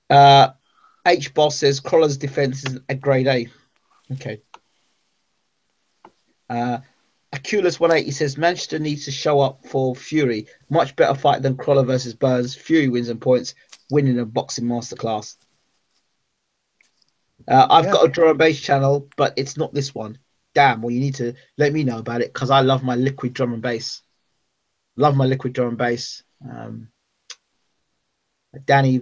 H Boss says Crawler's defense is a grade A. Okay. Aculus 180 says Manchester needs to show up for Fury. Much better fight than Crawler versus Burns. Fury wins on points, winning a boxing masterclass. I've got a drum and bass channel, but it's not this one. Damn, well, you need to let me know about it, because I love my liquid drum and bass. Love my liquid drum and bass. Danny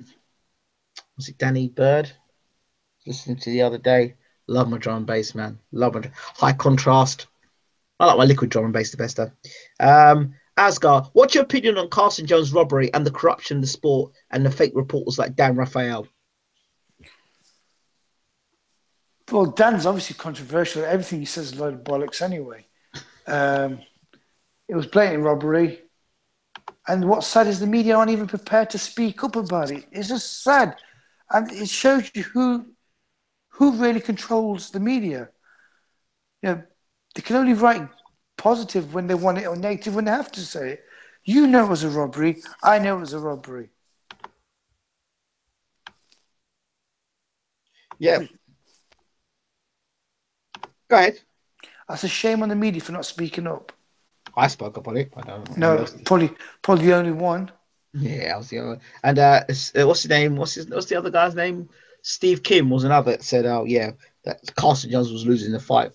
Bird? Listening to the other day. Love my drum and bass, man. Love my high contrast. I like my liquid drum and bass the best, though. Asgar, what's your opinion on Carson Jones' robbery and the corruption in the sport and the fake reporters like Dan Raphael? Well, Dan's obviously controversial. Everything he says is a load of bollocks anyway. It was blatant robbery. And what's sad is the media aren't even prepared to speak up about it. It's just sad. And it shows you who really controls the media. You know, they can only write positive when they want it or negative when they have to say it. You know it was a robbery. I know it was a robbery. Yeah. Go ahead. That's a shame on the media for not speaking up. I spoke up on it. I don't know. No, probably the only one. Yeah, I was the only one. And what's his name? What's the other guy's name? Steve Kim was another that said, "Oh yeah, that Carson Jones was losing the fight."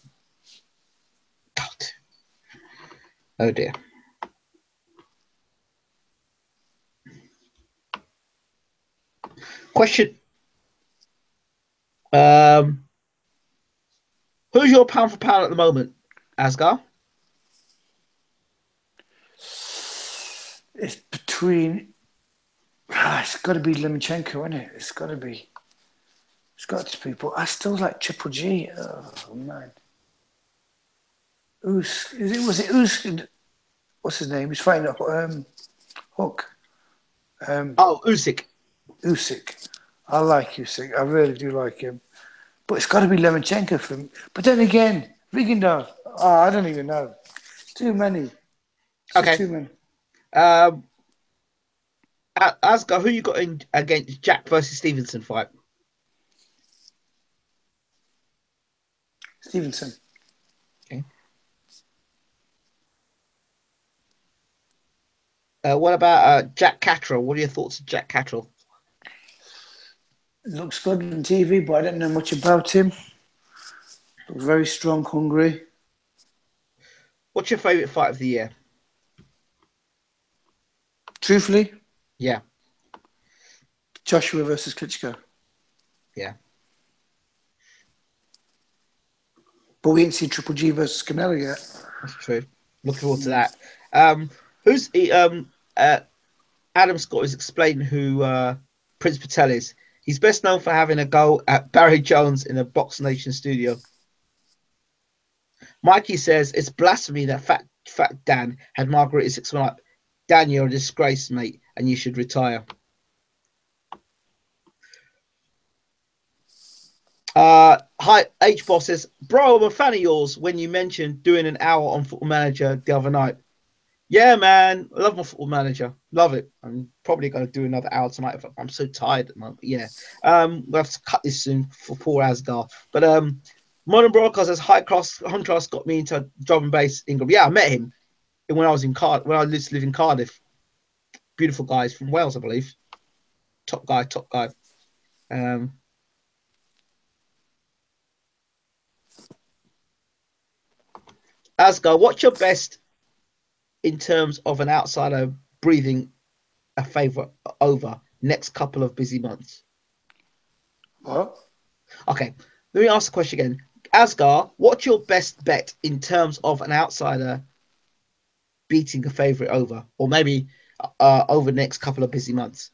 God. Oh dear. Question. Who's your pound for pound at the moment, Asgar? It's between. It's got to be Lomachenko, isn't it? It's got to be. It's got to be. But I still like Triple G. Oh man. Was it Usyk? What's his name? He's fighting Hook. Usyk. Usyk. I like Usyk. I really do like him. But it's got to be Lomachenko for me. But then again, Rigondeaux. Oh, I don't even know. Too many. Okay. Too many. Asgar, who you got in against Jack versus Stevenson fight? Stevenson. Okay. What about Jack Catterall? What are your thoughts of Jack Catterall? Looks good on TV, but I don't know much about him. Looks very strong, hungry. What's your favourite fight of the year? Truthfully, Yeah, Joshua versus Klitschko. yeah. But we ain't seen Triple G versus Canelo yet. That's true. Looking forward to that. Who's Adam Scott is explaining who Prince Patel is. He's best known for having a go at Barry Jones in a Box Nation studio. Mikey says it's blasphemy that Fat Dan had Margarita 6-1 up. Dan, you're a disgrace, mate, and you should retire. Hi, H Boss says, bro, I'm a fan of yours when you mentioned doing an hour on Football Manager the other night. Yeah, man, I love my Football Manager, love it. I'm probably going to do another hour tonight. I'm so tired at the moment. But yeah, we'll have to cut this soon for poor Asgar. But Modern Broadcast has high class contrast got me into drum and bass Ingram. Yeah, I met him when I was in when I used to live in Cardiff. Beautiful guys from Wales, I believe. Top guy. Asgar, what's your best in terms of an outsider breathing a favour over next couple of busy months? What? Okay, let me ask the question again. Asgar, what's your best bet in terms of an outsider beating a favourite over, or maybe over the next couple of busy months?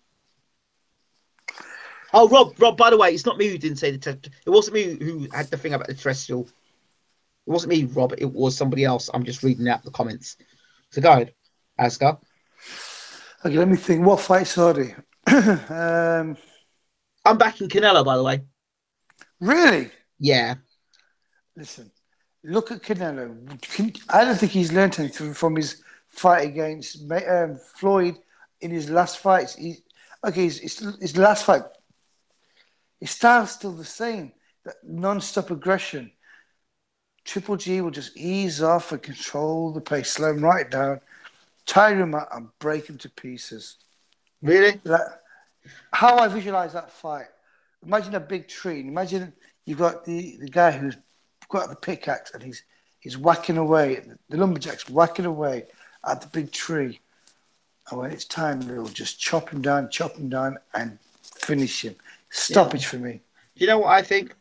Oh, Rob, by the way, it's not me who didn't say it wasn't me who had the thing about the terrestrial. It wasn't me, Rob. It was somebody else. I'm just reading out the comments. So go ahead, Asgar. Okay, let me think. What fights are they? I'm back in Canelo, by the way. Really? Yeah. Listen, look at Canelo. I don't think he's learned anything from his fight against Floyd in his last fights. His last fight. His style's still the same. That non-stop aggression. Triple G will just ease off and control the pace, slow him right down, tire him out and break him to pieces. Really? Like, how I visualize that fight. Imagine a big tree. Imagine you've got the guy who's got the pickaxe and he's whacking away. The lumberjack's whacking away at the big tree. And when it's time, they'll just chop him down, and finish him. Stoppage for me. You know what I think?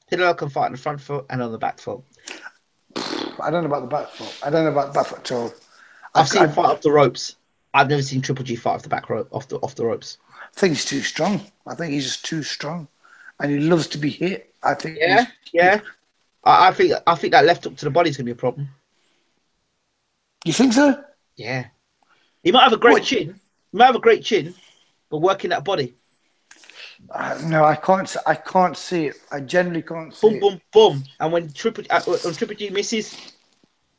Canelo can fight on the front foot and on the back foot. I don't know about the back foot. I don't know about the back foot at all. I've seen him fight off the ropes. I've never seen Triple G fight off the back rope, off the ropes. I think he's too strong. I think he's just too strong, and he loves to be hit. I think. Yeah. I think that left hook to the body is going to be a problem. You think so? Yeah. He might have a great chin. He might have a great chin, but working that body. No, I can't see it. I generally can't see it. Boom, boom. And when Triple G misses,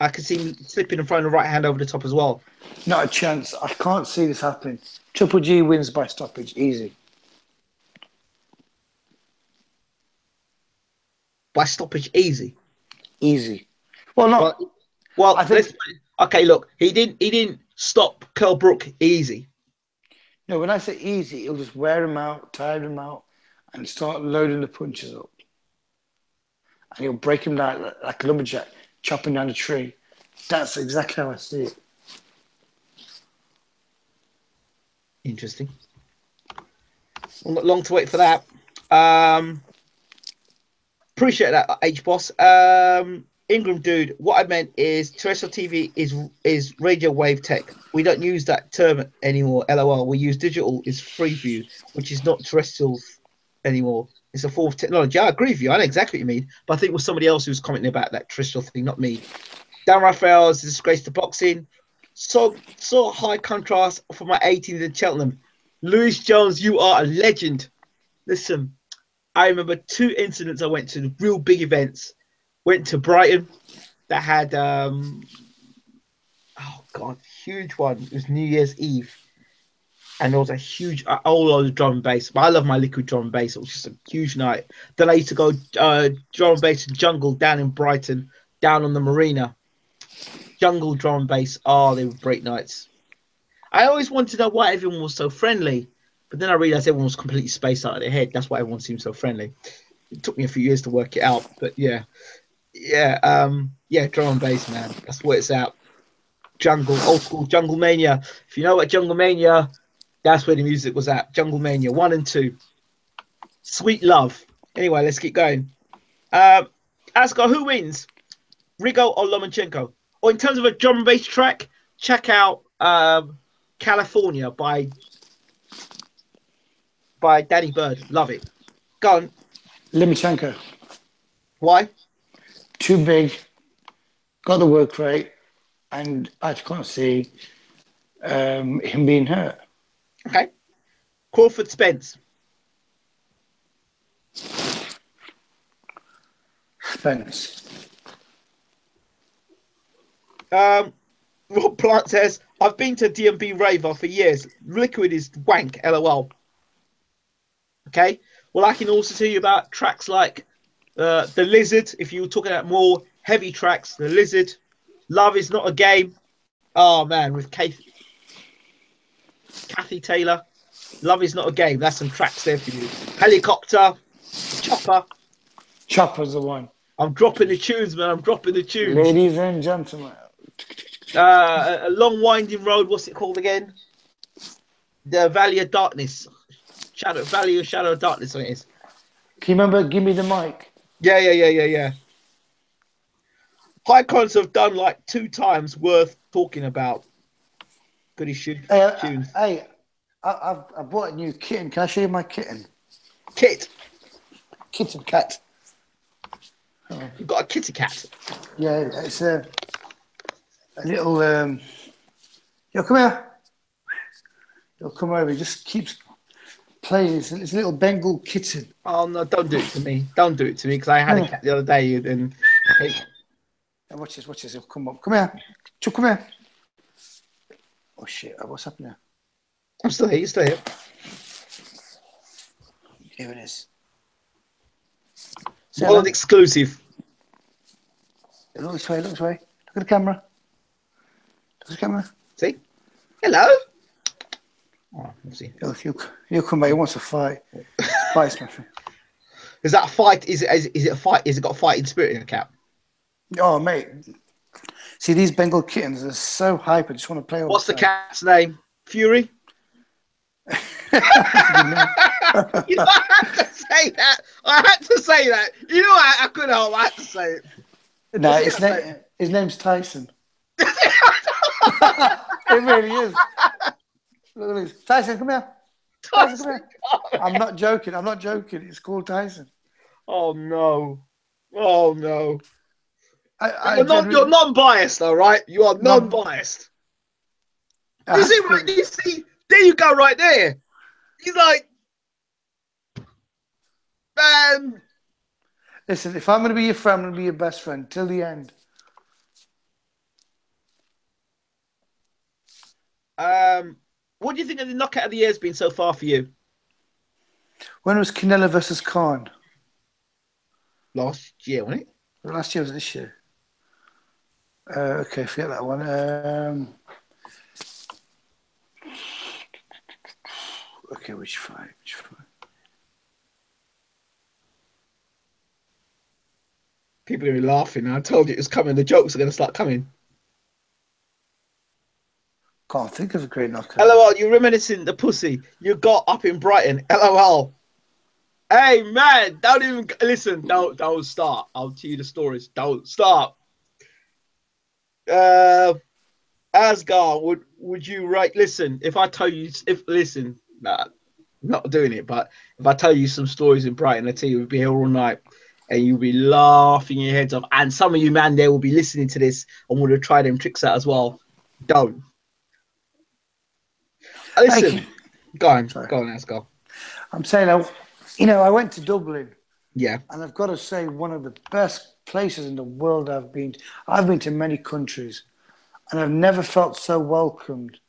I can see him slipping and throwing the right hand over the top as well. Not a chance. I can't see this happening. Triple G wins by stoppage. Easy. By stoppage, easy. Well, not. Well, I think. Okay, look, he didn't stop Curl Brook easy. No, when I say easy, he'll just wear him out, tire him out, and start loading the punches up. And he'll break him down like a lumberjack, chopping down a tree. That's exactly how I see it. Interesting. Well, not long to wait for that. Appreciate that, H-Boss. Ingram dude, what I meant is terrestrial TV is radio wave tech. We don't use that term anymore, LOL. We use digital is free view, which is not terrestrial anymore. It's a form of technology. I agree with you. I know exactly what you mean. But I think it was somebody else who was commenting about that terrestrial thing, not me. Dan Raphael is a disgrace to boxing. So high contrast for my 18th in Cheltenham. Lewis Jones, you are a legend. Listen, I remember 2 incidents I went to, real big events. Went to Brighton that had huge one. It was New Year's Eve, and there was a huge old drum and bass. But I love my liquid drum and bass. It was just a huge night. Then I used to go drum and bass to Jungle down in Brighton, down on the marina. Jungle drum and bass. Oh, they were great nights. I always wanted to know why everyone was so friendly. But then I realized everyone was completely spaced out of their head. That's why everyone seemed so friendly. It took me a few years to work it out, but yeah, drum and bass, man. That's what it's at. Jungle, old school Jungle Mania. If you know what Jungle Mania, that's where the music was at. Jungle Mania 1 and 2. Sweet Love. Anyway, let's keep going. Asgar, who wins? Rigo or Lomachenko? Or in terms of a drum and bass track, check out California by Danny Bird. Love it. Go on. Limichenko. Why? Too big, got the work rate, and I can't see him being hurt. Okay. Crawford Spence. Spence. Rob Plant says, I've been to D&B Raver for years. Liquid is wank, LOL. Okay. Well, I can also tell you about tracks like The Lizard. If you were talking about more heavy tracks, The Lizard. Love is Not a Game. Oh, man, with Kathy Taylor. Love is Not a Game. That's some tracks there for you. Helicopter. Chopper. Chopper's the one. I'm dropping the tunes, man. I'm dropping the tunes. Ladies and gentlemen. A Long Winding Road. What's it called again? The Valley of Darkness. Valley of Shadow of Darkness. What it is. Can you remember Give Me the Mic? Yeah. High Cons have done like 2 times worth talking about. Goody tunes. Hey, I bought a new kitten. Can I show you my kitten? Kit. Kitten cat. Oh. You've got a kitty cat. Yeah, it's a little. Yo, come here. He'll come over. He just keeps playing. It's a little Bengal kitten. Oh no! Don't do it to me. Don't do it to me because I had a cat the other day and. Hey. Watch this. He'll come up. Come here. Chuck, come here. Oh shit! What's happening? I'm still here. You're still here. Here it is. World exclusive. Look this way. Look at the camera. Look at the camera. See? Hello. Oh, we'll see. He'll come back. He wants to fight. Spice, my friend. Is that a fight? Is it a fight? Is it got a fighting spirit in the cat? Oh, mate. See, these Bengal kittens are so hyper. Just want to play all What's the the time. cat's name? Fury? You know, I had to say that. You know, I couldn't help. I had to say it. No, his name's Tyson. It really is. Look at this. Tyson, come here. Tyson, come here. I'm not joking. It's called Tyson. Oh no. You're non-biased, though, right? You are non-biased. You see, right? You see, there you go, right there. He's like, man. Listen, if I'm going to be your friend, I'm going to be your best friend till the end. What do you think of the knockout of the year has been so far for you? When was Canelo versus Khan? Last year, wasn't it? Last year was this year. Okay, forget that one. Okay, which fight? People are going to be laughing. I told you it was coming. The jokes are going to start coming. Can't think of a great knockout. LOL, you're reminiscing the pussy you got up in Brighton. LOL. Hey, man, don't even listen. Don't start. I'll tell you the stories. Don't start. Asgar, would you write? Listen, if I tell you, nah, not doing it. But if I tell you some stories in Brighton, I tell you, we'll be here all night, and you'll be laughing your heads off. And some of you, man, there will be listening to this and want to try them tricks out as well. Don't. Listen, go on, Asgar. I'm saying, I went to Dublin. Yeah. And I've got to say, one of the best places in the world I've been to. I've been to many countries, and I've never felt so welcomed,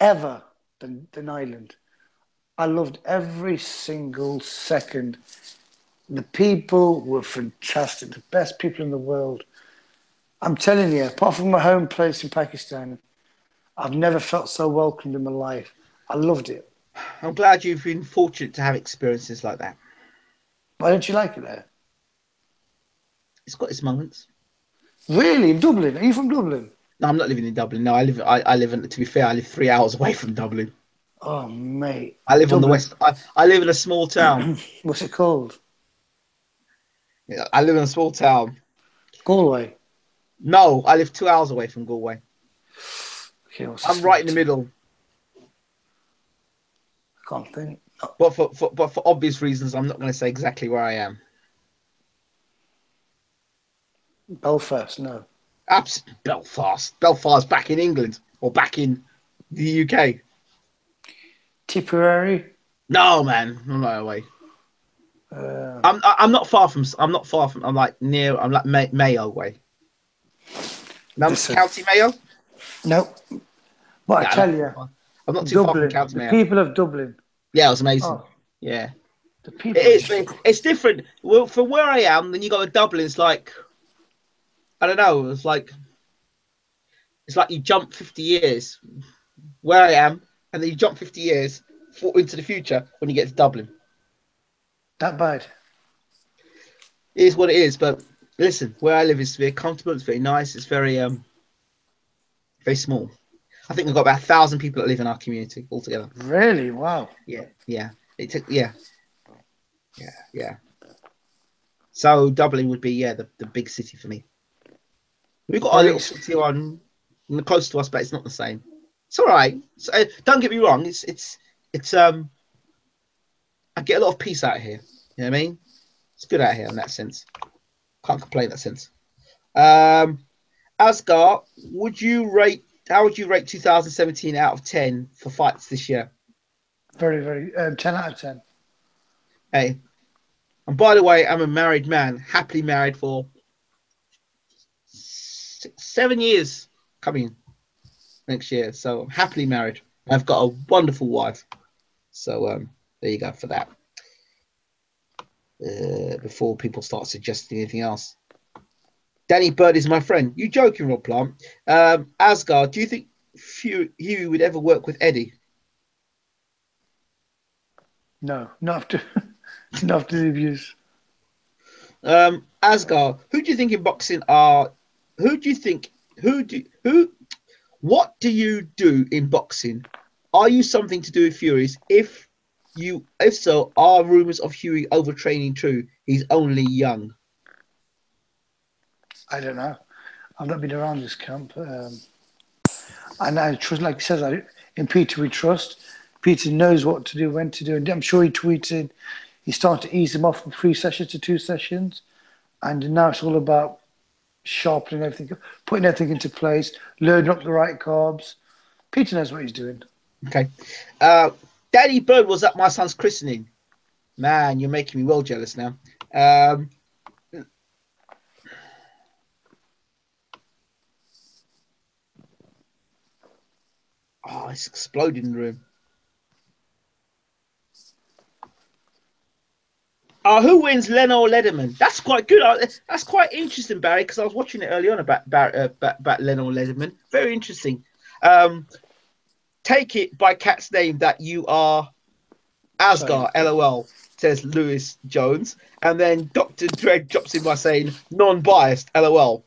ever, than Ireland. I loved every single second. The people were fantastic, the best people in the world. I'm telling you, apart from my home place in Pakistan, I've never felt so welcomed in my life. I loved it. I'm glad you've been fortunate to have experiences like that. Why don't you like it there? It's got its moments. Really? In Dublin? Are you from Dublin? No, I'm not living in Dublin. No, I live in, to be fair, I live 3 hours away from Dublin. Oh, mate. I live on the Dublin. west. I live in a small town. What's it called? Yeah, I live in a small town. Galway. No, I live 2 hours away from Galway. Okay, what's a I'm small right in the town? middle, I can't think. Oh, but for obvious reasons, I'm not going to say exactly where I am. Belfast, no. Belfast. Belfast back in England or back in the UK. Tipperary. No, man, I'm not away. Uh, I'm not far from. I'm not far from. I'm like near. I'm like Mayo way. listen, County Mayo. no. But I Yeah, I'm tell not too you, far. I'm not too far from Dublin, County the Mayo. people of Dublin. Yeah, it was amazing. Oh, Yeah, the it people are is. just. But it's different. Well, from where I am, then you go to Dublin. It's like I don't know. It's like you jump 50 years where I am, and then you jump 50 years into the future when you get to Dublin. That bad. It is what it is. But listen, where I live is very comfortable. It's very nice. It's very small. I think we've got about 1,000 people that live in our community altogether. Really? Wow. Yeah, yeah. Yeah. So Dublin would be the big city for me. We've got our Very. little city on close to us, but it's not the same. It's all right. So, don't get me wrong. It's I get a lot of peace out here. You know what I mean? It's good out here in that sense. Can't complain in that sense. Um, Asgar, would you rate? How would you rate 2017 out of 10 for fights this year? Very, very. 10 out of 10. Hey, and by the way, I'm a married man, happily married for 7 years coming next year. So I'm happily married. I've got a wonderful wife. So there you go for that. Before people start suggesting anything else. Danny Bird is my friend. You joking, Rob Plant? Asgard, do you think Hughie would ever work with Eddie? No, not after, not after the abuse. Asgard, who do you think in boxing are? Who do you think? Who? What do you do in boxing? Are you something to do with Furies? If so, are rumors of Hughie overtraining true? He's only young. I don't know. I've not been around this camp. And I trust, like he says, in Peter we trust. Peter knows what to do, when to do. And I'm sure he tweeted, he started to ease him off from 3 sessions to 2 sessions. And now it's all about sharpening everything, putting everything into place, loading up the right carbs. Peter knows what he's doing. Okay. Danny Bird was at my son's christening. Man, you're making me well jealous now. Um, oh, it's exploded in the room. Who wins Leno or Lederman? That's quite good. That's quite interesting, Barry, because I was watching it early on about Leno or Lederman. Very interesting. Take it by Cat's name that you are Sorry. Asgar, LOL, says Lewis Jones. And then Dr. Dreg drops in by saying non-biased, LOL.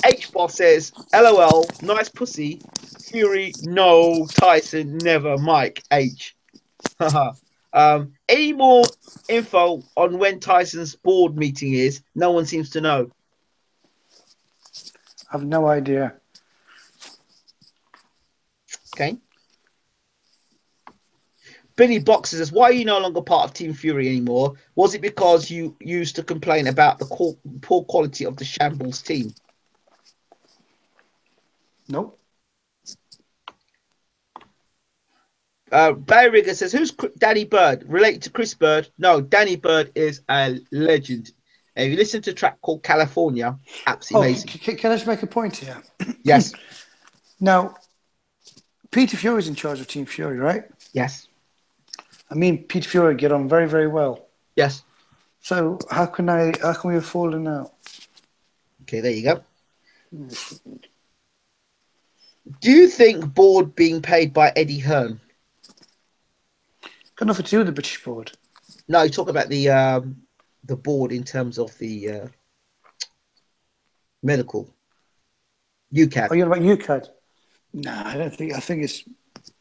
H-Boss says, LOL, nice pussy. Fury, no. Tyson, never. Mike, H. Any more info on when Tyson's board meeting is? No one seems to know. I've no idea. Okay. Billy Boxer says, why are you no longer part of Team Fury anymore? Was it because you used to complain about the poor quality of the Shambles team? Nope. Barry Rigger says, who's Danny Bird? Related to Chris Bird? No, Danny Bird is a legend. If you listen to a track called California, absolutely Oh, amazing. can I just make a point here? Yes. Now, Peter Fury's in charge of Team Fury, right? Yes. I mean, Peter Fury get on very, very well. Yes. So how can we have fallen out? Okay, there you go. Do you think board being paid by Eddie Hearn? Got nothing to do with the British board. No, you talk about the board in terms of the medical Oh, UCAD. you're about UCAD? No, I don't think. I think it's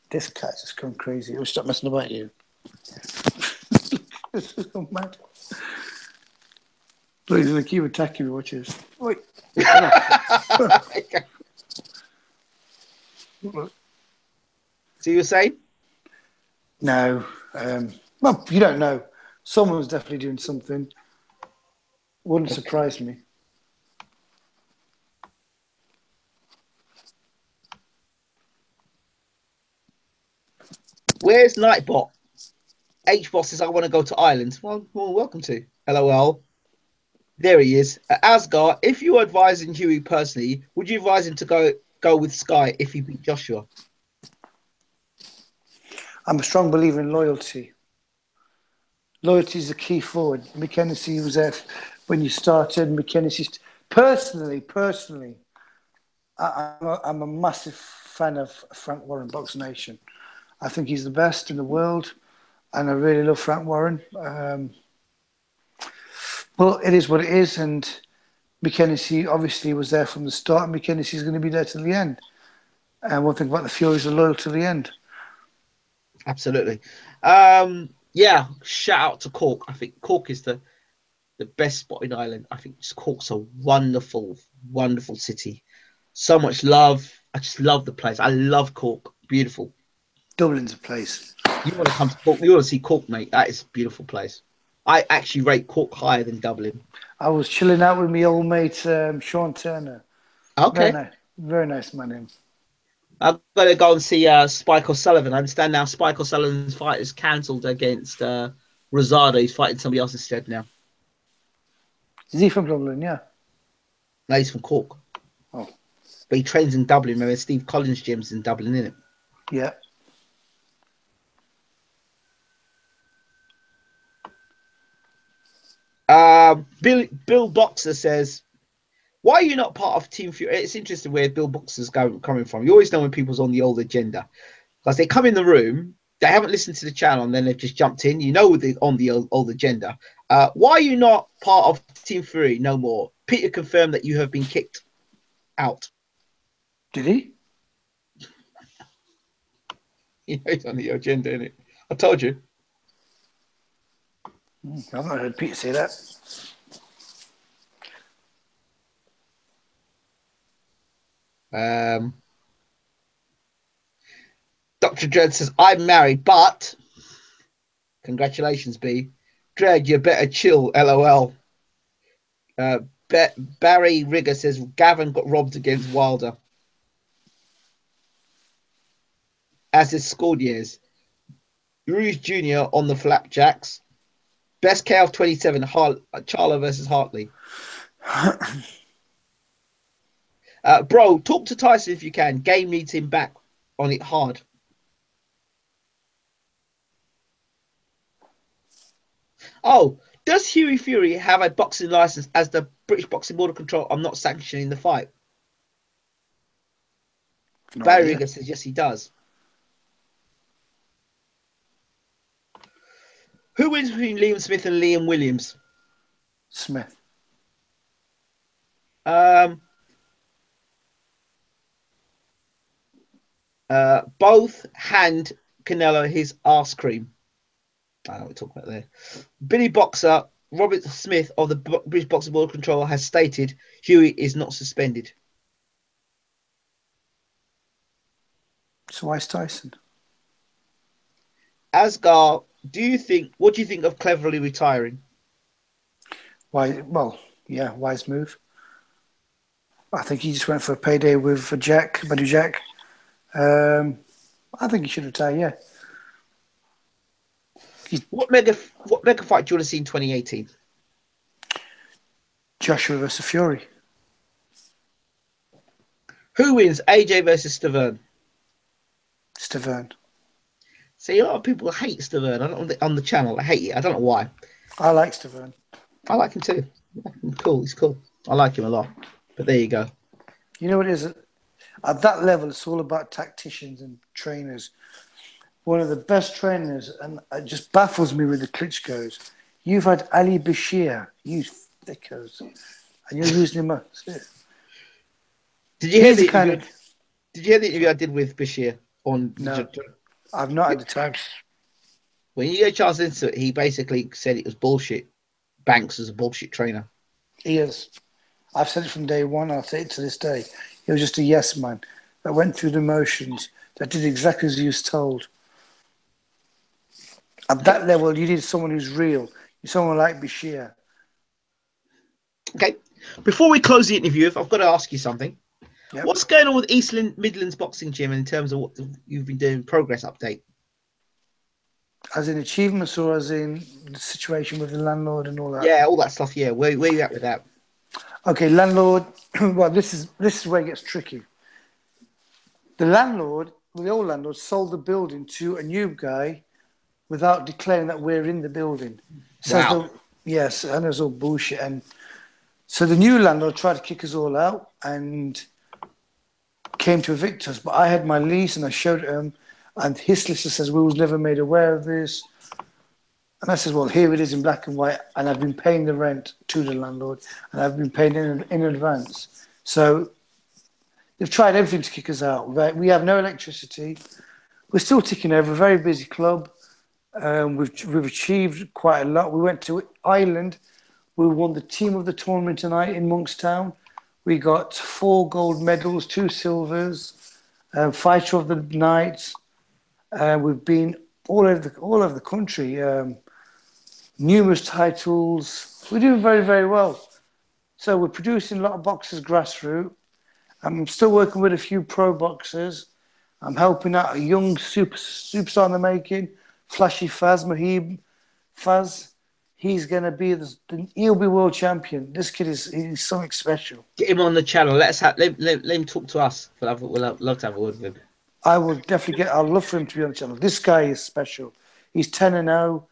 this cat's just gone crazy. We'll stop messing about you. It's just gone mad. Look, he's gonna keep attacking me. Watch this. Wait. So you were saying? No. Well, you don't know. Someone's definitely doing something. Wouldn't surprise me. Where's Nightbot? H-Boss says, I want to go to Ireland. Well, welcome to. LOL. There he is. Asgar, if you were advising Hughie personally, would you advise him to go with Sky if he beat Joshua? I'm a strong believer in loyalty. Loyalty is the key forward. McKenzie was there when you started. McKenzie, personally, I'm a massive fan of Frank Warren, Box Nation. I think he's the best in the world, and I really love Frank Warren. Well, it is what it is, and McKenzie obviously was there from the start, and McKenzie is going to be there till the end. And one thing about the Furies are loyal to the end. Absolutely. Yeah, shout out to Cork. I think Cork is the best spot in Ireland. I think Cork's a wonderful, wonderful city. So much love. I just love the place. I love Cork. Beautiful. Dublin's a place. You want to come to Cork? You want to see Cork, mate? That is a beautiful place. I actually rate Cork higher than Dublin. I was chilling out with my old mate Sean Turner. Okay. Very nice man. I've got to go and see Spike O'Sullivan. I understand now Spike O'Sullivan's fight is cancelled against Rosado. He's fighting somebody else instead now. Is he from Dublin? Yeah. No, he's from Cork. Oh. But he trains in Dublin. Remember, Steve Collins' gym's in Dublin, isn't it? Yeah. Bill Boxer says, why are you not part of Team Fury? It's interesting where Bill Boxer's coming from. You always know when people's on the old agenda. Because they come in the room, they haven't listened to the channel, and then they've just jumped in. You know they're on the old agenda. Why are you not part of Team Fury no more? Peter confirmed that you have been kicked out. Did he? You know he's on the agenda, innit? I told you. I've not heard Peter say that. Dr. Dredd says, I'm married, but congratulations, B. Dredd, you better chill, LOL. Barry Rigger says, Gavin got robbed against Wilder. As is Scordiers. Ruiz Jr. on the flapjacks. Best KO of 27, Charlo versus Hartley. Bro, talk to Tyson if you can. Game needs him back on it hard. Oh, does Hughie Fury have a boxing license as the British Boxing Board of Control? I'm not sanctioning the fight. No Barry idea. Rigger says yes, he does. Who wins between Liam Smith and Liam Williams? Smith. Both hand Canelo his arse cream. I know what we're talking about there. Billy Boxer, Robert Smith of the British Boxing Board of Control has stated Hughie is not suspended. So why is Tyson? Asgar, what do you think of cleverly retiring? Why? Well, yeah, wise move. I think he just went for a payday with Badou Jack. I think he should retire, yeah. What mega fight do you want to see in 2018? Joshua versus Fury. Who wins, AJ versus Stavern? Stavern. See, a lot of people hate Stavern on the channel. I hate it. I don't know why. I like Stavern. I like him too. Cool. He's cool. I like him a lot. But there you go. You know what it is? At that level, it's all about tacticians and trainers. one of the best trainers, and it just baffles me with the Klitschko's. You've had Ali Bashir, you thickos, and you're using him. Did you hear He's the the kind interview? of Did you hear the interview I did with Bashir on no, the? I've not had the time. When you get a chance into it, he basically said it was bullshit. Banks was a bullshit trainer. He is. I've said it from day one. I'll say it to this day. He was just a yes man that went through the motions, that did exactly as he was told. At Okay. that level, you need someone who's real. Someone like Bashir. Okay. Before we close the interview, I've got to ask you something. Yep. What's going on with East Midlands Boxing Gym in terms of what you've been doing? Progress update. As in achievements or as in the situation with the landlord and all that? Yeah, all that stuff. Yeah, where you at with that? Okay, landlord. Well, this is where it gets tricky. The landlord, the old landlord, sold the building to a new guy without declaring that we're in the building. Says Wow. the yes, and it's all bullshit. And so the new landlord tried to kick us all out and came to evict us. But I had my lease and I showed it him, and his solicitor says we was never made aware of this. And I said, well, here it is in black and white, and I've been paying the rent to the landlord, and I've been paying in advance. So they've tried everything to kick us out. We have no electricity. We're still ticking over. A very busy club. We've achieved quite a lot. We went to Ireland. We won the team of the tournament tonight in Monkstown. We got 4 gold medals, 2 silvers, fighter of the night. We've been all over the country. Numerous titles. We're doing very, very well. So we're producing a lot of boxers grassroots. I'm still working with a few pro boxers. I'm helping out a young superstar in the making, Flashy Faz Mahib. Faz, he's gonna be he'll be world champion. This kid he's something special. Get him on the channel. Let him talk to us. We'll love to have a word with him. I will definitely I'd love for him to be on the channel. This guy is special. He's 10-0.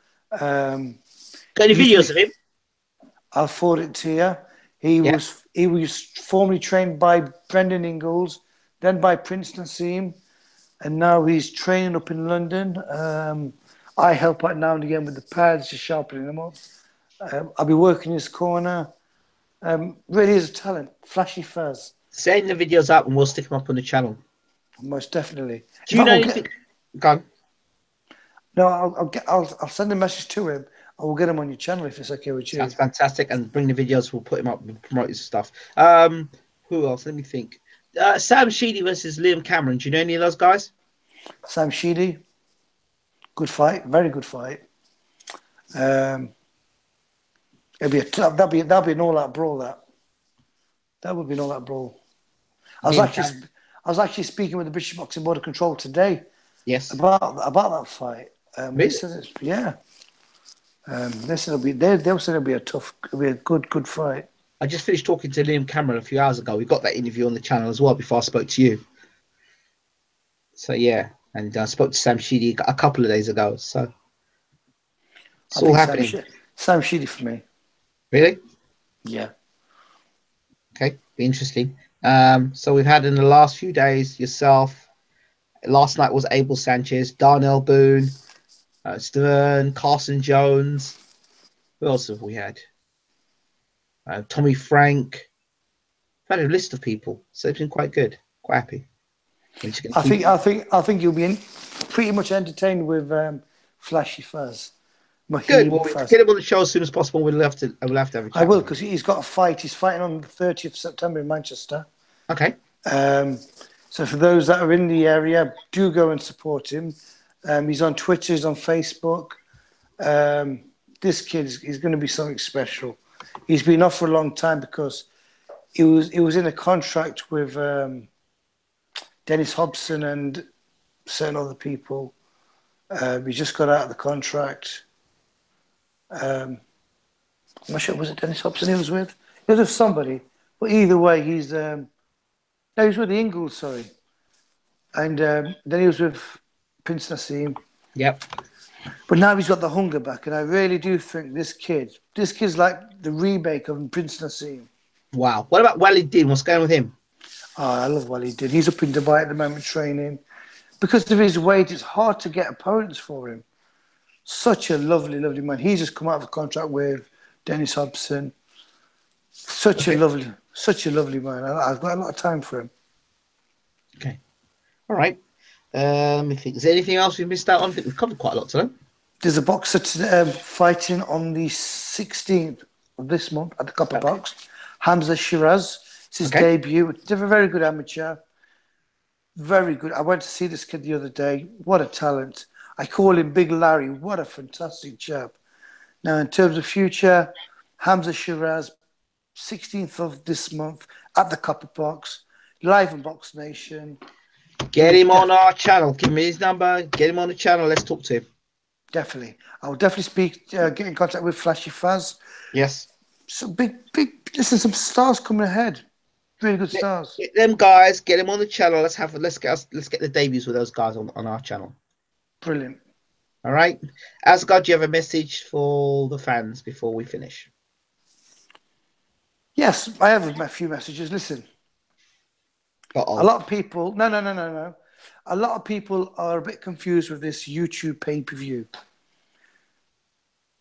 Got any He used to be, videos of him? I'll forward it to you. Yeah. He was formerly trained by Brendan Ingalls, then by Prince Nassim, and now he's training up in London. I help out now and again with the pads, just sharpening them up. I'll be working his corner. Really is a talent. Flashy Faz, Send the videos up and we'll stick them up on the channel. most definitely. Do In you fact, know we'll anything? get Go on. no. I'll send a message to him. I will get him on your channel if it's okay with you. Sounds fantastic. And bring the videos. We'll put him up and promote his stuff. Who else? Let me think. Sam Sheedy versus Liam Cameron. Do you know any of those guys? Sam Sheedy, good fight, very good fight. It'll be that'll be an all-out brawl. That would be an all-out brawl. I was Liam actually Cameron. I was actually speaking with the British Boxing Board of Control today Yes. about that fight. They Really? said it's, yeah. They said they'll say it'll be it'll be a good fight. I just finished talking to Liam Cameron a few hours ago. We got that interview on the channel as well before I spoke to you. So yeah, and I spoke to Sam Sheedy a couple of days ago. So it's I all think happening. Sam Sheedy for me. Really? Yeah. Okay, be interesting. So we've had in the last few days yourself. Last night was Abel Sanchez, Darnell Boone, Stern, Carson Jones. Who else have we had? Tommy Frank. I've had a list of people, so it's been quite good. Quite happy. We're just going to keep. I think you'll be pretty much entertained with Flashy Faz, Good. Mahib Well, we Faz. get him on the show as soon as possible. We'll have to. We'll have to have a I chat will with him. because he's got a fight. He's fighting on the 30th of September in Manchester. Okay. So for those that are in the area, do go and support him. He's on Twitter, he's on Facebook. This kid is going to be something special. He's been off for a long time because he was in a contract with Dennis Hobson and certain other people. He just got out of the contract. I'm not sure, was it Dennis Hobson he was with? He was with somebody. But either way, he's no, he was with the Ingalls, sorry. And then he was with Prince Nassim. Yep. But now he's got the hunger back, and I really do think this kid's like the remake of Prince Nassim. Wow. What about Walid Din? What's going on with him? Oh, I love what he did. He's up in Dubai at the moment training. because of his weight, it's hard to get opponents for him. Such a lovely, lovely man. He's just come out of a contract with Dennis Hobson. Such a lovely man. I've got a lot of time for him. Okay. All right. Let me think. Is there anything else we've missed out on? I think we've covered quite a lot today. There's a boxer fighting on the 16th of this month at the Copper Box. Hamza Shiraz. It's his debut. He's a very good amateur. Very good. I went to see this kid the other day. What a talent. I call him Big Larry. What a fantastic chap. Now, in terms of future, Hamza Shiraz, 16th of this month at the Copper Box, live on Box Nation. Get him on our channel. Give me his number. Get him on the channel. Let's talk to him. Definitely. I will definitely get in contact with Flashy Faz. Yes. So listen, some stars coming ahead. Really good stars. Get them guys, get them on the channel. Let's get the debuts with those guys on our channel. Brilliant. All right. Asgar, do you have a message for the fans before we finish? Yes, I have a few messages. Listen. A lot of people, no. A lot of people are a bit confused with this YouTube pay-per-view.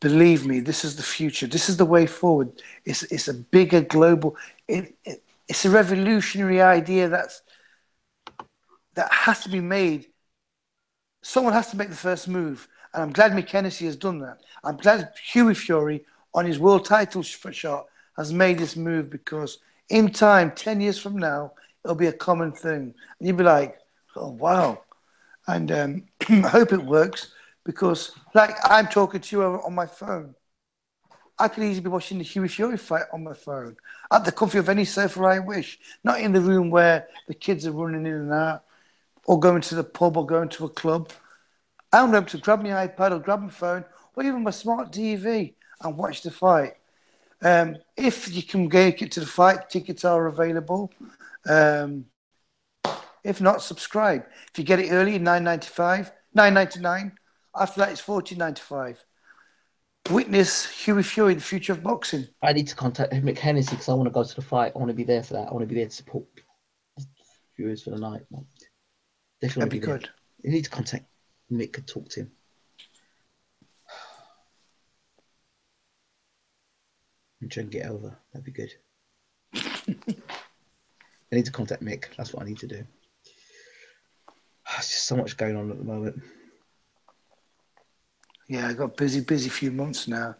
Believe me, this is the future. This is the way forward. It's a bigger global. It's a revolutionary idea that has to be made. Someone has to make the first move, and I'm glad Mick Hennessy has done that. I'm glad Hughie Fury on his world title shot has made this move, because in time, 10 years from now, it'll be a common thing. And you'll be like, oh, wow. And I hope it works, because, like, I'm talking to you on my phone. I could easily be watching the Hughie Fury fight on my phone at the comfort of any sofa I wish, not in the room where the kids are running in and out, or going to the pub or going to a club. I'm able to grab my iPad or grab my phone or even my smart TV and watch the fight. If you can make it to the fight, tickets are available. If not, subscribe. If you get it early, $9.99. After that, it's $14.95. Witness Hughie Fury, the future of boxing. I need to contact Mick Hennessy because I want to go to the fight. I want to be there for that. I want to be there to support viewers for the night. That'd be good. You need to contact Mick and talk to him. And try and get over. That'd be good. I need to contact Mick. That's what I need to do. There's just so much going on at the moment. Yeah, I've got busy few months now.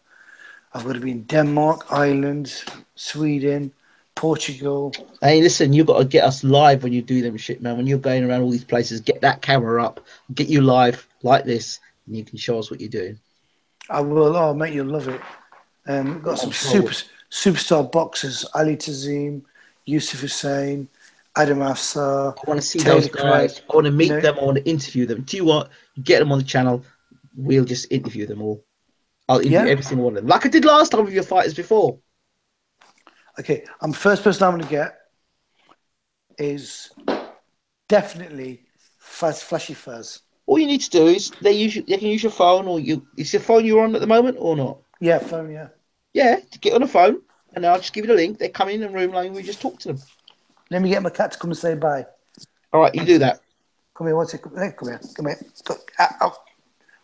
I've got to be in Denmark, Ireland, Sweden, Portugal. Hey, listen, you've got to get us live when you do them shit, man. When you're going around all these places, get that camera up, get you live like this, and you can show us what you're doing. I will. Oh, mate, you'll love it. We've got some superstar boxers: Ali Tazim, Yusuf Hussein, Adam Afsar. I want to see those guys. I want to meet them. I want to interview them. Do you want? Get them on the channel. We'll just interview them all. I'll interview every single one of them, like I did last time with your fighters before. Okay, I'm the first person I'm going to get is definitely Flashy Faz. All you need to do is they can use your phone, or is your phone you're on at the moment or not? Yeah, phone, yeah. Yeah, to get on the phone, and I'll just give you the link. They come in the room, and we just talk to them. Let me get my cat to come and say bye. All right, you do that. Come here, one second. Come here. Ow.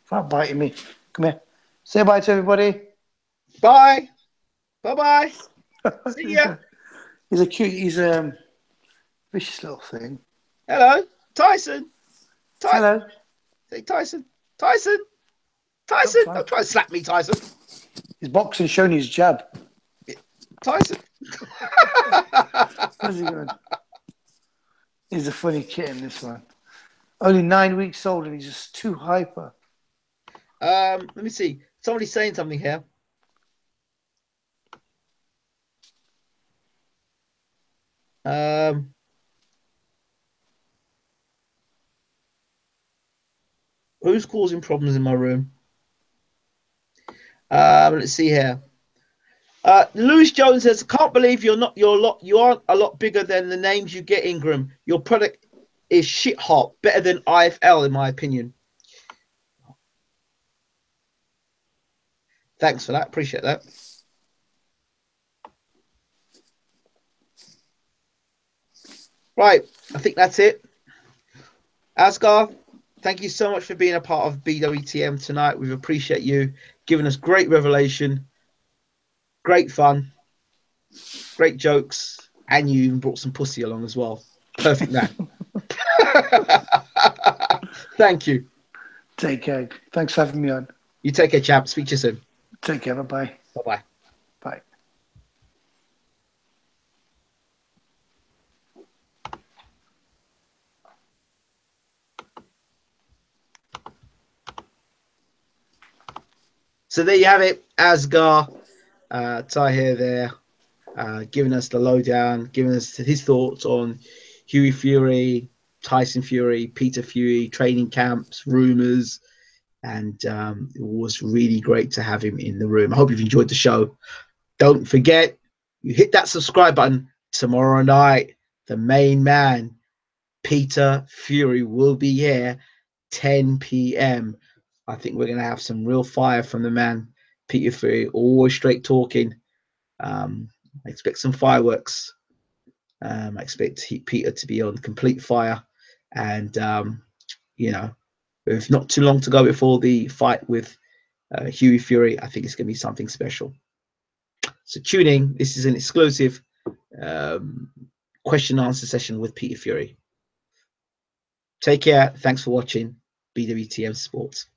Stop biting me. Come here. Say bye to everybody. Bye. Bye-bye. See ya. He's a vicious little thing. Hello, Tyson. Hello. Hey, Tyson. Don't try to slap me, Tyson. He's boxing, showing his jab. Tyson. How's he going? He's a funny kitten, this one. Only 9 weeks old, and he's just too hyper. Let me see. Somebody's saying something here. Who's causing problems in my room? Let's see here. Lewis Jones says, "Can't believe you aren't a lot bigger than the names you get, Ingram. Your product is shit hot, better than IFL in my opinion." Thanks for that. Appreciate that. Right, I think that's it. Asgar, thank you so much for being a part of BWTM tonight. We appreciate you giving us great revelation, great fun, great jokes, and you even brought some pussy along as well. Perfect man. Thank you. Take care. Thanks for having me on. You take care, champ. Speak to you soon. Take care. Bye-bye. Bye-bye. Bye. So there you have it. Asgar Tair there, giving us the lowdown, giving us his thoughts on Hughie Fury, Tyson Fury, Peter Fury, training camps, rumors, and it was really great to have him in the room. I hope you've enjoyed the show. Don't forget, you hit that subscribe button. Tomorrow night, the main man, Peter Fury, will be here 10 p.m. I think we're going to have some real fire from the man, Peter Fury, always straight talking. I expect some fireworks. I expect Peter to be on complete fire. And, you know, with not too long to go before the fight with Hughie Fury, I think it's going to be something special. So tune in. This is an exclusive question and answer session with Peter Fury. Take care. Thanks for watching BWTM Sports.